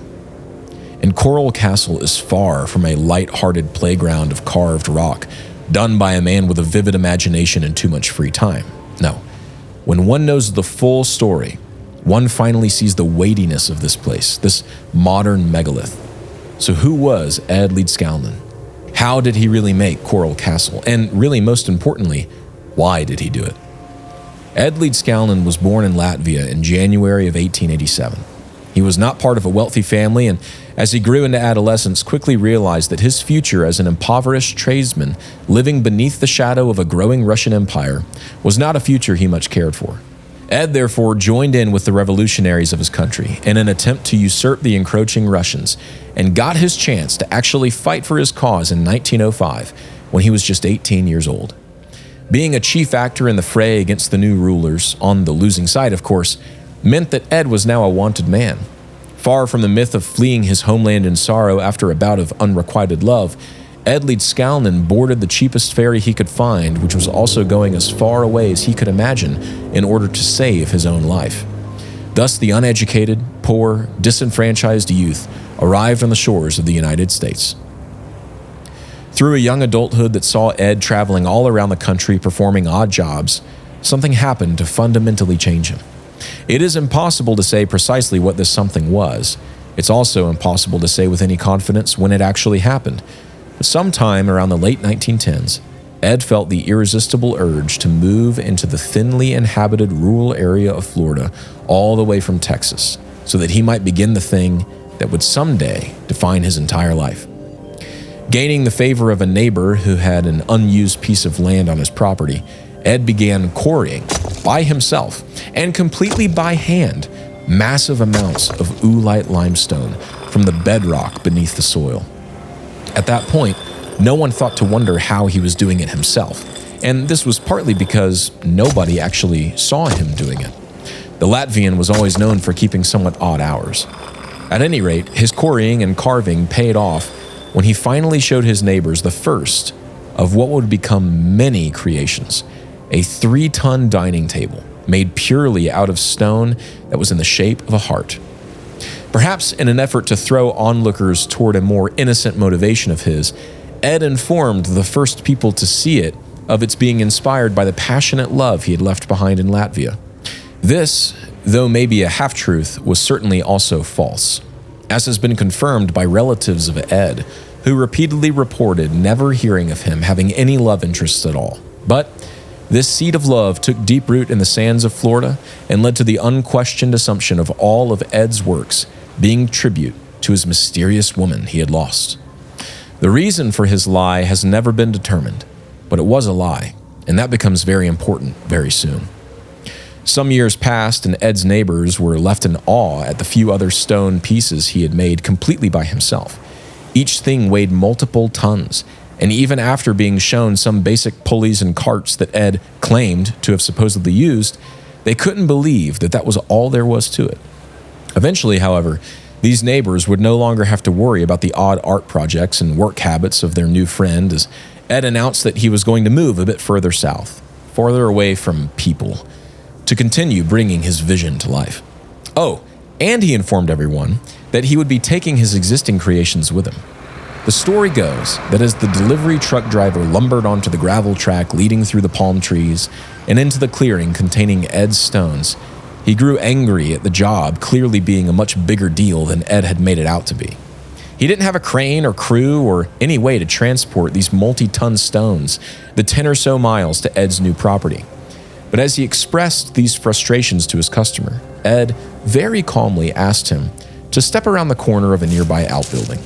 And Coral Castle is far from a light-hearted playground of carved rock, done by a man with a vivid imagination and too much free time. No. When one knows the full story, one finally sees the weightiness of this place, this modern megalith. So who was Ed Leedskalnin? How did he really make Coral Castle? And really, most importantly, why did he do it? Ed Leedskalnin was born in Latvia in January of 1887. He was not part of a wealthy family, and as he grew into adolescence, quickly realized that his future as an impoverished tradesman living beneath the shadow of a growing Russian empire was not a future he much cared for. Ed therefore joined in with the revolutionaries of his country in an attempt to usurp the encroaching Russians, and got his chance to actually fight for his cause in 1905 when he was just 18 years old. Being a chief actor in the fray against the new rulers, on the losing side of course, meant that Ed was now a wanted man. Far from the myth of fleeing his homeland in sorrow after a bout of unrequited love, Ed Leedskalnin boarded the cheapest ferry he could find, which was also going as far away as he could imagine in order to save his own life. Thus, the uneducated, poor, disenfranchised youth arrived on the shores of the United States. Through a young adulthood that saw Ed traveling all around the country performing odd jobs, something happened to fundamentally change him. It is impossible to say precisely what this something was. It's also impossible to say with any confidence when it actually happened. But sometime around the late 1910s, Ed felt the irresistible urge to move into the thinly inhabited rural area of Florida all the way from Texas, so that he might begin the thing that would someday define his entire life. Gaining the favor of a neighbor who had an unused piece of land on his property, Ed began quarrying by himself and completely by hand massive amounts of oolite limestone from the bedrock beneath the soil. At that point, no one thought to wonder how he was doing it himself, and this was partly because nobody actually saw him doing it. The Latvian was always known for keeping somewhat odd hours. At any rate, his quarrying and carving paid off when he finally showed his neighbors the first of what would become many creations, a 3-ton dining table made purely out of stone that was in the shape of a heart. Perhaps in an effort to throw onlookers toward a more innocent motivation of his, Ed informed the first people to see it of its being inspired by the passionate love he had left behind in Latvia. This, though maybe a half-truth, was certainly also false, as has been confirmed by relatives of Ed, who repeatedly reported never hearing of him having any love interests at all. But This seed of love took deep root in the sands of Florida and led to the unquestioned assumption of all of Ed's works being tribute to his mysterious woman he had lost. The reason for his lie has never been determined, but it was a lie, and that becomes very important very soon. Some years passed, and Ed's neighbors were left in awe at the few other stone pieces he had made completely by himself. Each thing weighed multiple tons, and even after being shown some basic pulleys and carts that Ed claimed to have supposedly used, they couldn't believe that that was all there was to it. Eventually, however, these neighbors would no longer have to worry about the odd art projects and work habits of their new friend, as Ed announced that he was going to move a bit further south, farther away from people, to continue bringing his vision to life. Oh, and he informed everyone that he would be taking his existing creations with him. The story goes that as the delivery truck driver lumbered onto the gravel track leading through the palm trees and into the clearing containing Ed's stones, he grew angry at the job clearly being a much bigger deal than Ed had made it out to be. He didn't have a crane or crew or any way to transport these multi-ton stones the 10 or so miles to Ed's new property. But as he expressed these frustrations to his customer, Ed very calmly asked him to step around the corner of a nearby outbuilding,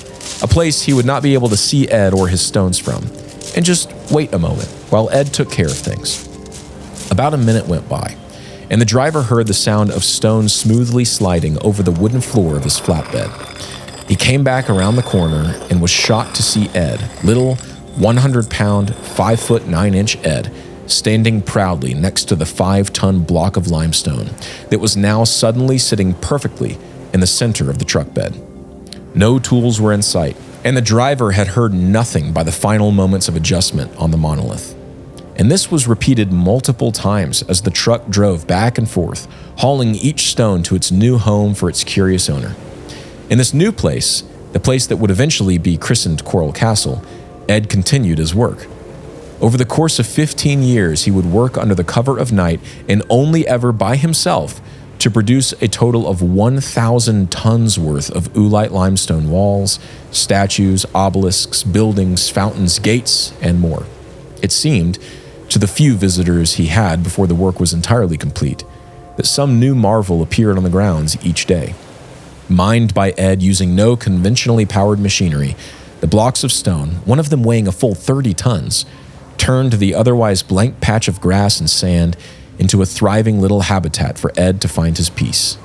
a place he would not be able to see Ed or his stones from, and just wait a moment while Ed took care of things. About a minute went by, and the driver heard the sound of stones smoothly sliding over the wooden floor of his flatbed. He came back around the corner and was shocked to see Ed, little 100-pound, 5'9" Ed, standing proudly next to the 5-ton block of limestone that was now suddenly sitting perfectly in the center of the truck bed. No tools were in sight, and the driver had heard nothing by the final moments of adjustment on the monolith. And this was repeated multiple times as the truck drove back and forth, hauling each stone to its new home for its curious owner. In this new place, the place that would eventually be christened Coral Castle, Ed continued his work. Over the course of 15 years, he would work under the cover of night and only ever by himself to produce a total of 1,000 tons worth of oolite limestone walls, statues, obelisks, buildings, fountains, gates, and more. It seemed, to the few visitors he had before the work was entirely complete, that some new marvel appeared on the grounds each day. Mined by Ed using no conventionally powered machinery, the blocks of stone, one of them weighing a full 30 tons, turned the otherwise blank patch of grass and sand into a thriving little habitat for Ed to find his peace.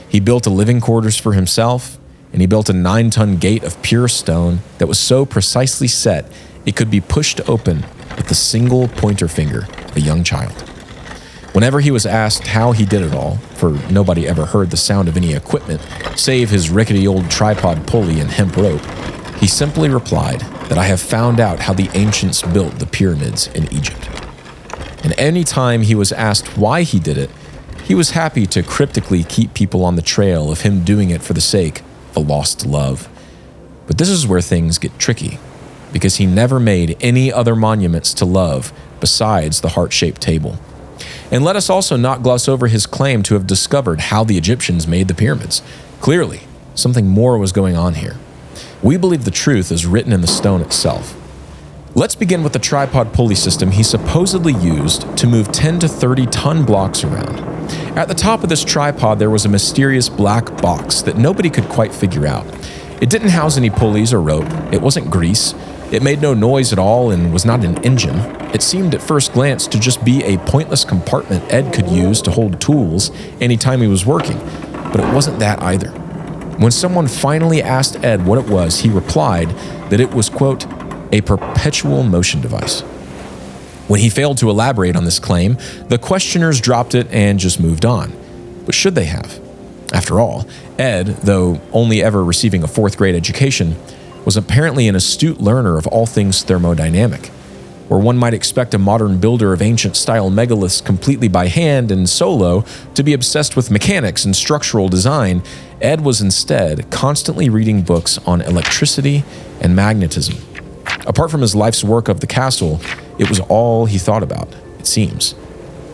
He built a living quarters for himself, and he built a 9-ton gate of pure stone that was so precisely set it could be pushed open with the single pointer finger of a young child. Whenever he was asked how he did it all, for nobody ever heard the sound of any equipment save his rickety old tripod pulley and hemp rope, he simply replied that I have found out how the ancients built the pyramids in Egypt. And any time he was asked why he did it, he was happy to cryptically keep people on the trail of him doing it for the sake of a lost love. But this is where things get tricky, because he never made any other monuments to love besides the heart-shaped table. And let us also not gloss over his claim to have discovered how the Egyptians made the pyramids. Clearly, something more was going on here. We believe the truth is written in the stone itself. Let's begin with the tripod pulley system he supposedly used to move 10 to 30 ton blocks around. At the top of this tripod, there was a mysterious black box that nobody could quite figure out. It didn't house any pulleys or rope. It wasn't grease. It made no noise at all and was not an engine. It seemed at first glance to just be a pointless compartment Ed could use to hold tools anytime he was working, but it wasn't that either. When someone finally asked Ed what it was, he replied that it was, quote, a perpetual motion device. When he failed to elaborate on this claim, the questioners dropped it and just moved on. But should they have? After all, Ed, though only ever receiving a 4th grade education, was apparently an astute learner of all things thermodynamic. Where one might expect a modern builder of ancient-style megaliths completely by hand and solo to be obsessed with mechanics and structural design, Ed was instead constantly reading books on electricity and magnetism. Apart from his life's work of the castle, it was all he thought about, it seems.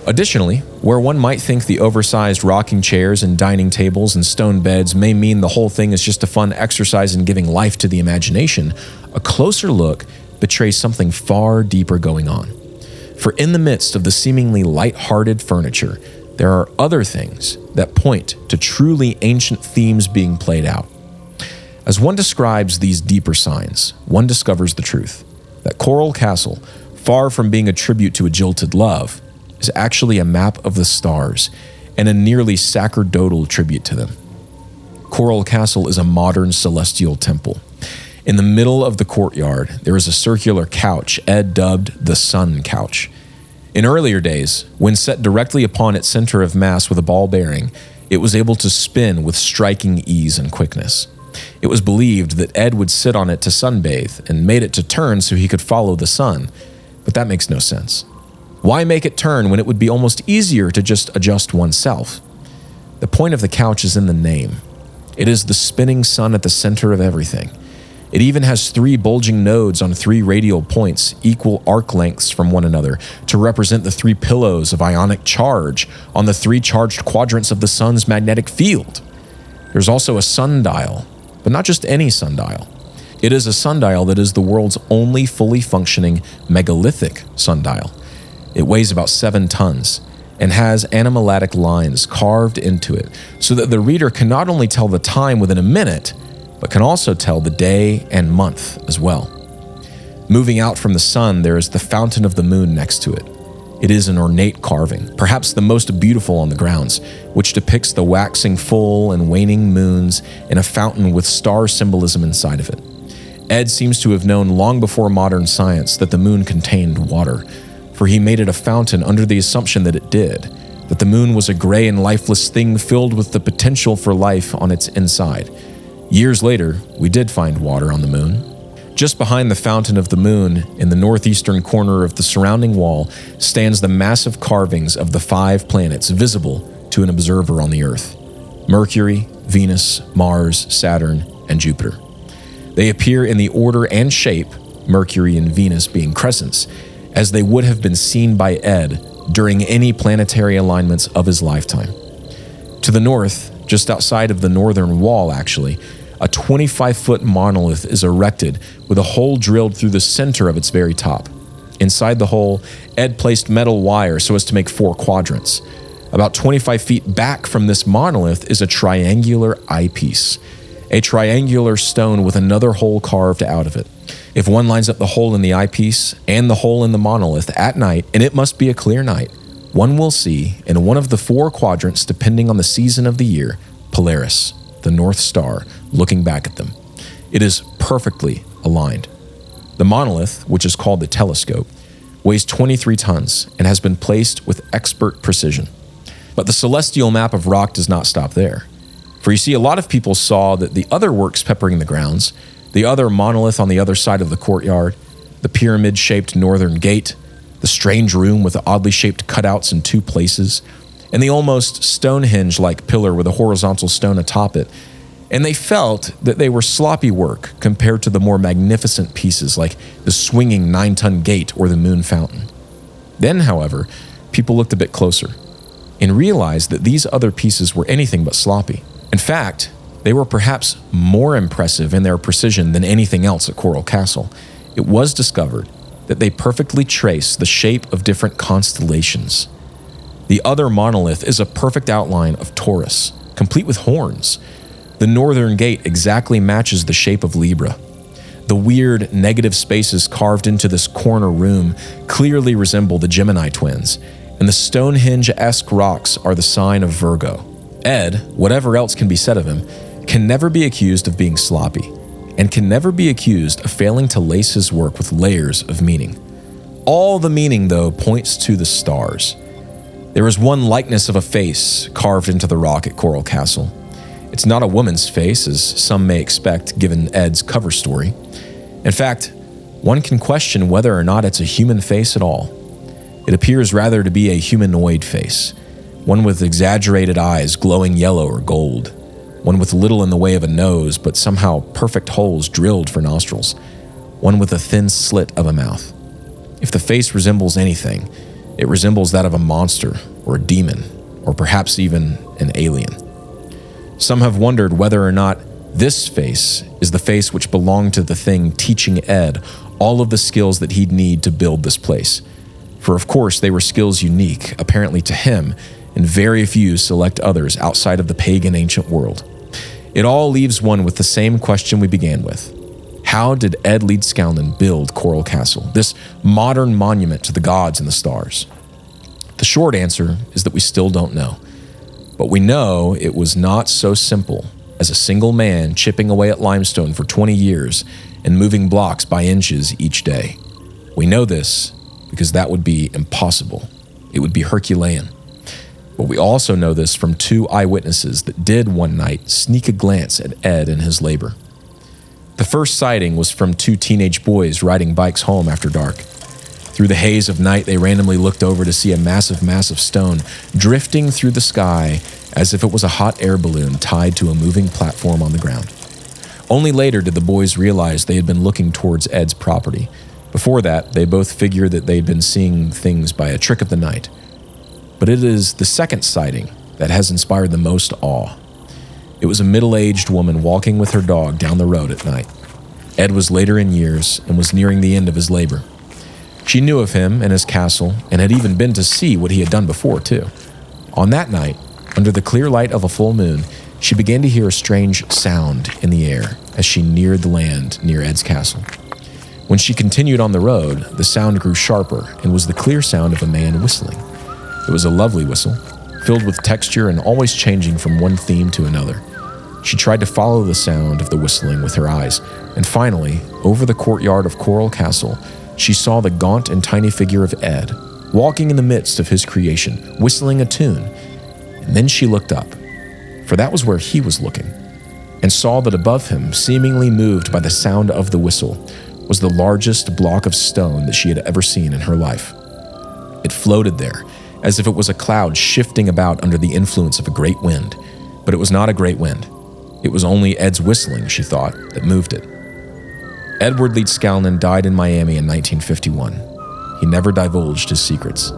Additionally, where one might think the oversized rocking chairs and dining tables and stone beds may mean the whole thing is just a fun exercise in giving life to the imagination, a closer look betrays something far deeper going on. For in the midst of the seemingly light-hearted furniture, there are other things that point to truly ancient themes being played out. As one describes these deeper signs, one discovers the truth that Coral Castle, far from being a tribute to a jilted love, is actually a map of the stars and a nearly sacerdotal tribute to them. Coral Castle is a modern celestial temple. In the middle of the courtyard, there is a circular couch Ed dubbed the Sun Couch. In earlier days, when set directly upon its center of mass with a ball bearing, it was able to spin with striking ease and quickness. It was believed that Ed would sit on it to sunbathe and made it to turn so he could follow the sun, but that makes no sense. Why make it turn when it would be almost easier to just adjust oneself? The point of the couch is in the name. It is the spinning sun at the center of everything. It even has 3 bulging nodes on 3 radial points, equal arc lengths from one another, to represent the 3 pillows of ionic charge on the 3 charged quadrants of the sun's magnetic field. There's also a sundial, but not just any sundial. It is a sundial that is the world's only fully functioning megalithic sundial. It weighs about 7 tons and has animalatic lines carved into it so that the reader can not only tell the time within a minute, but can also tell the day and month as well. Moving out from the sun, there is the Fountain of the Moon next to it. It is an ornate carving, perhaps the most beautiful on the grounds, which depicts the waxing full and waning moons in a fountain with star symbolism inside of it. Ed seems to have known long before modern science that the moon contained water, for he made it a fountain under the assumption that it did, that the moon was a gray and lifeless thing filled with the potential for life on its inside. Years later, we did find water on the moon. Just behind the Fountain of the Moon, in the northeastern corner of the surrounding wall, stands the massive carvings of the 5 planets visible to an observer on the Earth: Mercury, Venus, Mars, Saturn, and Jupiter. They appear in the order and shape, Mercury and Venus being crescents, as they would have been seen by Ed during any planetary alignments of his lifetime. To the north, just outside of the northern wall actually, a 25-foot monolith is erected with a hole drilled through the center of its very top. Inside the hole, Ed placed metal wire so as to make 4 quadrants. About 25 feet back from this monolith is a triangular eyepiece, a triangular stone with another hole carved out of it. If one lines up the hole in the eyepiece and the hole in the monolith at night, and it must be a clear night, one will see, in one of the 4 quadrants depending on the season of the year, Polaris, the North Star, looking back at them. It is perfectly aligned. The monolith, which is called the telescope, weighs 23 tons and has been placed with expert precision. But the celestial map of rock does not stop there. For you see, a lot of people saw that the other works peppering the grounds, the other monolith on the other side of the courtyard, the pyramid-shaped northern gate, the strange room with the oddly shaped cutouts in 2 places, and the almost Stonehenge-like pillar with a horizontal stone atop it, and they felt that they were sloppy work compared to the more magnificent pieces like the swinging 9-ton gate or the moon fountain. Then, however, people looked a bit closer and realized that these other pieces were anything but sloppy. In fact, they were perhaps more impressive in their precision than anything else at Coral Castle. It was discovered that they perfectly trace the shape of different constellations. The other monolith is a perfect outline of Taurus, complete with horns. The northern gate exactly matches the shape of Libra. The weird negative spaces carved into this corner room clearly resemble the Gemini twins, and the Stonehenge-esque rocks are the sign of Virgo. Ed, whatever else can be said of him, can never be accused of being sloppy, and can never be accused of failing to lace his work with layers of meaning. All the meaning, though, points to the stars. There is one likeness of a face carved into the rock at Coral Castle. It's not a woman's face, as some may expect given Ed's cover story. In fact, one can question whether or not it's a human face at all. It appears rather to be a humanoid face, one with exaggerated eyes glowing yellow or gold, one with little in the way of a nose but somehow perfect holes drilled for nostrils, one with a thin slit of a mouth. If the face resembles anything, it resembles that of a monster or a demon, or perhaps even an alien. Some have wondered whether or not this face is the face which belonged to the thing teaching Ed all of the skills that he'd need to build this place. For of course they were skills unique, apparently to him, and very few select others outside of the pagan ancient world. It all leaves one with the same question we began with. How did Ed Leedskalnin build Coral Castle, this modern monument to the gods and the stars? The short answer is that we still don't know. But we know it was not so simple as a single man chipping away at limestone for 20 years and moving blocks by inches each day. We know this because that would be impossible. It would be Herculean. But we also know this from 2 eyewitnesses that did one night sneak a glance at Ed and his labor. The first sighting was from 2 teenage boys riding bikes home after dark. Through the haze of night, they randomly looked over to see a massive stone drifting through the sky as if it was a hot air balloon tied to a moving platform on the ground. Only later did the boys realize they had been looking towards Ed's property. Before that, they both figured that they had been seeing things by a trick of the night. But it is the second sighting that has inspired the most awe. It was a middle-aged woman walking with her dog down the road at night. Ed was later in years and was nearing the end of his labor. She knew of him and his castle and had even been to see what he had done before, too. On that night, under the clear light of a full moon, she began to hear a strange sound in the air as she neared the land near Ed's castle. When she continued on the road, the sound grew sharper and was the clear sound of a man whistling. It was a lovely whistle, filled with texture and always changing from one theme to another. She tried to follow the sound of the whistling with her eyes, and finally, over the courtyard of Coral Castle, she saw the gaunt and tiny figure of Ed, walking in the midst of his creation, whistling a tune. And then she looked up, for that was where he was looking, and saw that above him, seemingly moved by the sound of the whistle, was the largest block of stone that she had ever seen in her life. It floated there, as if it was a cloud shifting about under the influence of a great wind. But it was not a great wind. It was only Ed's whistling, she thought, that moved it. Edward Leedskalnin died in Miami in 1951. He never divulged his secrets.